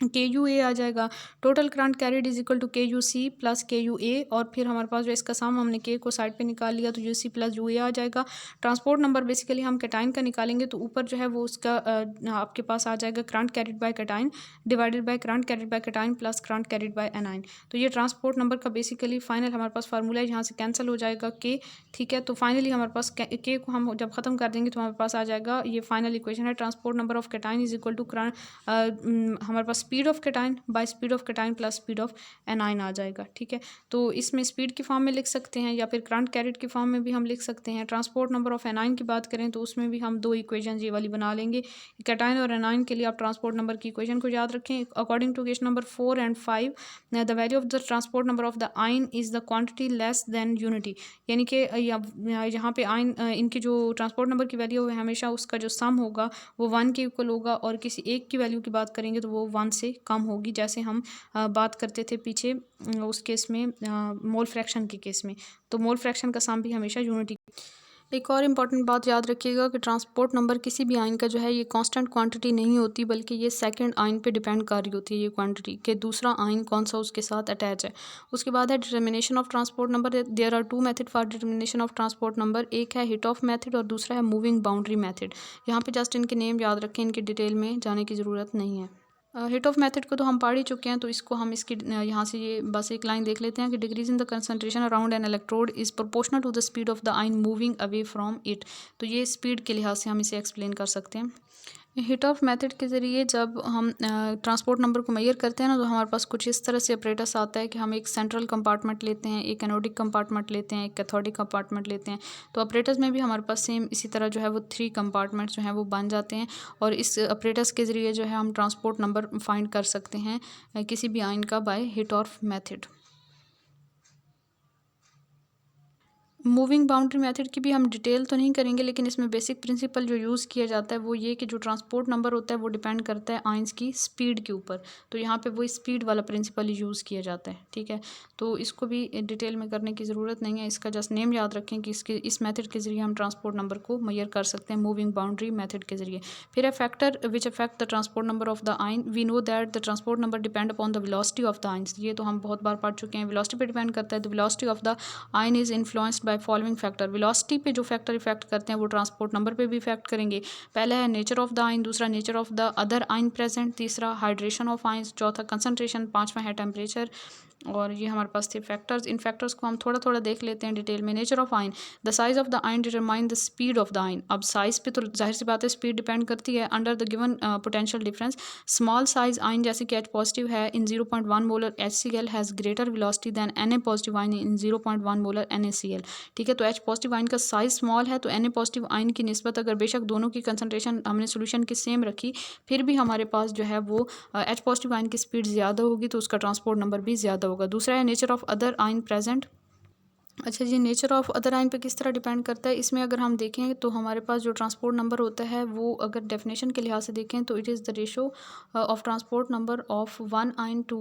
Speaker 1: के U A आ जाएगा। Total current carried is equal to K U C plus K U A, और फिर हमारे पास जो इसका सम हमने के को साइड पे निकाल लिया तो you C plus you A आ जाएगा। ट्रांसपोर्ट नंबर बेसिकली हम कैटाइन का निकालेंगे तो ऊपर जो है वो उसका आपके पास आ जाएगा current carried by cation divided by current carried by cation plus current carried by A9. तो ये ट्रांसपोर्ट नंबर का बेसिकली फाइनल हमारे पास फार्मूला है, यहाँ से कैंसिल हो जाएगा के। ठीक है, तो फाइनली हमारे पास के को हम जब ख़त्म कर देंगे तो हमारे पास आ जाएगा ये फाइनल इक्वेशन है। Transport number of cation is equal to हमारे पास speed of cation by speed of cation plus speed of anion आ जाएगा। ठीक है, तो इसमें स्पीड की फॉर्म में लिख सकते हैं या फिर करंट कैरिड की फॉर्म में भी हम लिख सकते हैं। ट्रांसपोर्ट नंबर ऑफ एनाइन की बात करें तो उसमें भी हम दो इक्वेशन ये वाली बना लेंगे। कैटाइन और एनाइन के लिए आप ट्रांसपोर्ट नंबर की इक्वेशन को याद रखें। According to question number 4 and 5 the value of the transport number of the ion is the quantity less than unity, यानी कि यहाँ पे आइन इनकी जो ट्रांसपोर्ट नंबर की वैल्यू है हमेशा उसका जो सम होगा वो 1 के इक्वल होगा, और किसी एक की वैल्यू की बात करेंगे तो वो 1 से कम होगी, जैसे हम बात करते थे पीछे उस केस में मोल फ्रैक्शन के केस में। तो मोल फ्रैक्शन का सम भी हमेशा यूनिटी। एक और इम्पॉर्टेंट बात याद रखिएगा कि ट्रांसपोर्ट नंबर किसी भी आयन का जो है ये कांस्टेंट क्वांटिटी नहीं होती, बल्कि ये सेकंड आयन पे डिपेंड कर रही होती है ये क्वांटिटी कि दूसरा आयन कौन सा उसके साथ अटैच है। उसके बाद है determination of transport number. There are two method for determination of transport number, एक है हिट ऑफ मेथड और दूसरा है मूविंग बाउंड्री मेथड। यहाँ पे जस्ट इनके नेम याद रखें, इनकी डिटेल में जाने की ज़रूरत नहीं है। हिट ऑफ मेथड को तो हम पढ़ ही चुके हैं, तो इसको हम इसकी यहाँ से ये बस एक लाइन देख लेते हैं कि decrease in the concentration around an electrode is proportional to the speed of the ion moving away from it. तो ये स्पीड के लिहाज से हम इसे एक्सप्लेन कर सकते हैं। हिट ऑफ मेथड के ज़रिए जब हम ट्रांसपोर्ट नंबर को मेजर करते हैं ना, तो हमारे पास कुछ इस तरह से ऑपरेटर्स आता है कि हम एक सेंट्रल कंपार्टमेंट लेते हैं, एक एनोडिक कंपार्टमेंट लेते हैं, एक कैथोडिक कंपार्टमेंट लेते हैं। तो ऑपरेटर्स में भी हमारे पास सेम इसी तरह जो है वो 3 कंपार्टमेंट जो हैं वो बन जाते हैं, और इस ऑपरेटर्स के ज़रिए जो है हम ट्रांसपोर्ट नंबर फाइंड कर सकते हैं किसी भी आयन का by Hittorf method. Moving boundary method की भी हम डिटेल तो नहीं करेंगे, लेकिन इसमें बेसिक प्रिंसिपल जो यूज़ किया जाता है वो ये कि जो ट्रांसपोर्ट नंबर होता है वो डिपेंड करता है आयंस की स्पीड के ऊपर। तो यहाँ पे वो स्पीड वाला प्रिंसिपल यूज़ किया जाता है, ठीक है। तो इसको भी डिटेल में करने की ज़रूरत नहीं है, इसका जस्ट नेम याद रखें कि इस मेथड के ज़रिए हम ट्रांसपोर्ट नंबर को मेजर कर सकते हैं मूविंग बाउंड्री मेथड के ज़रिए। फिर है factor which affect the transport number of the ion. We know that the transport number depend upon the velocity of the ions. ये तो हम बहुत बार पढ़ चुके हैं, वेलोसिटी पे डिपेंड करता है। The velocity of the ion is influenced by following factor. Velocity पे जो फैक्टर इफेक्ट करते हैं वो ट्रांसपोर्ट नंबर पे भी इफेक्ट करेंगे। पहला है नेचर ऑफ द आयन, दूसरा nature of the other ion present, तीसरा हाइड्रेशन ऑफ आयंस, चौथा कंसंट्रेशन, पांचवा है टेम्परेचर। और ये हमारे पास थे फैक्टर्स। इन फैक्टर्स को हम थोड़ा थोड़ा देख लेते हैं डिटेल में। Nature of ion, the size of the ion determine the speed of the ion. अब साइज पे तो जाहिर सी बात है स्पीड डिपेंड करती है under the given potential difference. Small size ion जैसे कि H पॉजिटिव है in 0.1 molar HCl has greater velocity than Na positive ion in 0.1 molar NaCl। ठीक है, तो H पॉजिटिव आयन का साइज स्मॉल है, तो Na पॉजिटिव आयन की निस्बत अगर बेशक दोनों की कंसनट्रेशन हमने सोल्यूशन की सेम रखी, फिर भी हमारे पास जो है वो H पॉजिटिव आयन की स्पीड ज़्यादा होगी, तो उसका ट्रांसपोर्ट नंबर भी ज़्यादा होगा। दूसरा है nature of other ion present. अच्छा जी, नेचर ऑफ अदर आयन पे किस तरह डिपेंड करता है, इसमें अगर हम देखें तो हमारे पास जो ट्रांसपोर्ट नंबर होता है वो अगर डेफिनेशन के लिहाज से देखें तो it is the ratio of transport number of one ion to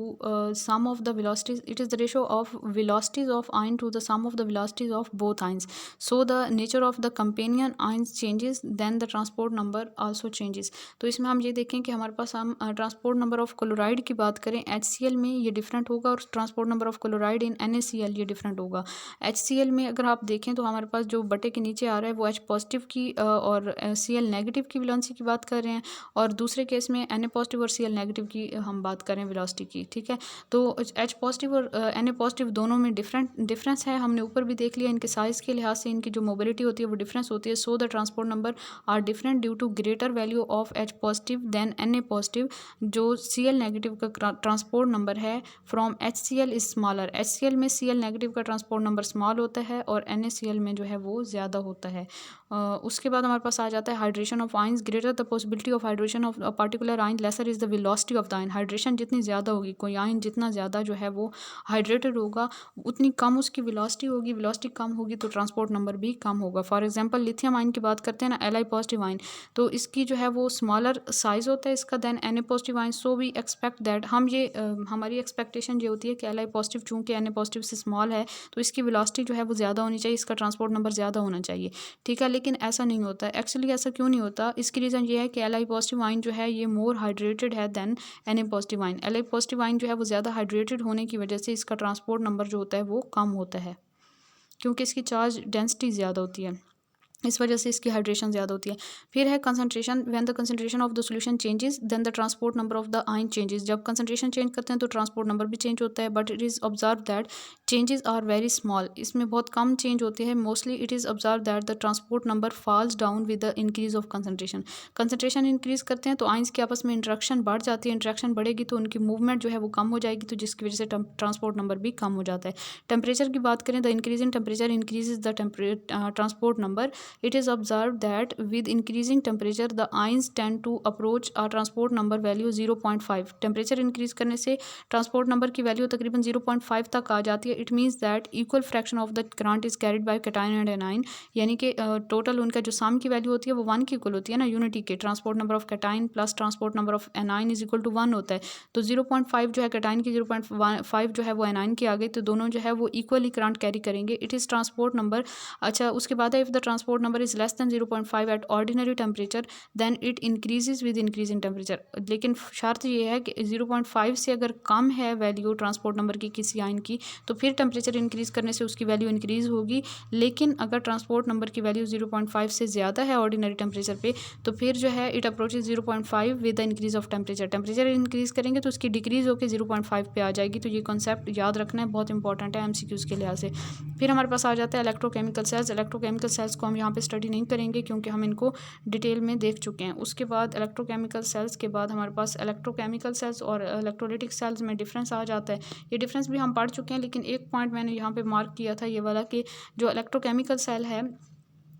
Speaker 1: sum of the velocities. It is the ratio of velocities of ion to the sum of the velocities of both ions. So the nature of the companion ions changes then the transport number also changes. तो इसमें हम ये देखें कि हमारे पास हम transport number of chloride की बात करें, HCl में ये डिफरेंट होगा, और transport number of chloride in NaCl ये डिफरेंट होगा। HCl में अगर आप देखें तो हमारे पास जो बटे के नीचे आ रहा है वो H पॉजिटिव की और Cl नेगेटिव की वेलोसिटी की बात कर रहे हैं, और दूसरे केस में Na पॉजिटिव और Cl नेगेटिव की हम बात करें वेलोसिटी की, ठीक है। तो H पॉजिटिव और Na पॉजिटिव दोनों में डिफरेंस है, हमने ऊपर भी देख लिया। इनके साइज़ के लिहाज से इनकी जो मोबिलिटी होती है वो डिफरेंस होती है। So the transport number are different due to greater value of H positive than Na positive. जो Cl नेगेटिव का ट्रांसपोर्ट नंबर है from HCl is smaller. HCl में Cl नेगेटिव का ट्रांसपोर्ट नंबर स्मॉल होता है और NaCl में जो है वो ज़्यादा होता है। उसके बाद हमारे पास आ जाता है hydration of ions. Greater the possibility of hydration of particular ion, lesser is the velocity of the ion. Hydration जितनी ज़्यादा होगी, कोई आयन जितना ज़्यादा जो है वो हाइड्रेटेड होगा, उतनी कम उसकी वेलोसिटी होगी। वेलोसिटी कम होगी तो ट्रांसपोर्ट नंबर भी कम होगा। फॉर एग्जांपल लिथियम आयन की बात करते हैं ना, Li पॉजिटिव आयन, तो इसकी जो है वो स्मॉलर साइज़ होता है इसका than Na positive ion. So we expect that, हम ये हमारी एक्सपेक्टेशन ये होती है कि Li पॉजिटिव चूँकि Na पॉजिटिव से स्मॉल है तो इसकी वेलोसिटी जो है वो ज़्यादा होनी चाहिए, इसका ट्रांसपोर्ट नंबर ज़्यादा होना चाहिए, ठीक है। लेकिन ऐसा नहीं होता, एक्चुअली ऐसा क्यों नहीं होता, इसकी रीज़न ये है कि Li पॉजिटिव आयन जो है ये मोर हाइड्रेटेड है than Na positive ion. Li positive ion जो है वो ज़्यादा हाइड्रेटेड होने की वजह से इसका ट्रांसपोर्ट नंबर जो होता है वो कम होता है, क्योंकि इसकी चार्ज डेंसिटी ज़्यादा होती है, इस वजह से इसकी हाइड्रेशन ज़्यादा होती है। फिर है concentration. When the concentration of the solution changes then the transport number of the ion changes. जब कंसंट्रेशन चेंज करते हैं तो ट्रांसपोर्ट नंबर भी चेंज होता है, but it is observe that changes are very small. इसमें बहुत कम चेंज होते हैं। Mostly it is observe that the transport number falls down with the increase of concentration. Concentration increase करते हैं तो आयंस के आपस में इंट्रैक्शन बढ़ जाती है। इंट्रैक्शन बढ़ेगी तो उनकी मूवमेंट जो है वो कम हो जाएगी, तो जिसकी वजह से ट्रांसपोर्ट नंबर भी कम हो जाता है। टेम्परेचर की बात करें, the increase in temperature increases the transport number. It is observe that with increasing temperature the ions tend to approach a transport number value 0.5। Temperature increase करने से ट्रांसपोर्ट नंबर की वैल्यू तकरीबन 0.5 तक आ जाती है। It means that equal fraction of the current is carried by cation and anion, यानी कि total उनका जो सम की वैल्यू होती है वो 1 की इक्वल होती है ना, यूनिटी के। Transport number of cation plus transport number of anion is equal to 1 होता है। तो 0.5 जो है कैटायन की, 0.5 जो है वो एनायन की आ गई, तो दोनों जो है वो इक्वली करंट कैरी करेंगे। It is transport number. अच्छा, उसके बाद है if the transport number is less than 0.5 at ordinary temperature then it increases with increase in temperature। लेकिन शर्त ये है कि 0.5 से अगर कम है वैल्यू ट्रांसपोर्ट नंबर की किसी आयन की तो फिर टेम्परेचर इंक्रीज़ करने से उसकी वैल्यू इंक्रीज़ होगी। लेकिन अगर ट्रांसपोर्ट नंबर की वैल्यू 0.5 से ज़्यादा है ऑर्डिनरी टेम्परेचर पे तो फिर जो है it approaches 0.5 with the increase of temperature. Temperature increase करेंगे तो उसकी डिक्रीज़ होकर 0.5 पे आ जाएगी। तो ये कॉन्सेप्ट याद रखना है, बहुत इंपॉर्टेंट है MCQs के लिहाज से। फिर हमारे पास आ जाता है इलेक्ट्रोकेमिकल सेल्स। इलेक्ट्रोकेमिकल सेल्स को हम यहाँ पे स्टडी नहीं करेंगे क्योंकि हम इनको डिटेल में देख चुके हैं। उसके बाद इलेक्ट्रोकेमिकल सेल्स के बाद हमारे पास इलेक्ट्रोकेमिकल सेल्स और इलेक्ट्रोलिटिक सेल्स में डिफरेंस आ जाता है। ये डिफरेंस भी हम पढ़ चुके हैं, लेकिन एक पॉइंट मैंने यहाँ पे मार्क किया था ये वाला कि जो इलेक्ट्रोकेमिकल सेल है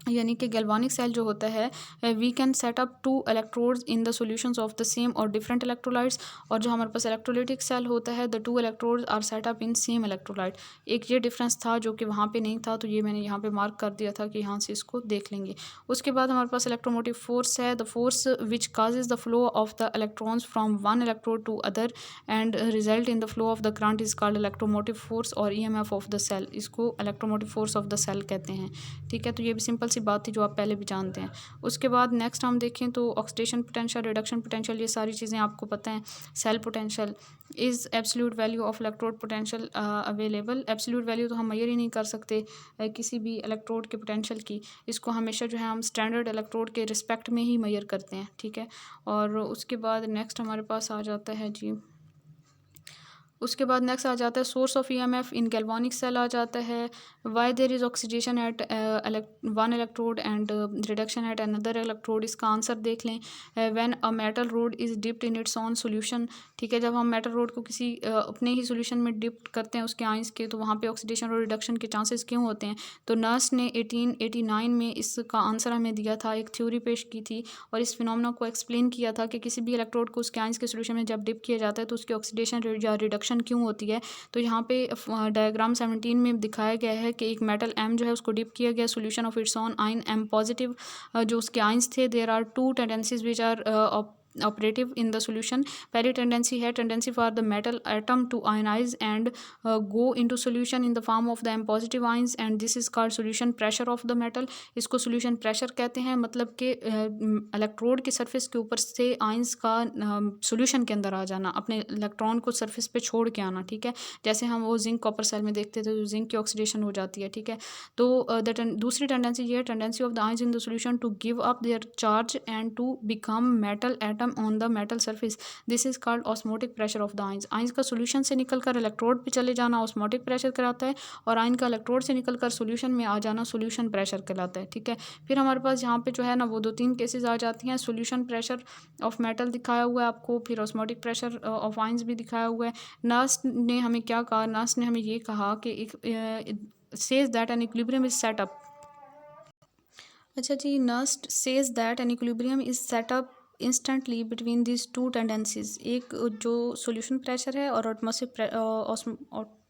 Speaker 1: यानी कि गैल्वानिक सेल जो होता है we can set up 2 electrodes in the solutions of the same और डिफरेंट इलेक्ट्रोलाइट्स। और जो हमारे पास इलेक्ट्रोलिटिक सेल होता है the 2 electrodes are set up in same electrolyte. एक ये डिफरेंस था जो कि वहाँ पे नहीं था, तो ये मैंने यहाँ पे मार्क कर दिया था कि यहाँ से इसको देख लेंगे। उसके बाद हमारे पास इलेक्ट्रोमोटिव फोर्स है, the force which causes the flow of the electrons from one electrode to other and result in the flow of the current is called electromotive force और EMF ऑफ द सेल। इसको electromotive force of the cell कहते हैं। ठीक है, तो ये भी simple सी बात थी जो आप पहले भी जानते हैं। उसके बाद नेक्स्ट हम देखें तो ऑक्सीडेशन पोटेंशियल, रिडक्शन पोटेंशियल, ये सारी चीज़ें आपको पता हैं। Cell potential is absolute value of electrode potential available. Absolute value तो हम मेजर ही नहीं कर सकते किसी भी इलेक्ट्रोड के पोटेंशियल की। इसको हमेशा जो है हम स्टैंडर्ड इलेक्ट्रोड के रिस्पेक्ट में ही मेजर करते हैं। ठीक है, और उसके बाद नेक्स्ट हमारे पास आ जाता है जी, उसके बाद नेक्स्ट आ जाता है source of EMF in galvanic cell आ जाता है। Why there is oxidation at one electrode and reduction at another electrode. इसका आंसर देख लें, when a metal rod is dipped in its own solution. ठीक है, जब हम मेटल रोड को किसी अपने ही सोल्यूशन में डिप्ट करते हैं उसके आइंस के, तो वहाँ पे ऑक्सीडेशन और रिडक्शन के चांसेस क्यों होते हैं। तो नर्स ने 1889 में इसका आंसर हमें दिया था, एक थ्योरी पेश की थी और इस फिनोमेना को एक्सप्लेन किया था कि किसी भी इलेक्ट्रोड को उसके आइंस के सोल्यूशन में जब डिप किया जाता है तो उसकी ऑक्सीडेशन या रिडक्शन क्यों होती है। तो यहाँ पे डायग्राम 17 में दिखाया गया है कि एक मेटल M जो है उसको डिप किया गया solution of its own ion M positive. जो उसके आइंस थे there are 2 tendencies which are operative in the solution. पहली टेंडेंसी है tendency for the metal atom to ionize and go into solution in the form of the M positive ions and this is called solution pressure of the metal. इसको solution pressure कहते हैं, मतलब कि electrode की surface के ऊपर से ions का सोल्यूशन के अंदर आ जाना, अपने इलेक्ट्रॉन को सरफेस पे छोड़ के आना। ठीक है, जैसे हम वो जिंक कॉपर सेल में देखते थे तो जिंक की ऑक्सीडेशन हो जाती है। ठीक है, तो दूसरी टेंडेंसी ये है tendency of the ions in the solution to give up their charge and to become metal atom on the metal surface. This is called osmotic pressure of the ions. Ions का solution से निकलकर electrode पे चले जाना osmotic pressure कहलाता है और ion का इलेक्ट्रोड से निकलकर सोल्यूशन में आ जाना सोल्यूशन प्रेशर कहलाता है। ठीक है, फिर हमारे पास यहाँ पे जो है ना वो 2-3 केसेस आ जाती हैं। सोल्यूशन प्रेशर ऑफ मेटल दिखाया हुआ है आपको, फिर ऑस्मोटिक प्रेशर ऑफ आइंस भी दिखाया हुआ है। नर्स ने हमें क्या कहा, नर्स ने हमें ये कहा कि एक says that an equilibrium is set up. अच्छा जी, Nernst says that an equilibrium is set up instantly between this 2 tendencies. एक जो सोल्यूशन प्रेशर है और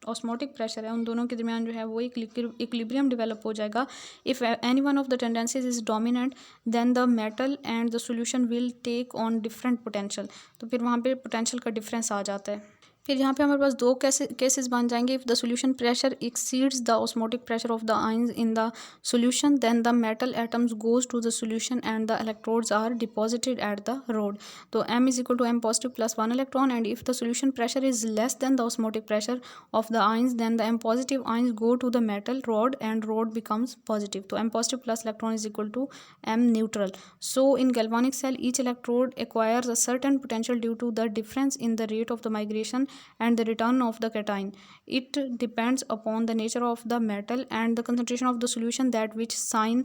Speaker 1: ऑस्मोटिक प्रेशर है, उन दोनों के दरमियान जो है वो एक इक्विलिब्रियम डेवलप हो जाएगा। If any one of the tendencies is dominant then the metal and the solution will take on different potential. तो फिर वहाँ पे पोटेंशियल का डिफरेंस आ जाता है। फिर यहाँ पे हमारे पास 2 केसेस बन जाएंगे। If the solution pressure exceeds the osmotic pressure of the ions in the solution then the metal atoms goes to the solution and the electrodes are deposited at the rod. तो M is equal to M positive plus 1 electron and if the solution pressure is less than the osmotic pressure of the ions then the M positive ions go to the metal rod and rod becomes positive. तो M positive plus electron is equal to M neutral. So in galvanic cell each electrode acquires a certain potential due to the difference in the rate of the migration and the return of the cation. It depends upon the nature of the metal and the concentration of the solution that which sign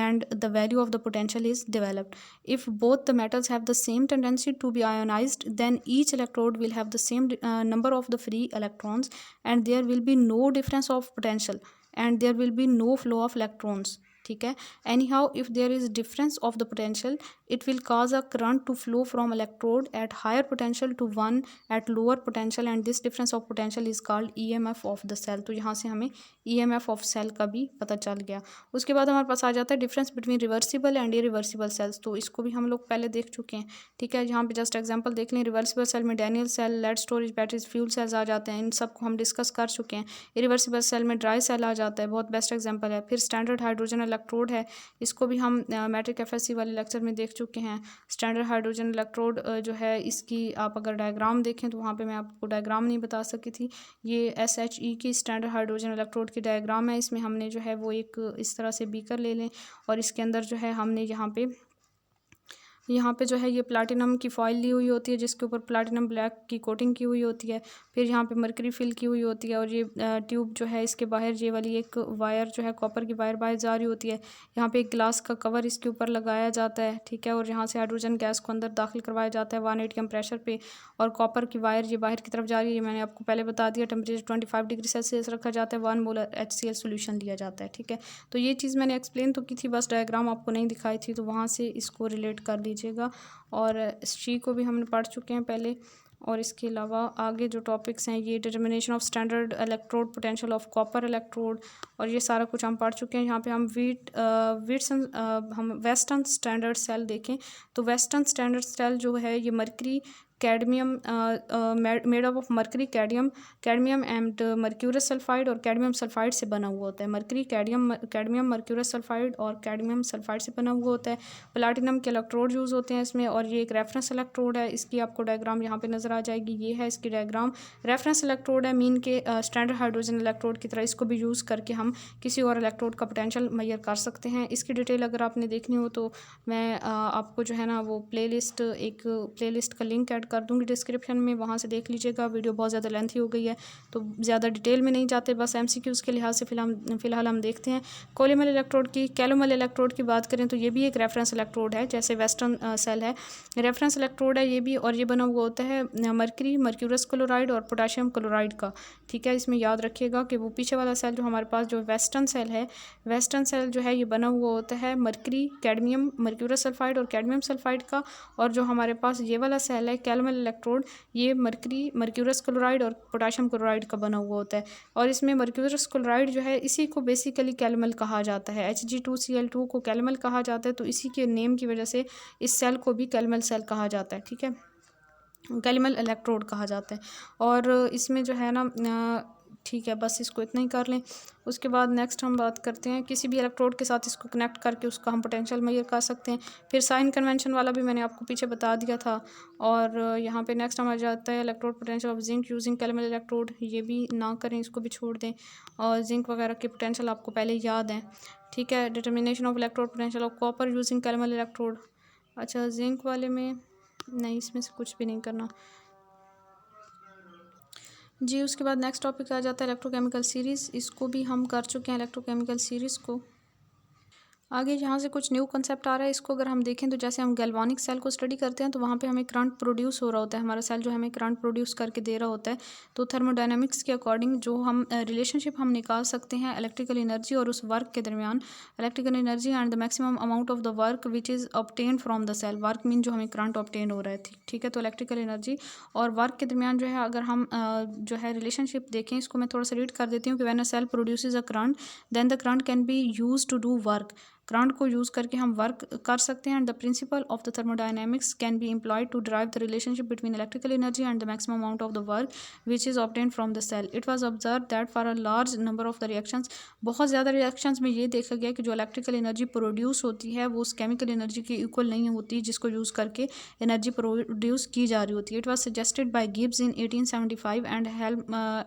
Speaker 1: and the value of the potential is developed. If both the metals have the same tendency to be ionized, then each electrode will have the same number of the free electrons and there will be no difference of potential and there will be no flow of electrons. ठीक है, anyhow if there is difference of the potential it will cause a current to flow from electrode at higher potential to one at lower potential and this difference of potential is called EMF of the cell. तो यहाँ से हमें EMF of cell का भी पता चल गया। उसके बाद हमारे पास आ जाता है difference between reversible and irreversible cells. तो इसको भी हम लोग पहले देख चुके हैं। ठीक है, यहाँ पे जस्ट एग्जांपल देख लें। रिवर्सिबल सेल में Daniell cell, lead storage batteries, fuel cells आ जाते हैं, इन सबको हम डिस्कस कर चुके हैं। इरिवर्सिबल सेल में ड्राई सेल आ जाता है, बहुत बेस्ट एग्जाम्पल है। फिर स्टैंडर्ड हाइड्रोजन इलेक्ट्रोड है, इसको भी हम मैट्रिक एफएससी वाले लेक्चर में देख चुके हैं। स्टैंडर्ड हाइड्रोजन इलेक्ट्रोड जो है इसकी आप अगर डायग्राम देखें तो वहाँ पे मैं आपको डायग्राम नहीं बता सकी थी। ये SHE की स्टैंडर्ड हाइड्रोजन इलेक्ट्रोड की डायग्राम है। इसमें हमने जो है वो एक इस तरह से बीकर ले लें और इसके अंदर जो है हमने यहाँ पे जो है ये प्लाटिनम की फॉइल ली हुई होती है जिसके ऊपर प्लाटिनम ब्लैक की कोटिंग की हुई होती है। फिर यहाँ पे मरकरी फिल की हुई होती है और ये ट्यूब जो है इसके बाहर ये वाली एक वायर जो है कॉपर की वायर बाहर जा रही होती है। यहाँ पे एक ग्लास का कवर इसके ऊपर लगाया जाता है, ठीक है, और यहाँ से हाइड्रोजन गैस को अंदर दाखिल करवाया जाता है 1 atm प्रेशर पे और कॉपर की वायर ये बाहर की तरफ जा रही है। ये मैंने आपको पहले बता दिया। टेम्परेचर 25 डिग्री सेल्सियस रखा जाता है, 1 मोलर HCl सोल्यूशन लिया जाता है, ठीक है। तो ये चीज़ मैंने एक्सप्लेन तो की थी, बस डायग्राम आपको नहीं दिखाई थी, तो वहाँ से इसको रिलेट कर लीजिएगा। और शी को भी हमने पढ़ चुके हैं पहले। और इसके अलावा आगे जो टॉपिक्स हैं ये determination of standard electrode potential of copper electrode और ये सारा कुछ हम पढ़ चुके हैं। यहाँ पे हम हम वेस्टर्न स्टैंडर्ड सेल देखें तो वेस्टर्न स्टैंडर्ड सेल जो है ये mercury cadmium made up of mercury cadmium and mercurous sulphide और कैडमियम सल्फाइड से बना हुआ होता है। मरकरी कैडमियम मर्क्यूरस सल्फाइड और कैडमियम सल्फाइड से बना हुआ होता है। प्लाटिनम के इलेक्ट्रोड यूज़ होते हैं इसमें और ये एक रेफरेंस इलेक्ट्रोड है। इसकी आपको डायग्राम यहाँ पे नज़र आ जाएगी, ये है इसकी डायग्राम। रेफरेंस इलेक्ट्रोड है मीन के स्टैंडर्ड हाइड्रोजन इलेक्ट्रोड की तरह, इसको भी यूज़ करके हम किसी और इलेक्ट्रोड का पोटेंशियल मेजर कर सकते हैं। इसकी डिटेल अगर आपने देखनी हो तो मैं आपको जो है ना वो एक प्लेलिस्ट का लिंक ऐड कर दूंगी डिस्क्रिप्शन में, वहाँ से देख लीजिएगा। वीडियो बहुत ज़्यादा लेंथी हो गई है तो ज़्यादा डिटेल में नहीं जाते, बस MCQs के लिहाज से फ़िलहाल हम देखते हैं। कोलिमल इलेक्ट्रोड की कैलोमल इलेक्ट्रोड की बात करें तो ये भी एक रेफरेंस इलेक्ट्रोड है, जैसे वेस्टर्न सेल है रेफरेंस इलेक्ट्रोड है ये भी, और ये बना हुआ होता है मर्क्यूरस क्लोराइड और पोटाशियम क्लोराइड का, ठीक है। इसमें याद रखिएगा कि वो पीछे वाला सेल जो हमारे पास जो वेस्टर्न सेल है, वेस्टर्न सेल जो है ये बना हुआ होता है मरकरी कैडमियम मर्क्यूरस सल्फाइड और कैडमियम सल्फाइड का, और जो हमारे पास ये वाला सेल है कैलोमल इलेक्ट्रोड ये मर्क्यूरस क्लोराइड और पोटाशियम क्लोराइड का बना हुआ होता है। और इसमें मर्क्यूरस क्लोराइड जो है इसी को बेसिकली कैलोमल कहा जाता है। Hg2Cl2 को कैलोमल कहा जाता है, तो इसी के नेम की वजह से इस सेल को भी कैलोमल सेल कहा जाता है, ठीक है, कैलोमल इलेक्ट्रोड कहा जाता है। और इसमें जो है ना ठीक है, बस इसको इतना ही कर लें। उसके बाद नेक्स्ट हम बात करते हैं किसी भी इलेक्ट्रोड के साथ इसको कनेक्ट करके उसका हम पोटेंशियल मेजर कर सकते हैं। फिर साइन कन्वेंशन वाला भी मैंने आपको पीछे बता दिया था। और यहाँ पे नेक्स्ट हमारा जाता है electrode potential of zinc using calomel electrode, ये भी ना करें, इसको भी छोड़ दें। और जिंक वगैरह के पोटेंशियल आपको पहले याद हैं, ठीक है। Determination of electrode potential of copper using calomel electrode, अच्छा जिंक वाले में नहीं, इसमें से कुछ भी नहीं करना जी। उसके बाद नेक्स्ट टॉपिक आ जाता है इलेक्ट्रोकेमिकल सीरीज़, इसको भी हम कर चुके हैं इलेक्ट्रोकेमिकल सीरीज़ को। आगे यहाँ से कुछ न्यू कंसेप्ट आ रहा है, इसको अगर हम देखें तो जैसे हम गैल्वानिक सेल को स्टडी करते हैं तो वहाँ पे हमें करंट प्रोड्यूस हो रहा होता है, हमारा सेल जो हमें करंट प्रोड्यूस करके दे रहा होता है। तो थर्मोडायनामिक्स के अकॉर्डिंग जो हम रिलेशनशिप हम निकाल सकते हैं इलेक्ट्रिकल एनर्जी और उस वर्क के दरमियान, electrical energy and the maximum amount of the work which is obtain from the cell, work mean जो हमें करंट ऑब्टेन हो रहा है, ठीक है। तो इलेक्ट्रिकल एनर्जी और वर्क के दरमियान जो है अगर हम जो है रिलेशनशिप देखें, इसको मैं थोड़ा सा रीड कर देती हूँ कि when a cell produces a current then the current can be use to do work, current को यूज़ करके हम वर्क कर सकते हैं। And the principle of the thermodynamics can be employed to drive the relationship between electrical energy and the maximum amount of the work which is obtain from the cell. It was observe that for a large number of the reactions, बहुत ज़्यादा reactions में ये देखा गया कि जो electrical energy produce होती है वो उस केमिकल एनर्जी के इक्वल नहीं होती जिसको यूज़ करके एनर्जी प्रोड्यूस की जा रही होती है। It was suggested by Gibbs in 1875 and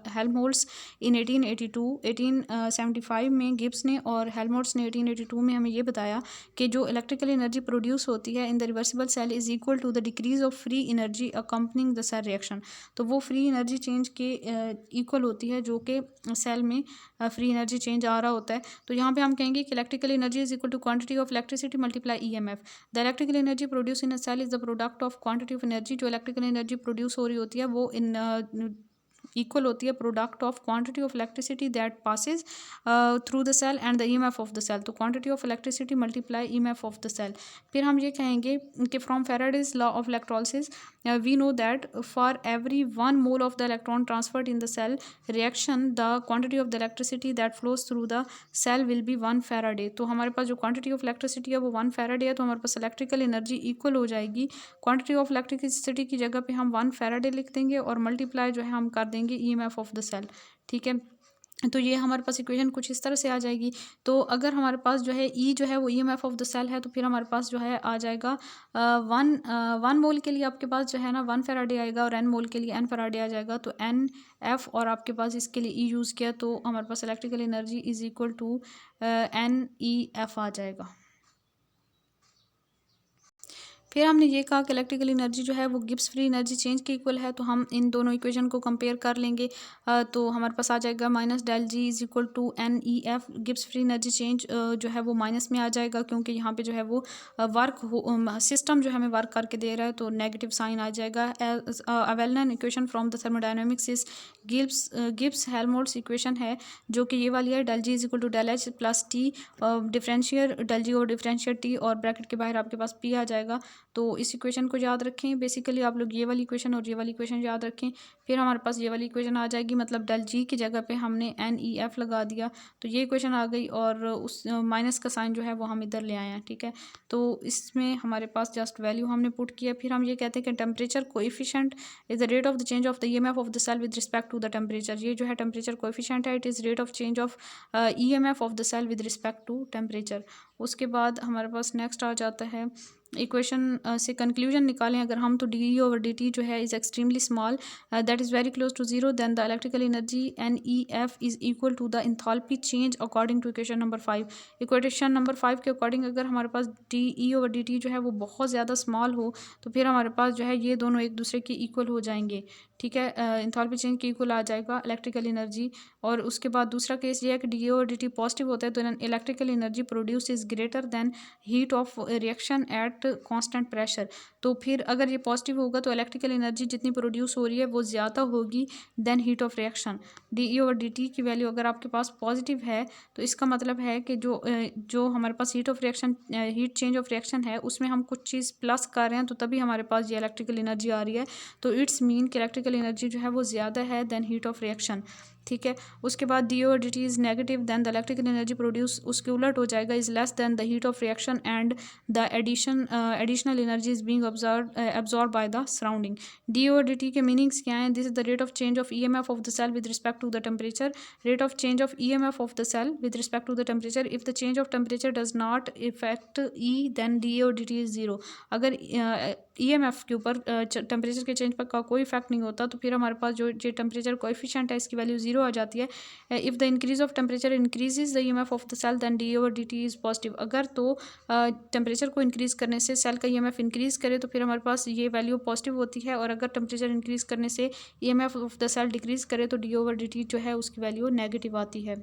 Speaker 1: Helmholtz in 1882। 1875 में गिब्स ने और हेल्महोल्ट्ज ने 1882 में हमें ये बताया कि जो इलेक्ट्रिकल एनर्जी प्रोड्यूस होती है in the reversible cell is equal to the decrease of free energy accompanying the cell reaction. तो वो फ्री एनर्जी चेंज के इक्वल होती है जो कि सेल में फ्री एनर्जी चेंज आ रहा होता है। तो यहाँ पे हम कहेंगे कि electrical energy is equal to quantity of electricity multiply EMF। The electrical energy produce in a cell is the product of quantity of energy, जो इलेक्ट्रिकल एनर्जी प्रोड्यूस हो रही होती है वो इन इक्वल होती है product of quantity of electricity that passes through the cell and the EMF of the cell. तो quantity of electricity multiply EMF of the cell. फिर हम ये कहेंगे कि from Faraday's law of electrolysis we know that for every 1 mole of the electron transferred in the cell reaction the quantity of the electricity that flows through the cell will be 1 Faraday. तो हमारे पास जो quantity of electricity है वो 1 Faraday है, तो हमारे पास electrical energy equal हो जाएगी क्वांटिटी ऑफ इलेक्ट्रिसिटी की जगह पे हम 1 फेराडे लिख देंगे और मल्टीप्लाई जो है हम कर देंगे EMF ऑफ द सेल, ठीक है। तो ये हमारे पास इक्वेशन कुछ इस तरह से आ जाएगी। तो अगर हमारे पास जो है ई जो है वो ईएमएफ ऑफ द सेल है, तो फिर हमारे पास जो है आ जाएगा 1 मोल के लिए आपके पास जो है ना 1 फैराडे आएगा, और एन मोल के लिए एन फैराडे आ जाएगा। तो एन एफ और आपके पास इसके लिए ई यूज़ किया, तो हमारे पास electrical energy is equal to N E F आ जाएगा। फिर हमने ये कहा कि इलेक्ट्रिकल एनर्जी जो है वो गिब्स फ्री एनर्जी चेंज के इक्वल है, तो हम इन दोनों इक्वेशन को कंपेयर कर लेंगे। तो हमारे पास आ जाएगा minus del G is equal to N E F. Gibbs free energy change जो है वो माइनस में आ जाएगा, क्योंकि यहाँ पे जो है वो सिस्टम जो हमें वर्क करके दे रहा है, तो नेगेटिव साइन आ जाएगा। A well known equation from the thermodynamics is Gibbs Helmholtz equation है, जो कि ये वाली है, del G is equal to del H plus T differential del G और डिफरेंशियल टी, और ब्रैकेट के बाहर आपके पास पी आ जाएगा। तो इस इक्वेशन को याद रखें। बेसिकली आप लोग ये वाली इक्वेशन और ये वाली इक्वेशन याद रखें। फिर हमारे पास ये वाली इक्वेशन आ जाएगी, मतलब डेल जी की जगह पे हमने एन ई एफ लगा दिया, तो ये इक्वेशन आ गई, और उस माइनस का साइन जो है वो हम इधर ले आए हैं, ठीक है। तो इसमें हमारे पास जस्ट वैल्यू हमने पुट किया। फिर हम ये कहते हैं कि temperature coefficient is the rate of the change of the EMF of the cell with respect to the temperature. ये जो है टेम्परेचर कोएफिशिएंट है, it is rate of change of EMF of the cell with respect to temperature. उसके बाद हमारे पास next आ जाता है इक्वेशन से कंक्लूजन निकालें अगर हम, तो डी ओवर डी टी जो है is extremely small that is very close to zero, then the electrical energy N E F is equal to the enthalpy change according to equation number 5। Equation number 5 के according अगर हमारे पास D E over D T जो है वो बहुत ज़्यादा small हो, तो फिर हमारे पास जो है ये दोनों एक दूसरे के इक्वल हो जाएंगे, ठीक है। इंथाल्पी चेंज के इक्वल आ जाएगा इलेक्ट्रिकल एनर्जी। और उसके बाद दूसरा केस ये है कि D over D T positive होता है, तो electrical energy produce is greater than heat of reaction at constant pressure. तो फिर अगर ये पॉजिटिव होगा तो इलेक्ट्रिकल एनर्जी जितनी प्रोड्यूस हो रही है वो ज़्यादा होगी then heat of reaction. D E over D T की वैल्यू अगर आपके पास पॉजिटिव है, तो इसका मतलब है कि जो हमारे पास हीट चेंज ऑफ रिएक्शन है उसमें हम कुछ चीज़ प्लस कर रहे हैं, तो तभी हमारे पास ये इलेक्ट्रिकल एनर्जी आ रही है। तो इट्स मीन कि इलेक्ट्रिकल एनर्जी जो है वो ज़्यादा है देन हीट ऑफ रिएक्शन, ठीक है। उसके बाद D over D T is negative, then the electrical energy produce उसके उलट हो जाएगा, is less than the heat of reaction and the additional energy is being absorbed by the surrounding. D over D T के meanings क्या हैं? This is the rate of change of E M F of the cell with respect to the temperature. Rate of change of E M F of the cell with respect to the temperature. If the change of temperature does not effect E, then D over D T is zero. अगर E M F के ऊपर temperature के change पर का कोई effect नहीं होता, तो फिर हमारे पास जो टेम्परेचर कोएफिशिएंट है इसकी वैल्यू जीरो आ जाती है। If the increase of temperature increases the EMF of the cell, then D over D T is positive. अगर तो टेम्परेचर को इंक्रीज करने से सेल का ईएमएफ इंक्रीज करे, तो फिर हमारे पास ये वैल्यू पॉजिटिव होती है, और अगर टेम्परेचर इंक्रीज करने से EMF of the cell decrease करे, तो डी ओवर डी टी जो है उसकी वैल्यू नेगेटिव आती है।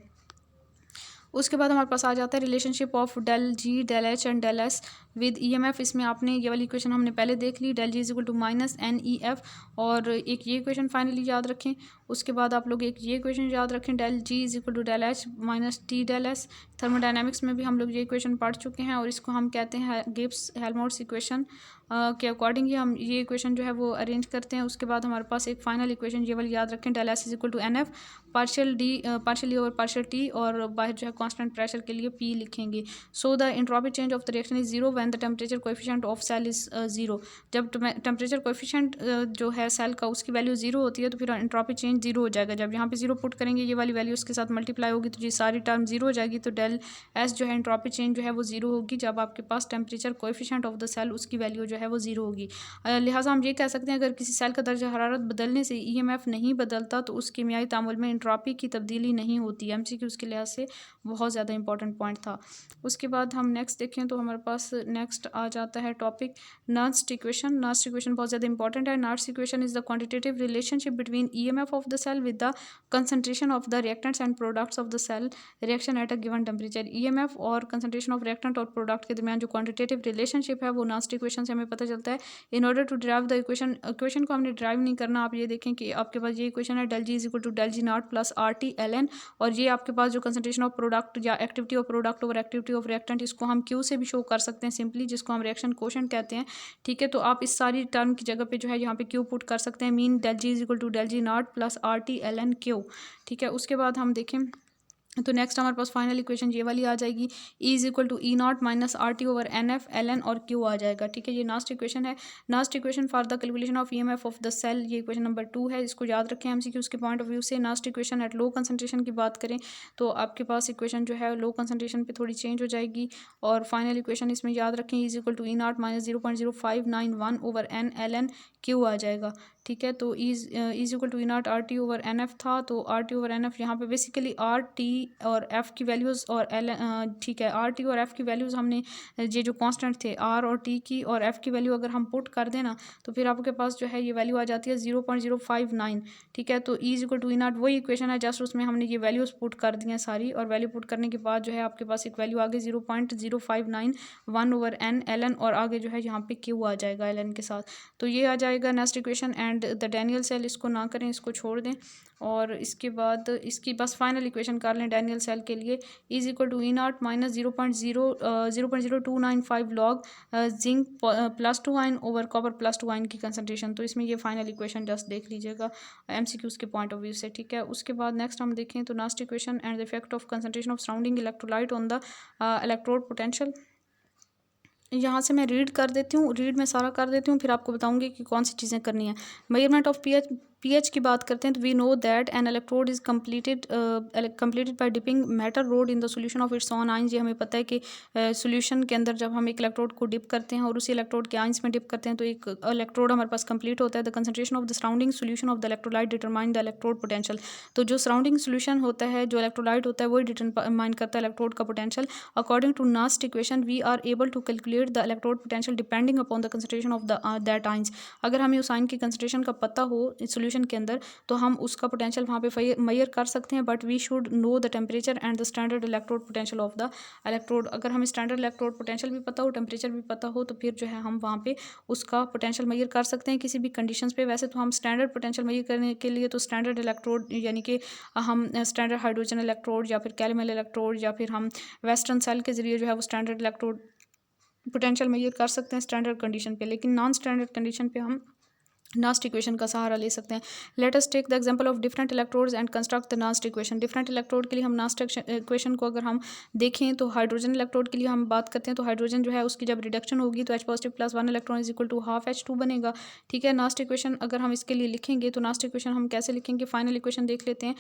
Speaker 1: उसके बाद हमारे पास आ जाता है relationship of del G del H and del S with EMF. इसमें आपने ये वाली इक्वेशन हमने पहले देख ली, del G is equal to minus N E F, और एक ये इक्वेशन फाइनली याद रखें। उसके बाद आप लोग एक ये इक्वेशन याद रखें, del G is equal to del H minus T del S. Thermodynamics में भी हम लोग ये इक्वेशन पढ़ चुके हैं, और इसको हम कहते हैं गिब्स हेल्महोल्ट्ज इक्वेशन के अकॉर्डिंग ही हम ये इक्वेशन जो है वो अरेंज करते हैं। उसके बाद हमारे पास एक फाइनल इक्वेशन ये वाली याद रखें, del S is equal to N F partial और पार्शियल टी, और बाहर जो है कांस्टेंट प्रेशर के लिए पी लिखेंगे। So the entropy change of the reaction is zero when the temperature coefficient of cell is zero. जब टेम्परेचर कोएफिशिएंट जो है सेल का उसकी वैल्यू जीरो होती है, तो फिर एंट्रोपी चेंज जीरो हो जाएगा। जब यहाँ पे जीरो पुट करेंगे, ये वाली वैल्यू उसके साथ मल्टीप्लाई होगी, तो ये सारी टर्म जीरो हो जाएगी। तो डेल एस जो है एंट्रोपी चेंज जो है वो जीरो होगी जब आपके पास temperature coefficient of the cell उसकी वैल्यू जो है वो जीरो होगी। लिहाजा हम ये कह सकते हैं अगर किसी सेल का दर्जा हरारत बदलने से ईएमएफ नहीं बदलता, तो उस कीमियाई तामुल में एंट्रोपी की तब्दीली नहीं होती। एमसीक्यू उसके लिहाज से बहुत ज़्यादा इंपॉर्टेंट पॉइंट था। उसके बाद हम नेक्स्ट देखें तो हमारे पास नेक्स्ट आ जाता है topic Nernst equation. Nernst equation बहुत ज़्यादा इंपॉर्टेंट है। Nernst equation is the quantitative relationship between EMF of the cell with the concentration of the reactants and products of the cell reaction at a given temperature. EMF और concentration of reactant और product के दरमियान जो quantitative relationship है वो Nernst equation से हमें पता चलता है। In order to drive the equation को हमने ड्राइव नहीं करना। आप ये देखें कि आपके पास ये इक्वेशन है, del G is equal to del G not plus R T L N, और ये आपके पास जो कंसंट्रेशन ऑफ प्रोडक्ट या activity of product over activity of reactant, इसको हम क्यू से भी शो कर सकते हैं सिंपली, जिसको हम रिएक्शन कोशेंट कहते हैं, ठीक है। तो आप इस सारी टर्म की जगह पे जो है यहाँ पे क्यू पुट कर सकते हैं, mean del G is equal to del G not plus R T L N Q, ठीक है। उसके बाद हम देखें तो नेक्स्ट हमारे पास फाइनल इक्वेशन ये वाली आ जाएगी, E is equal to E not minus R T over N F L N और क्यू आ जाएगा। ठीक है, ये लास्ट इक्वेशन है। Last equation for the calculation of EMF of the cell, ये इक्वेशन नंबर 2 है। इसको याद रखें एमसीक्यूज के पॉइंट ऑफ व्यू से। Last equation at low concentration की बात करें तो आपके पास इक्वेशन जो है लो कंसंट्रेशन पे थोड़ी चेंज हो जाएगी। और फाइनल इक्वेशन इसमें याद रखें, E is equal to E not minus 0.0591 over N L N Q आ जाएगा। ठीक है, तो is equal to E naught R T over N F था, तो R T over N F यहाँ पे बेसिकली आर टी और एफ की वैल्यूज़ और एल, ठीक है, आर टी और एफ की वैल्यूज़ हमने ये जो कांस्टेंट थे आर और टी की और एफ की वैल्यू अगर हम पुट कर देना तो फिर आपके पास जो है ये वैल्यू आ जाती है 0.059। ठीक है, तो is equal to E not वही इक्वेशन है, जस्ट उसमें हमने ये वैल्यूज़ पुट कर दी हैं सारी, और वैल्यू पुट करने के बाद जो है आपके पास एक वैल्यू आगे 0.0591 ओवर एन एल एन और आगे जो है यहाँ पे क्यू आ जाएगा एल एन के साथ। तो ये आ जाएगा next equation. And the Daniell cell, इसको ना करें, इसको छोड़ दें, और इसके बाद इसकी बस फाइनल इक्वेशन कर लें डैनियल सेल के लिए, is equal to E not minus 0.0295 log zinc plus 2 ion over copper plus 2 आइन की कंसंट्रेशन। तो इसमें ये फाइनल इक्वेशन जस्ट देख लीजिएगा एमसीक्यूज के पॉइंट ऑफ व्यू से। ठीक है, उसके बाद नेक्स्ट हम देखें तो last equation and the effect of concentration of surrounding electrolyte on the electrode potential. यहाँ से मैं रीड कर देती हूँ, रीड में सारा कर देती हूँ, फिर आपको बताऊंगी कि कौन सी चीज़ें करनी है। मेजरमेंट ऑफ पीएच की बात करते हैं तो we know that an electrode is completed by dipping metal rod in the solution of its own ions. ये हमें पता है कि सॉल्यूशन के अंदर जब हम एक इलेक्ट्रोड को डिप करते हैं और उसी इलेक्ट्रोड के आइंस में डिप करते हैं तो एक इलेक्ट्रोड हमारे पास कंप्लीट होता है। The concentration of the surrounding solution of the electrolyte determine the electrode potential. तो जो सराउंडिंग सॉल्यूशन होता है, जो इलेक्ट्रोलाइट होता है, वही डिटरमाइन करता है इलेक्ट्रोड का potential. According to Nernst equation we are able to calculate the electrode potential depending upon the concentration of that ions. अगर हमें उस आइन की कंसंट्रेशन का पता हो इस सॉल्यूशन के अंदर तो हम उसका पोटेंशियल वहाँ पे मेजर कर सकते हैं, but we should know the temperature and the standard electrode potential of the electrode. अगर हमें स्टैंडर्ड इलेक्ट्रोड पोटेंशियल भी पता हो, टेम्परेचर भी पता हो, तो फिर जो है हम वहाँ पे उसका पोटेंशियल मेजर कर सकते हैं किसी भी कंडीशंस पे। वैसे तो हम स्टैंडर्ड पोटेंशियल मेजर करने के लिए तो स्टैंडर्ड इलेक्ट्रोड यानी कि हम स्टैंडर्ड हाइड्रोजन इलेक्ट्रोड या फिर कैलमल इलेक्ट्रोड या फिर हम वेस्टर्न सेल के जरिए जो है वो स्टैंडर्ड इलेक्ट्रोड पोटेंशियल मेजर कर सकते हैं स्टैंडर्ड कंडीशन पे। लेकिन नॉन स्टैंडर्ड कंडीशन पे हम नास्ट इक्वेशन का सहारा ले सकते हैं। Let us take the example of different electrodes and construct the Nernst equation. Different electrode के लिए हम नास्ट इक्वेशन को अगर हम देखें तो हाइड्रोजन इलेक्ट्रोड के लिए हम बात करते हैं तो हाइड्रोजन जो है उसकी जब रिडक्शन होगी तो H positive plus 1 electron is equal to half H2 बनेगा। ठीक है, नास्ट इक्वेशन अगर हम इसके लिए लिखेंगे तो नास्ट इक्वेशन हम कैसे लिखेंगे, फाइनल इक्वेशन देख लेते हैं।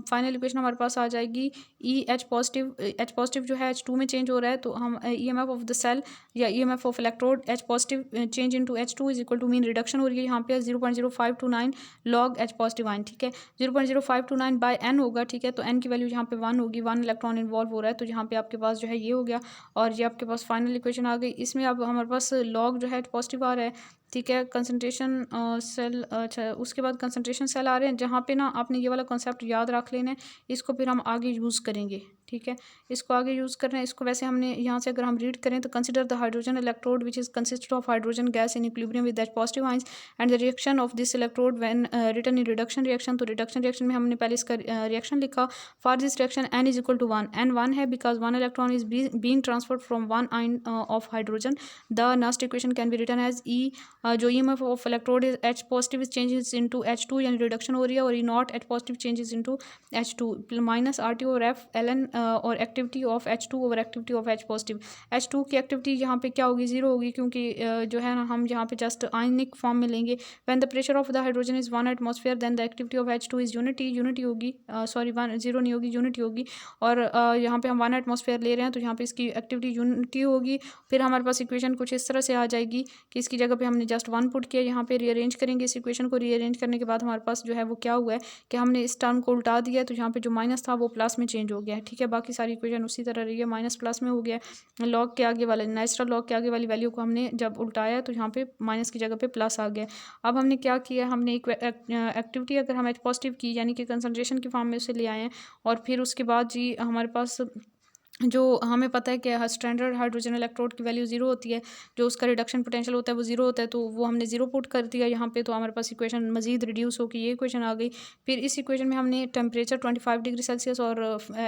Speaker 1: फाइनल इक्वेशन हमारे पास आ जाएगी ई एच पॉजिटिव जो है H2 में चेंज हो रहा है तो हम EMF ऑफ द सेल या EMF of electrode H positive change into H2 is equal to mean reduction हो रही है यहाँ पे 0.0529 लॉग H पॉजिटिव आइन। ठीक है, 0.0529 बाय N होगा। ठीक है, तो N की वैल्यू यहाँ पे 1 होगी, 1 इलेक्ट्रॉन इन्वॉल्व हो रहा है, तो यहाँ पे आपके पास जो है ये हो गया और ये आपके पास फाइनल इक्वेशन आ गई। इसमें अब हमारे पास लॉग जो है पॉजिटिव आ रहा है। ठीक है, कंसंट्रेशन सेल, अच्छा उसके बाद कंसंट्रेशन सेल आ रहे हैं, जहाँ पे ना आपने ये वाला कॉन्सेप्ट याद रख लेना है, इसको फिर हम आगे यूज़ करेंगे। ठीक है, इसको आगे यूज़ कर रहे हैं, इसको वैसे हमने यहाँ से अगर हम रीड करें तो consider the hydrogen electrode which is consist of hydrogen gas in equilibrium with H positive ions and the reaction of this electrode when written in reduction reaction. तो रिडक्शन रिएक्शन में हमने पहले इसका रिएक्शन लिखा। For this reaction N is equal to 1, N 1 है because 1 electron is being transferred from 1 ion of hydrogen. The Nernst equation can be written as ई जो EMF of electrode is H positive changes into H2 यानी reduction हो रही है, और E naught H positive changes into H2 minus RT और F LN और activity of H2 over activity of H positive. H2 की activity यहाँ पे क्या होगी, 0 होगी, क्योंकि जो है ना हम यहाँ पे जस्ट आयनिक फॉर्म में लेंगे। When the pressure of the hydrogen is 1 atmosphere then the activity of H2 is unity होगी, सॉरी 0 नहीं होगी, यूनिटी होगी। और यहाँ पे हम 1 एटमॉस्फेयर ले रहे हैं तो यहाँ पे इसकी एक्टिविटी यूनिटी होगी। फिर हमारे पास इक्वेशन कुछ इस तरह से आ जाएगी कि इसकी जगह पे हमने जस्ट 1 पुट किया, यहाँ पे रीअरेंज करेंगे इस इक्वेशन को। रीअरेंज करने के बाद हमारे पास जो है वो क्या हुआ है कि हमने इस टर्म को उल्टा दिया, तो यहाँ पे जो माइनस था वो प्लस में चेंज हो गया है। ठीक है, बाकी सारी इक्वेशन उसी तरह रही है, माइनस प्लस में हो गया। लॉग के आगे वाले नेचुरल लॉग के आगे वाली वैल्यू को हमने जब उल्टाया तो यहाँ पे माइनस की जगह पे प्लस आ गया। अब हमने क्या किया, हमने एक एक्टिविटी अगर हम H पॉजिटिव की यानी कि कंसंट्रेशन की फॉर्म में उसे ले आए हैं, और फिर उसके बाद जी हमारे पास जो हमें पता है कि स्टैंडर्ड हाइड्रोजन इलेक्ट्रोड की वैल्यू ज़ीरो होती है, जो उसका रिडक्शन पोटेंशियल होता है वो ज़ीरो होता है, तो वो हमने ज़ीरो पुट कर दिया यहाँ पे, तो हमारे पास इक्वेशन मज़ीद रिड्यूस होकर ये इक्वेशन आ गई। फिर इस इक्वेशन में हमने टेम्परेचर 25 डिग्री सेल्सियस और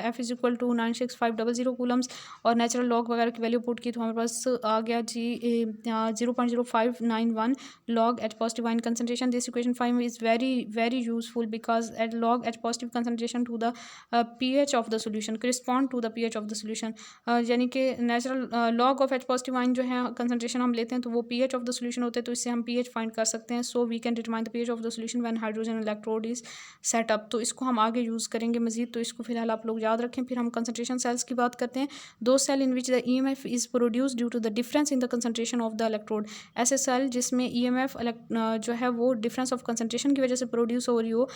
Speaker 1: F is equal to 96500 coulombs और नेचुरल लॉग वगैरह की वैल्यू पुट की, तो हमारे पास आ गया जी 0.0591 log H positive ion concentration. This equation 5 is very useful because at log H positive concentration to the pH of the solution correspond to the pH of the solution. यानी कि natural log of H positive आइन जो है concentration हम लेते हैं तो वो pH ऑफ द सोल्यूशन होते हैं, तो इससे हम pH फाइंड कर सकते हैं। So we can determine the pH of the solution when hydrogen electrode is set up. तो इसको हम आगे यूज़ करेंगे मजीद, तो इसको फिलहाल आप लोग याद रखें। फिर हम कंसंट्रेशन सेल्स की बात करते हैं। दो cell in which the EMF is produce due to the difference in the concentration of the electrode. ऐसे सेल जिसमें EMF जो है वो डिफरेंस ऑफ कंसंट्रेशन की वजह से प्रोड्यूस हो रही हो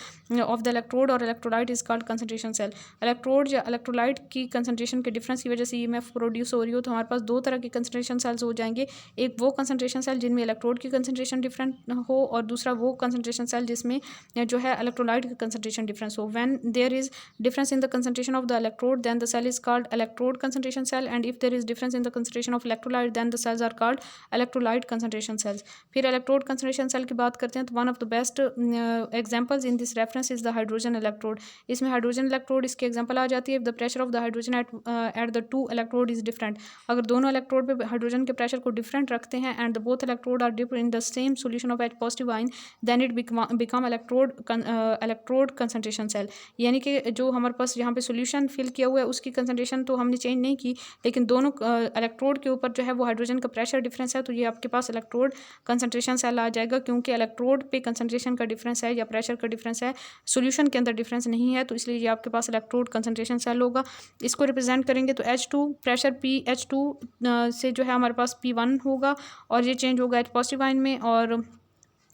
Speaker 1: ऑफ द इलेक्ट्रोड और electrolyte is called concentration cell. Electrode या इलेक्ट्रोलाइट की कंसंट्रेशन के डिफरेंस की वजह से EMF प्रोड्यूस हो रही हो तो हमारे पास दो तरह के कंसंट्रेशन सेल्स हो जाएंगे। एक वो कंसंट्रेशन सेल जिनमें इलेक्ट्रोड की कंसंट्रेशन डिफरेंट हो और दूसरा वो कंसंट्रेशन सेल जिसमें जो है इलेक्ट्रोलाइट की कंसंट्रेशन डिफरेंस हो। When there is difference in the concentration of the electrode then the cell is called electrode concentration cell, and if there is difference in the concentration of electrolyte then the cells are called electrolyte concentration cells. फिर electrode concentration cell की बात करते हैं तो one of the best examples in this reference is the hydrogen electrode. इसमें hydrogen electrode इसके example आ जाती है if the pressure of the hydrogen at the two electrode is different. अगर दोनों इलेक्ट्रोड पे हाइड्रोजन के प्रेशर को डिफरेंट रखते हैं and the both electrode are dip in the same solution of H positive ion then it become electrode concentration cell. यानी कि जो हमारे पास यहाँ पे सॉल्यूशन फिल किया हुआ है उसकी कंसंट्रेशन तो हमने चेंज नहीं की, लेकिन दोनों इलेक्ट्रोड के ऊपर जो है वो हाइड्रोजन का प्रेशर डिफरेंस है, तो ये आपके पास इलेक्ट्रोड कंसंट्रेशन सेल आ जाएगा, क्योंकि इलेक्ट्रोड पे कंसंट्रेशन का डिफरेंस है या प्रेशर का डिफरेंस है, सॉल्यूशन के अंदर डिफरेंस नहीं है, तो इसलिए ये आपके पास इलेक्ट्रोड कंसंट्रेशन सेल होगा। इसको रिप्रेजेंट करेंगे तो H2 प्रेशर pH2 से जो है हमारे पास P1 होगा और ये चेंज होगा H पॉजिटिव आइन में, और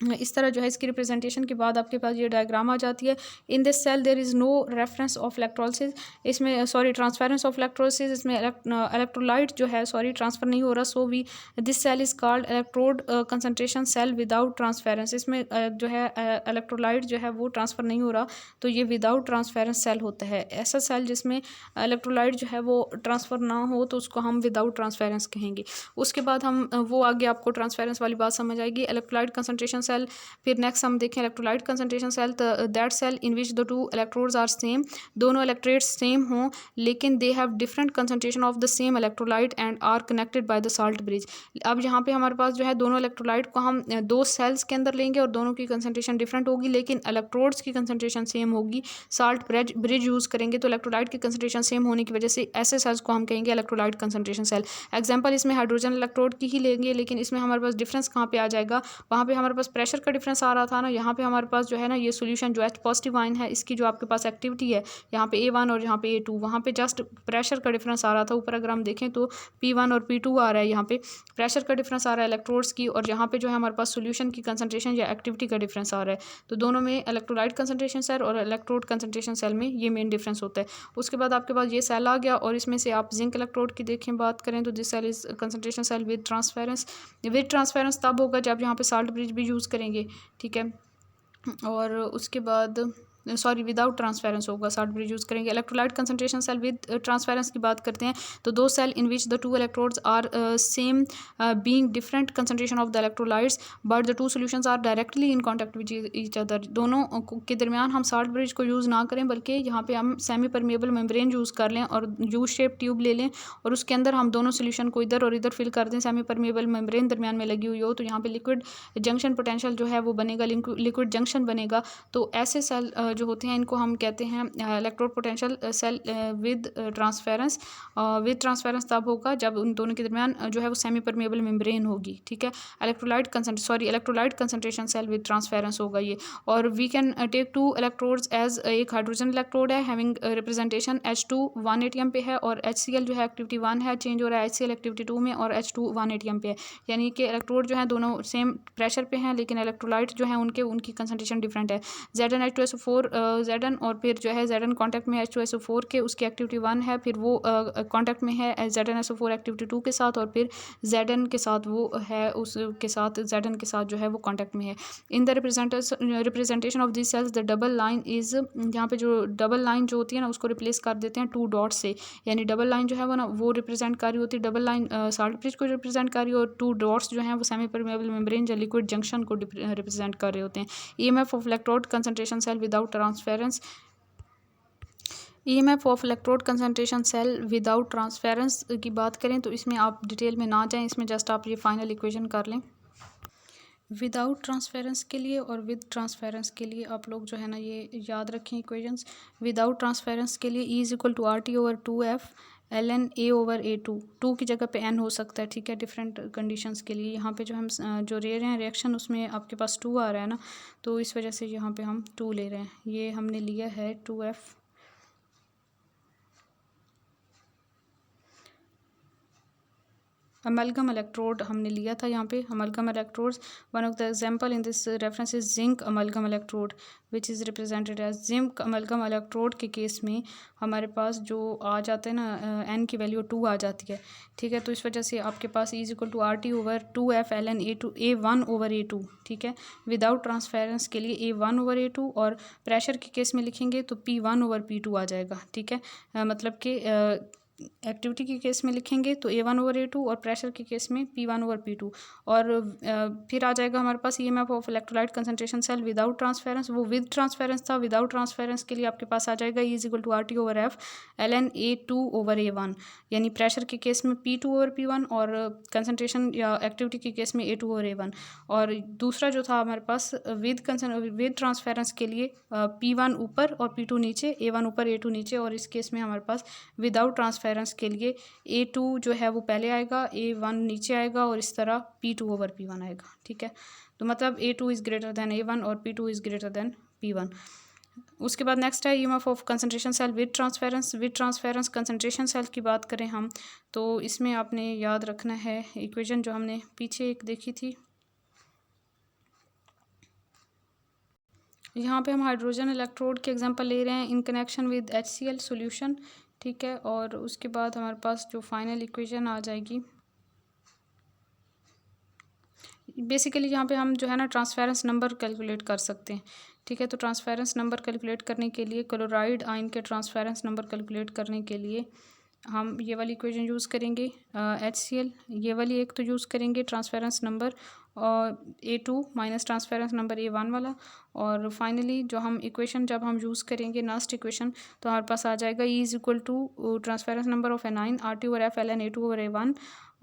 Speaker 1: इस तरह जो है इसकी रिप्रेजेंटेशन के बाद आपके पास ये डायग्राम आ जाती है। In this cell there is no reference of electrolysis, इसमें सॉरी ट्रांसफेरेंस ऑफ इलेक्ट्रोलिसिस, इसमें इलेक्ट्रोलाइट जो है सॉरी ट्रांसफ़र नहीं हो रहा, so we this cell is called electrode concentration cell without transference. इसमें जो है इलेक्ट्रोलाइट जो है वो ट्रांसफ़र नहीं हो रहा, तो ये विदाउट ट्रांसफेरेंस सेल होता है। ऐसा सेल जिसमें इलेक्ट्रोलाइट जो है वो ट्रांसफ़र ना हो तो उसको हम विदाउट ट्रांसफेरेंस कहेंगे। उसके बाद हम वो आगे आपको ट्रांसफेरेंस वाली बात समझ आएगी। इलेक्ट्रोलाइट कंसंट्रेशन सेल, फिर नेक्स्ट हम देखें electrolyte concentration cell, that cell in which the two electrodes are same, दोनों इलेक्ट्रोड्स सेम हों लेकिन they have different concentration of the same electrolyte and are connected by the salt bridge. अब यहाँ पे हमारे पास जो है दोनों इलेक्ट्रोलाइट को हम दो सेल्स के अंदर लेंगे और दोनों की कंसंट्रेशन डिफरेंट होगी लेकिन इलेक्ट्रोड्स की कंसंट्रेशन सेम होगी। साल्ट ब्रिज यूज़ करेंगे तो इलेक्ट्रोलाइट की कंसंट्रेशन सेम होने की वजह से ऐसे सेल्स को हम कहेंगे इलेक्ट्रोलाइट कंसंट्रेशन सेल। एग्जाम्पल इसमें हाइड्रोजन इलेक्ट्रोड की ही लेंगे, लेकिन इसमें हमारे पास डिफरेंस कहाँ पे आ जाएगा, वहाँ पे हमारे पास प्रेशर का डिफरेंस आ रहा था ना, यहाँ पे हमारे पास जो है ना ये सॉल्यूशन जो H पॉजिटिव आइन है इसकी जो आपके पास एक्टिविटी है यहाँ पे A1 और यहाँ पे A2, वहाँ पे जस्ट प्रेशर का डिफरेंस आ रहा था। ऊपर अगर हम देखें तो P1 और P2 आ रहा है, यहाँ पे प्रेशर का डिफरेंस आ रहा है इलेक्ट्रोड्स की, और यहाँ पे जो है हमारे पास सॉल्यूशन की कंसंट्रेशन या एक्टिविटी का डिफरेंस आ रहा है। तो दोनों में इलेक्ट्रोलाइट कंसंट्रेशन सेल और इलेक्ट्रोड कंसंट्रेशन सेल में ये मेन डिफरेंस होता है। उसके बाद आपके पास ये सेल आ गया और इसमें से आप जिंक इलेक्ट्रोड की देखें बात करें तो this cell is concentration cell with transference. With transference तब होगा जब यहाँ पे साल्ट ब्रिज भी यूज़ करेंगे, ठीक है, और उसके बाद सॉरी विदाउट ट्रांसफेरेंस होगा, साल्ट ब्रिज यूज़ करेंगे। Electrolyte concentration cell with transference की बात करते हैं तो दो cell in which the two electrodes are same being different concentration of the electrolytes but the two solutions are directly in contact with each other. दोनों के दरमियान हम साल्ट ब्रिज को यूज़ ना करें बल्कि यहाँ पे हम सेमी परमेबल मेम्ब्रेन यूज़ कर लें और यू शेप ट्यूब ले लें और उसके अंदर हम दोनों सोल्यूशन को इधर और इधर फिल कर दें, सेमी परमेबल मेम्ब्रेन दरमियान में लगी हुई हो, तो यहाँ पे लिक्विड जंक्शन पोटेंशियल जो है वो बनेगा, लिक्विड जंक्शन बनेगा। तो ऐसे सेल जो होते हैं इनको हम कहते हैं electrode potential cell with transference. With transference तब होगा जब उन दोनों के दरमियान जो है वो सेमी परमेबल मेम्ब्रेन होगी, ठीक है। Electrolyte concentration cell with transference होगा ये। और we can take two electrodes as एक हाइड्रोजन इलेक्ट्रोड है हैविंग रिप्रेजेंटेशन H2 1 ATM पे है और HCl जो है एक्टिविटी 1 है, चेंज हो रहा है HCl एक्टिविटी 2 में, और H2 1 ATM पे है। यानी कि इलेक्ट्रोड जो है दोनों सेम प्रेशर पे हैं लेकिन इलेक्ट्रोलाइट जो है उनकी कंसंट्रेशन डिफरेंट है। ZnH2SO4 H2SO4 Zn, और फिर जो है Zn कॉन्टैक्ट में H2SO4 के, उसकी एक्टिविटी 1 है, फिर वो कॉन्टैक्ट में है ZnSO4 एक्टिविटी 2 के साथ, और फिर Zn के साथ वो है, उसके साथ Zn के साथ जो है वो कॉन्टैक्ट में है। In the representation of this cells the double line is, यहाँ पे जो डबल लाइन जो होती है ना उसको रिप्लेस कर देते हैं 2 डॉट से, यानी डबल लाइन जो है वो ना वो रिप्रेजेंट कर रही होती है, डबल लाइन साल्ट ब्रिज को रिप्रेजेंट कर रही है, और 2 डॉट्स जो हैं वो सेमी परमेबल मेम्ब्रेन या लिक्विड जंक्शन को रिप्रेजेंट कर रहे होते हैं। EMF of electrode concentration cell without transference, EMF of electrode concentration cell without transference की बात करें तो इसमें आप डिटेल में ना जाएं, इसमें जस्ट आप ये फाइनल इक्वेशन कर लें। विदाउट ट्रांसफेरेंस के लिए और विद ट्रांसफेरेंस के लिए आप लोग जो है ना ये याद रखें इक्वेशंस। विदाउट ट्रांसफेरेंस के लिए E = RT/2F ln A/A2, 2 की जगह पे n हो सकता है, ठीक है, डिफरेंट कंडीशंस के लिए। यहाँ पे जो हम जो ले रहे हैं रिएक्शन उसमें आपके पास 2 आ रहा है ना, तो इस वजह से यहाँ पे हम 2 ले रहे हैं। ये हमने लिया है 2F अमलगम इलेक्ट्रोड हमने लिया था यहाँ पे amalgam electrodes. One of the example in this reference is zinc amalgam electrode which is represented as zinc amalgam electrode के केस में हमारे पास जो आ जाता है ना n की वैल्यू 2 आ जाती है, ठीक है। तो इस वजह से आपके पास E = RT/2F ln A1/A2, ठीक है। विदाउट ट्रांसफेरेंस के लिए A1/A2, और प्रेशर के केस में लिखेंगे तो P1/P2 आ जाएगा, ठीक है। मतलब कि एक्टिविटी के केस में लिखेंगे तो A1/A2 और प्रेशर के केस में P1/P2, और फिर आ जाएगा हमारे पास EMF of electrolyte concentration cell without transference. वो विद ट्रांसफेरेंस था, विदाउट ट्रांसफेरेंस के लिए आपके पास आ जाएगा E = RT/F ln A2/A1, यानी प्रेशर के केस में P2/P1 और कंसंट्रेशन या एक्टिविटी के केस में A2/A1। और दूसरा जो था हमारे पास विद ट्रांसफेरेंस के लिए P1 ऊपर और P2 नीचे, A1 ऊपर A2 नीचे, और इस केस में हमारे पास विदाउट ट्रांसफेरेंस के लिए A2 जो है वो पहले आएगा, A1 नीचे आएगा, और इस तरह P2/P1 आएगा, ठीक है। तो मतलब A2 is greater than A1 और P2 is greater than P1। उसके बाद नेक्स्ट है EMF of concentration cell with transference. With transference concentration cell की बात करें हम तो इसमें आपने याद रखना है इक्वेशन जो हमने पीछे एक देखी थी। यहाँ पे हम हाइड्रोजन इलेक्ट्रोड के एग्जांपल ले रहे हैं in connection with HCl solution, ठीक है। और उसके बाद हमारे पास जो फाइनल इक्वेशन आ जाएगी, बेसिकली यहाँ पे हम जो है ना ट्रांसफेरेंस नंबर कैलकुलेट कर सकते हैं, ठीक है। तो ट्रांसफेरेंस नंबर कैलकुलेट करने के लिए, क्लोराइड आयन के ट्रांसफेरेंस नंबर कैलकुलेट करने के लिए हम ये वाली इक्वेशन यूज़ करेंगे HCl, ये वाली एक तो यूज़ करेंगे ट्रांसफेरेंस नंबर और A2 minus transference number A1 वाला, और फाइनली जो हम इक्वेशन जब हम यूज़ करेंगे लास्ट इक्वेशन तो हमारे पास आ जाएगा E = transference number of anion RT/F ln A2/A1।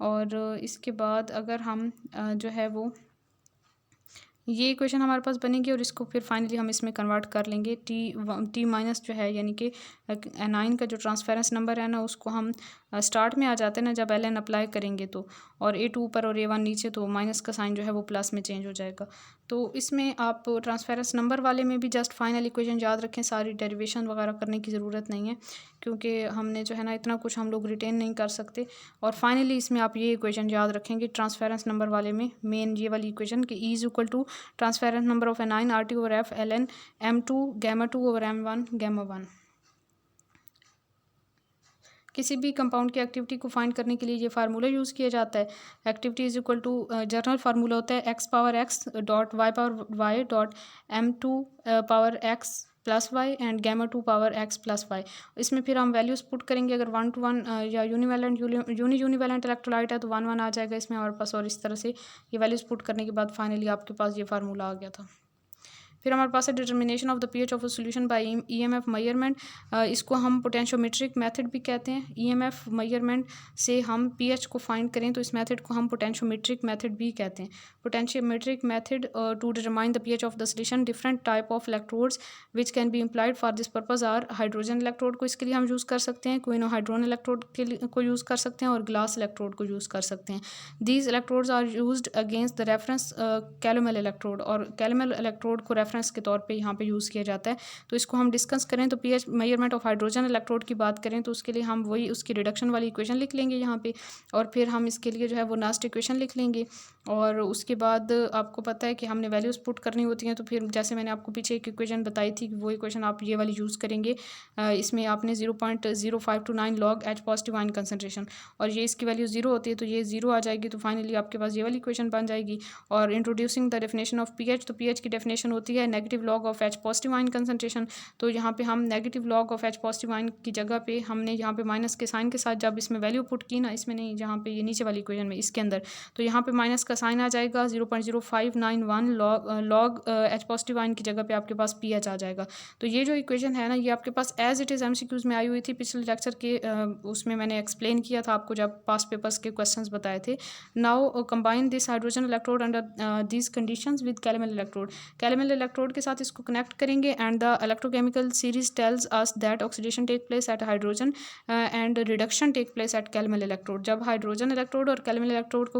Speaker 1: और इसके बाद अगर हम जो है वो ये इक्वेशन हमारे पास बनेगी, और इसको फिर फाइनली हम इसमें कन्वर्ट कर लेंगे T माइनस जो है यानी कि एनाइन का जो ट्रांसफेरेंस नंबर है ना उसको हम स्टार्ट में आ जाते हैं ना जब ln अप्लाई करेंगे तो, और A2 ऊपर और A1 नीचे, तो माइनस का साइन जो है वो प्लस में चेंज हो जाएगा। तो इसमें आप ट्रांसफेरेंस नंबर वाले में भी जस्ट फाइनल इक्वेशन याद रखें, सारी डेरिवेशन वगैरह करने की ज़रूरत नहीं है क्योंकि हमने जो है ना इतना कुछ हम लोग रिटेन नहीं कर सकते। और फाइनली इसमें आप ये इक्वेशन याद रखेंगे ट्रांसफेरेंस नंबर वाले में, मेन ये वाली इक्वेशन कि E = transference number of anion RT/F ln M2 gamma2/M1 gamma1। किसी भी कंपाउंड की एक्टिविटी को फाइंड करने के लिए ये फार्मूला यूज़ किया जाता है। Activity is equal to general formula होता है x⁻x dot y dot M2 + y and gamma2 x + y। इसमें फिर हम वैल्यूज़ पुट करेंगे, अगर 1 to 1 या यूनिवैलेंट इलेक्ट्रोलाइट है तो 1 1 आ जाएगा इसमें हमारे पास, और इस तरह से ये वैल्यूज़ पुट करने के बाद फाइनली आपके पास ये फार्मूला आ गया था। फिर हमारे पास है determination of the pH of a solution bye EMF measurement. इसको हम पोटेंशियोमेट्रिक मेथड भी कहते हैं। EMF मेजरमेंट से हम pH को फाइंड करें तो इस मेथड को हम पोटेंशियोमेट्रिक मेथड भी कहते हैं। Potentiometric method to determine the pH of the solution. Different type of electrodes which can be implied for this purpose are hydrogen electrode को इसके लिए हम यूज़ कर सकते हैं, क्विनोहाइड्रोन इलेक्ट्रोड के लिए को यूज़ कर सकते हैं, और ग्लास इलेक्ट्रोड को यूज़ कर सकते हैं। These electrodes are used against the reference calomel electrode, और कैलोमल इलेक्ट्रोड को रेफरेंस के तौर पे यहाँ पे यूज़ किया जाता है। तो इसको हम डिस्कस करें तो pH measurement of hydrogen electrode की बात करें तो उसके लिए हम वही उसकी रिडक्शन वाली इक्वेशन लिख लेंगे यहाँ पे, और फिर हम इसके लिए जो है वो नास्ट इक्वेशन लिख लेंगे। और उसके बाद आपको पता है कि हमने वैल्यूज़ पुट करनी होती हैं, तो फिर जैसे मैंने आपको पीछे एक इक्वेशन बताई थी, वो इक्वेशन आप ये वाली यूज़ करेंगे। इसमें आपने 0.0529 log H positive ion concentration, और ये इसकी वैल्यू 0 होती है तो ये 0 आ जाएगी। तो फाइनली आपके पास ये वाली इक्वेशन बन जाएगी। और introducing the definition of pH, तो पीएच की डेफिनेशन होती है negative log of H positive ion concentration. तो यहाँ पे हम negative log of H positive ion की जगह पे हमने यहाँ पे माइनस के साइन के साथ जब इसमें वैल्यू पुट की ना, इसमें नहीं, जहाँ पे ये नीचे वाली इक्वेशन में इसके अंदर, तो यहाँ पे माइनस का साइन आ जाएगा। 0.0591 लॉग एच पॉजिटिव आयन की जगह पे आपके पास पी एच आ जाएगा। तो ये जो इक्वेशन है ना, ये आपके पास एज इट इज़ एमसीक्यूज में आई हुई थी पिछले लेक्चर के, उसमें मैंने एक्सप्लेन किया था आपको जब पास्ट पेपर्स के क्वेश्चंस बताए थे। Now combine this hydrogen electrode under these conditions with calomel electrode. Calomel electrode के साथ इसको कनेक्ट करेंगे and the electrochemical series tells us that oxidation take place at hydrogen and reduction take place at calomel electrode. जब hydrogen electrode और calomel electrode को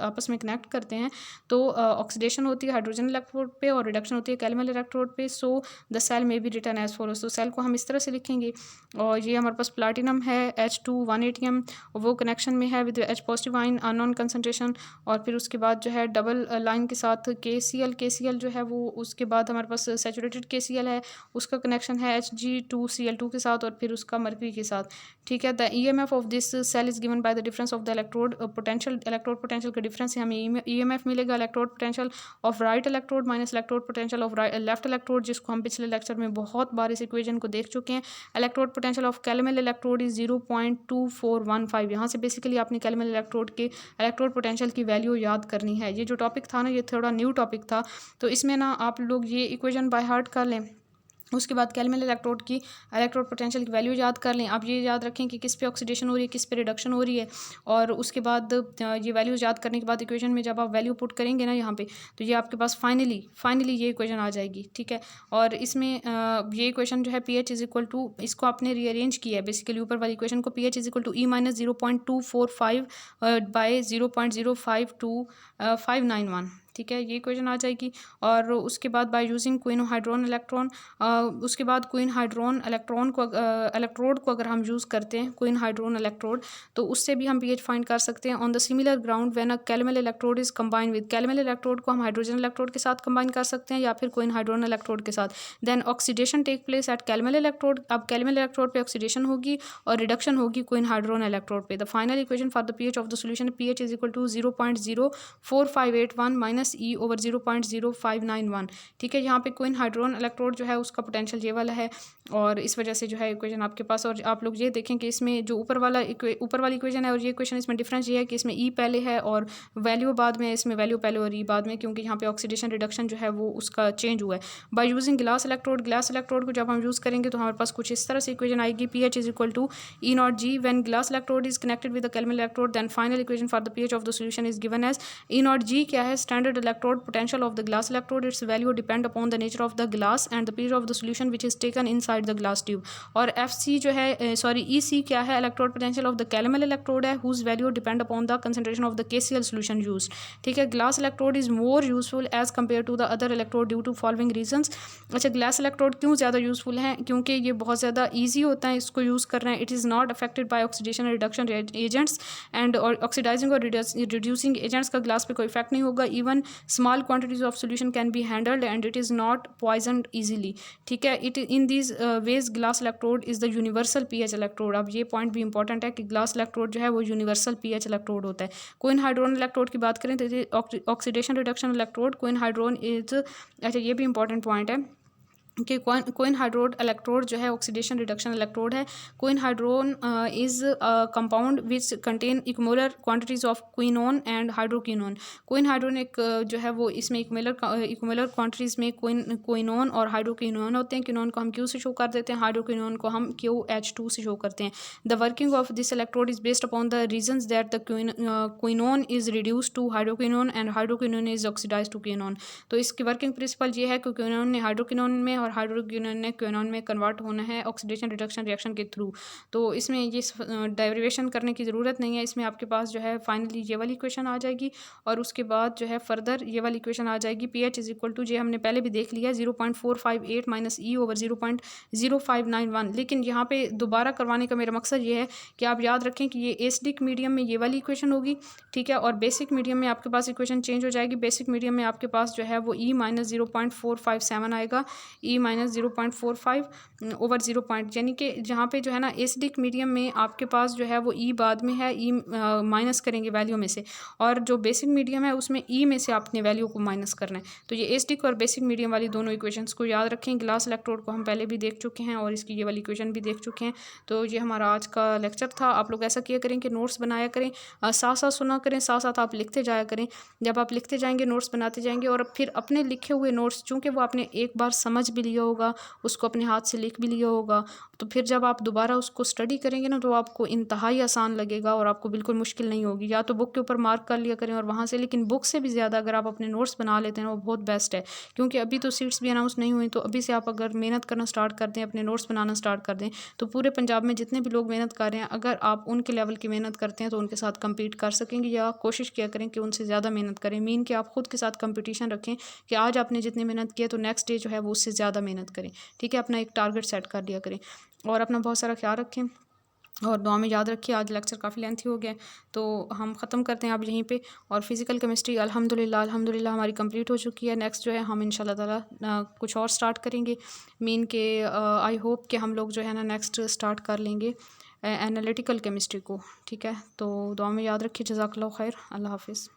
Speaker 1: आपस में connect करते हैं तो ऑक्सीडेशन होती है हाइड्रोजन इलेक्ट्रोड पे और रिडक्शन होती है कैलेमल इलेक्ट्रोड पे। सो द सेल में बी रिटर्न एज फॉलोज। तो सेल को हम इस तरह से लिखेंगे, और ये हमारे पास प्लाटिनम है H2 180M, वो कनेक्शन में है with H positive ion unknown concentration. और फिर उसके बाद जो है डबल लाइन के साथ KCl जो है वो, उसके बाद हमारे पास सैचुरेटेड KCl है, उसका कनेक्शन है Hg2Cl2 के साथ और फिर उसका मर्क्यूरी के साथ। ठीक है, the EMF of this cell is given by the difference of the electrode potential. Electrode potential का डिफरेंस से हमें EMF मिलेगा, electrode potential of right electrode minus electrode potential of left electrode, जिसको हम पिछले लेक्चर में बहुत बार इस इक्वेशन को देख चुके हैं। Electrode potential of calomel electrode is 0.2415। यहाँ से बेसिकली आपने कैलेमल इलेक्ट्रोड के इलेक्ट्रोड पोटेंशियल की वैल्यू याद करनी है। ये जो टॉपिक था ना, ये थोड़ा न्यू टॉपिक था, तो इसमें ना आप लोग ये इक्वेशन बाय हार्ट कर लें। उसके बाद कैलेमल इलेक्ट्रोड की इलेक्ट्रोड पोटेंशियल की वैल्यू याद कर लें। आप ये याद रखें कि किस पे ऑक्सीडेशन हो रही है, किस पे रिडक्शन हो रही है। और उसके बाद ये वैल्यूज़ याद करने के बाद इक्वेशन में जब आप वैल्यू पुट करेंगे ना यहाँ पे, तो ये आपके पास फाइनली ये इक्वेशन आ जाएगी। ठीक है, और इसमें ये इक्वेशन जो है pH इज इक्वल टू, इसको आपने रीअरेंज किया है बेसिकली ऊपर वाली इक्वेशन को, pH is equal to E-0.245 by 0.052591। ठीक है, ये इक्वेशन आ जाएगी। और उसके बाद बाय यूजिंग क्वीनो हाइड्रोन इलेक्ट्रॉन, उसके बाद क्वीन हाइड्रोन इलेक्ट्रॉन को इलेक्ट्रोड को अगर हम यूज़ करते हैं क्वीन हाइड्रोन इलेक्ट्रोड, तो उससे भी हम pH फाइंड कर सकते हैं। On the similar ground when a calomel electrode is combine with, calomel electrode को हम हाइड्रोजन इलेक्ट्रोड के साथ कंबाइन कर सकते हैं या फिर क्वीन हाइड्रोन इलेक्ट्रोड के साथ। Then oxidation take place at calomel electrode. अब कैलेमल इलेक्ट्रोड पे ऑक्सीडेशन होगी और रिडक्शन होगी क्वीन हाइड्रोन इलेक्ट्रोड पे। The final equation for the pH of the solution, pH is equal to 0.04581 minus E over 0.0591। ठीक है, यहाँ पे क्वीन हाइड्रोन इलेक्ट्रोड जो है उसका पोटेंशियल ये वाला है, और इस वजह से जो है इक्वेशन आपके पास। और आप लोग ये देखें कि इसमें जो ऊपर वाली इक्वेशन है और ये इक्वेशन, इसमें डिफरेंस ये है कि इसमें E पहले है और वैल्यू बाद में, इसमें वैल्यू पहले और E बाद में, क्योंकि यहाँ पे ऑक्सीडेशन रिडक्शन जो है वो उसका चेंज हुआ है। बाय यूजिंग ग्लास इलेक्ट्रोड को जब हम यूज़ करेंगे तो हमारे पास कुछ इस तरह से इक्वेशन आएगी। pH is equal to E0G when glass electrode is connected with the calomel electrode. Then final equation for the pH of the solution is given as E0G क्या है, standard electrode potential of the glass electrode, its value depend upon the nature of the glass and the pH of the solution which is taken inside the glass tube. और FC जो है EC क्या है, electrode potential of the calomel electrode है, whose value depend upon the concentration of the KCl solution used. ठीक है, glass electrode is more useful as compare to the other electrode due to following reasons. अच्छा, glass electrode क्यों ज़्यादा useful है, क्योंकि ये बहुत ज़्यादा ईजी होता है इसको यूज़ करना है। It is not affected by oxidation reduction agents and oxidizing और रिड्यूसिंग एजेंट्स का ग्लास पे कोई इफेक्ट नहीं होगा। Even small quantities of solution can be handled and it is not poisoned easily. ठीक है, it in these ways glass electrode is the universal pH electrode. अब ये पॉइंट भी इंपॉर्टेंट है कि ग्लास इलेक्ट्रोड जो है वो यूनिवर्सल pH इलेक्ट्रोड होता है। क्वीन हाइड्रोन इलेक्ट्रोड की बात करें तो oxidation reduction electrode quinhydrone is, अच्छा ये भी इंपॉर्टेंट पॉइंट है कि क्वीन हाइड्रोड इलेक्ट्रोड जो है ऑक्सीडेशन रिडक्शन इलेक्ट्रोड है। Quinhydrone is compound which contain equimolar quantities of quinone and hydroquinone. Quinhydrone एक जो है वो इसमें इक्वोलर क्वांटिटीज़ में क्विनोन और हाइड्रोक्विनोन होते हैं। क्विनोन को हम Q से शो कर देते हैं, हाइड्रोक्विनोन को हम QH2 से शो करते हैं। The working of this electrode is based upon the reasons that the quinone is reduce to hydroquinone and hydroquinone is oxidize to quinone. तो इसकी वर्किंग प्रिंसिपल ये है कि क्विनोन ने हाइड्रोक्विनोन में और और हाइड्रोक्विनोन ने क्विनोन में कन्वर्ट होना है ऑक्सीडेशन रिडक्शन रिएक्शन के थ्रू। तो इसमें ये डेरिवेशन करने की ज़रूरत नहीं है, इसमें आपके पास जो है फाइनली ये वाली इक्वेशन आ जाएगी और उसके बाद जो है फर्दर ये वाली इक्वेशन आ जाएगी pH इज इक्वल टू, ये हमने पहले भी देख लिया, 0.458 माइनस ई ओवर 0.0591। लेकिन यहाँ पे दोबारा करवाने का मेरा मकसद ये है कि आप याद रखें कि ये एसिडिक मीडियम में ये वाली इक्वेशन होगी, ठीक है, और बेसिक मीडियम में आपके पास इक्वेशन चेंज हो जाएगी। बेसिक मीडियम में आपके पास जो है वो ई माइनस 0.457 आएगा, ई माइनस 0.45 ओवर 0 पॉइंट, यानी कि जहाँ पे जो है ना एसिडिक मीडियम में आपके पास जो है वो ई बाद में है, ई माइनस करेंगे वैल्यू में से, और जो बेसिक मीडियम है उसमें ई में से आपने वैल्यू को माइनस करना है। तो ये एसिडिक और बेसिक मीडियम वाली दोनों इक्वेशंस को याद रखें। ग्लास इलेक्ट्रोड को हम पहले भी देख चुके हैं और इसकी ये वाली इक्वेशन भी देख चुके हैं। तो ये हमारा आज का लेक्चर था। आप लोग ऐसा किया करें कि नोट्स बनाया करें, साथ साथ सुना करें, साथ साथ आप लिखते जाया करें। जब आप लिखते जाएंगे नोट्स बनाते जाएंगे और फिर अपने लिखे हुए नोट्स, चूँकि वो आपने एक बार समझ भी लिया होगा, उसको अपने हाथ से लिख भी लिया होगा, तो फिर जब आप दोबारा उसको स्टडी करेंगे ना तो आपको इंतहाई आसान लगेगा और आपको बिल्कुल मुश्किल नहीं होगी। या तो बुक के ऊपर मार्क कर लिया करें और वहाँ से, लेकिन बुक से भी ज़्यादा अगर आप अपने नोट्स बना लेते हैं वो बहुत बेस्ट है, क्योंकि अभी तो सीट्स भी अनाउंस नहीं हुई। तो अभी से आप अगर मेहनत करना स्टार्ट कर दें, अपने नोट्स बनाना स्टार्ट कर दें, तो पूरे पंजाब में जितने भी लोग मेहनत कर रहे हैं, अगर आप उनके लेवल की मेहनत करते हैं तो उनके साथ कम्पीट कर सकेंगे, या कोशिश किया करें कि उनसे ज़्यादा मेहनत करें। मीन कि आप खुद के साथ कंपटीशन रखें कि आज आपने जितनी मेहनत की है तो नेक्स्ट डे जो है वो उससे ज़्यादा मेहनत करें, ठीक है। अपना एक टारगेट सेट कर लिया करें और अपना बहुत सारा ख्याल रखें और दुआ में याद रखिए। आज लेक्चर काफ़ी लेंथी हो गया तो हम ख़त्म करते हैं अब यहीं पे। और फिज़िकल केमिस्ट्री अल्हम्दुलिल्लाह हमारी कंप्लीट हो चुकी है। नेक्स्ट जो है हम इंशाल्लाह ताला कुछ और स्टार्ट करेंगे। मीन के आई होप कि हम लोग जो है ना नेक्स्ट स्टार्ट कर लेंगे एनालिटिकल केमिस्ट्री को, ठीक है। तो दुआ में याद रखिए। जज़ाकल्लाह खैर। अल्लाह हाफिज़।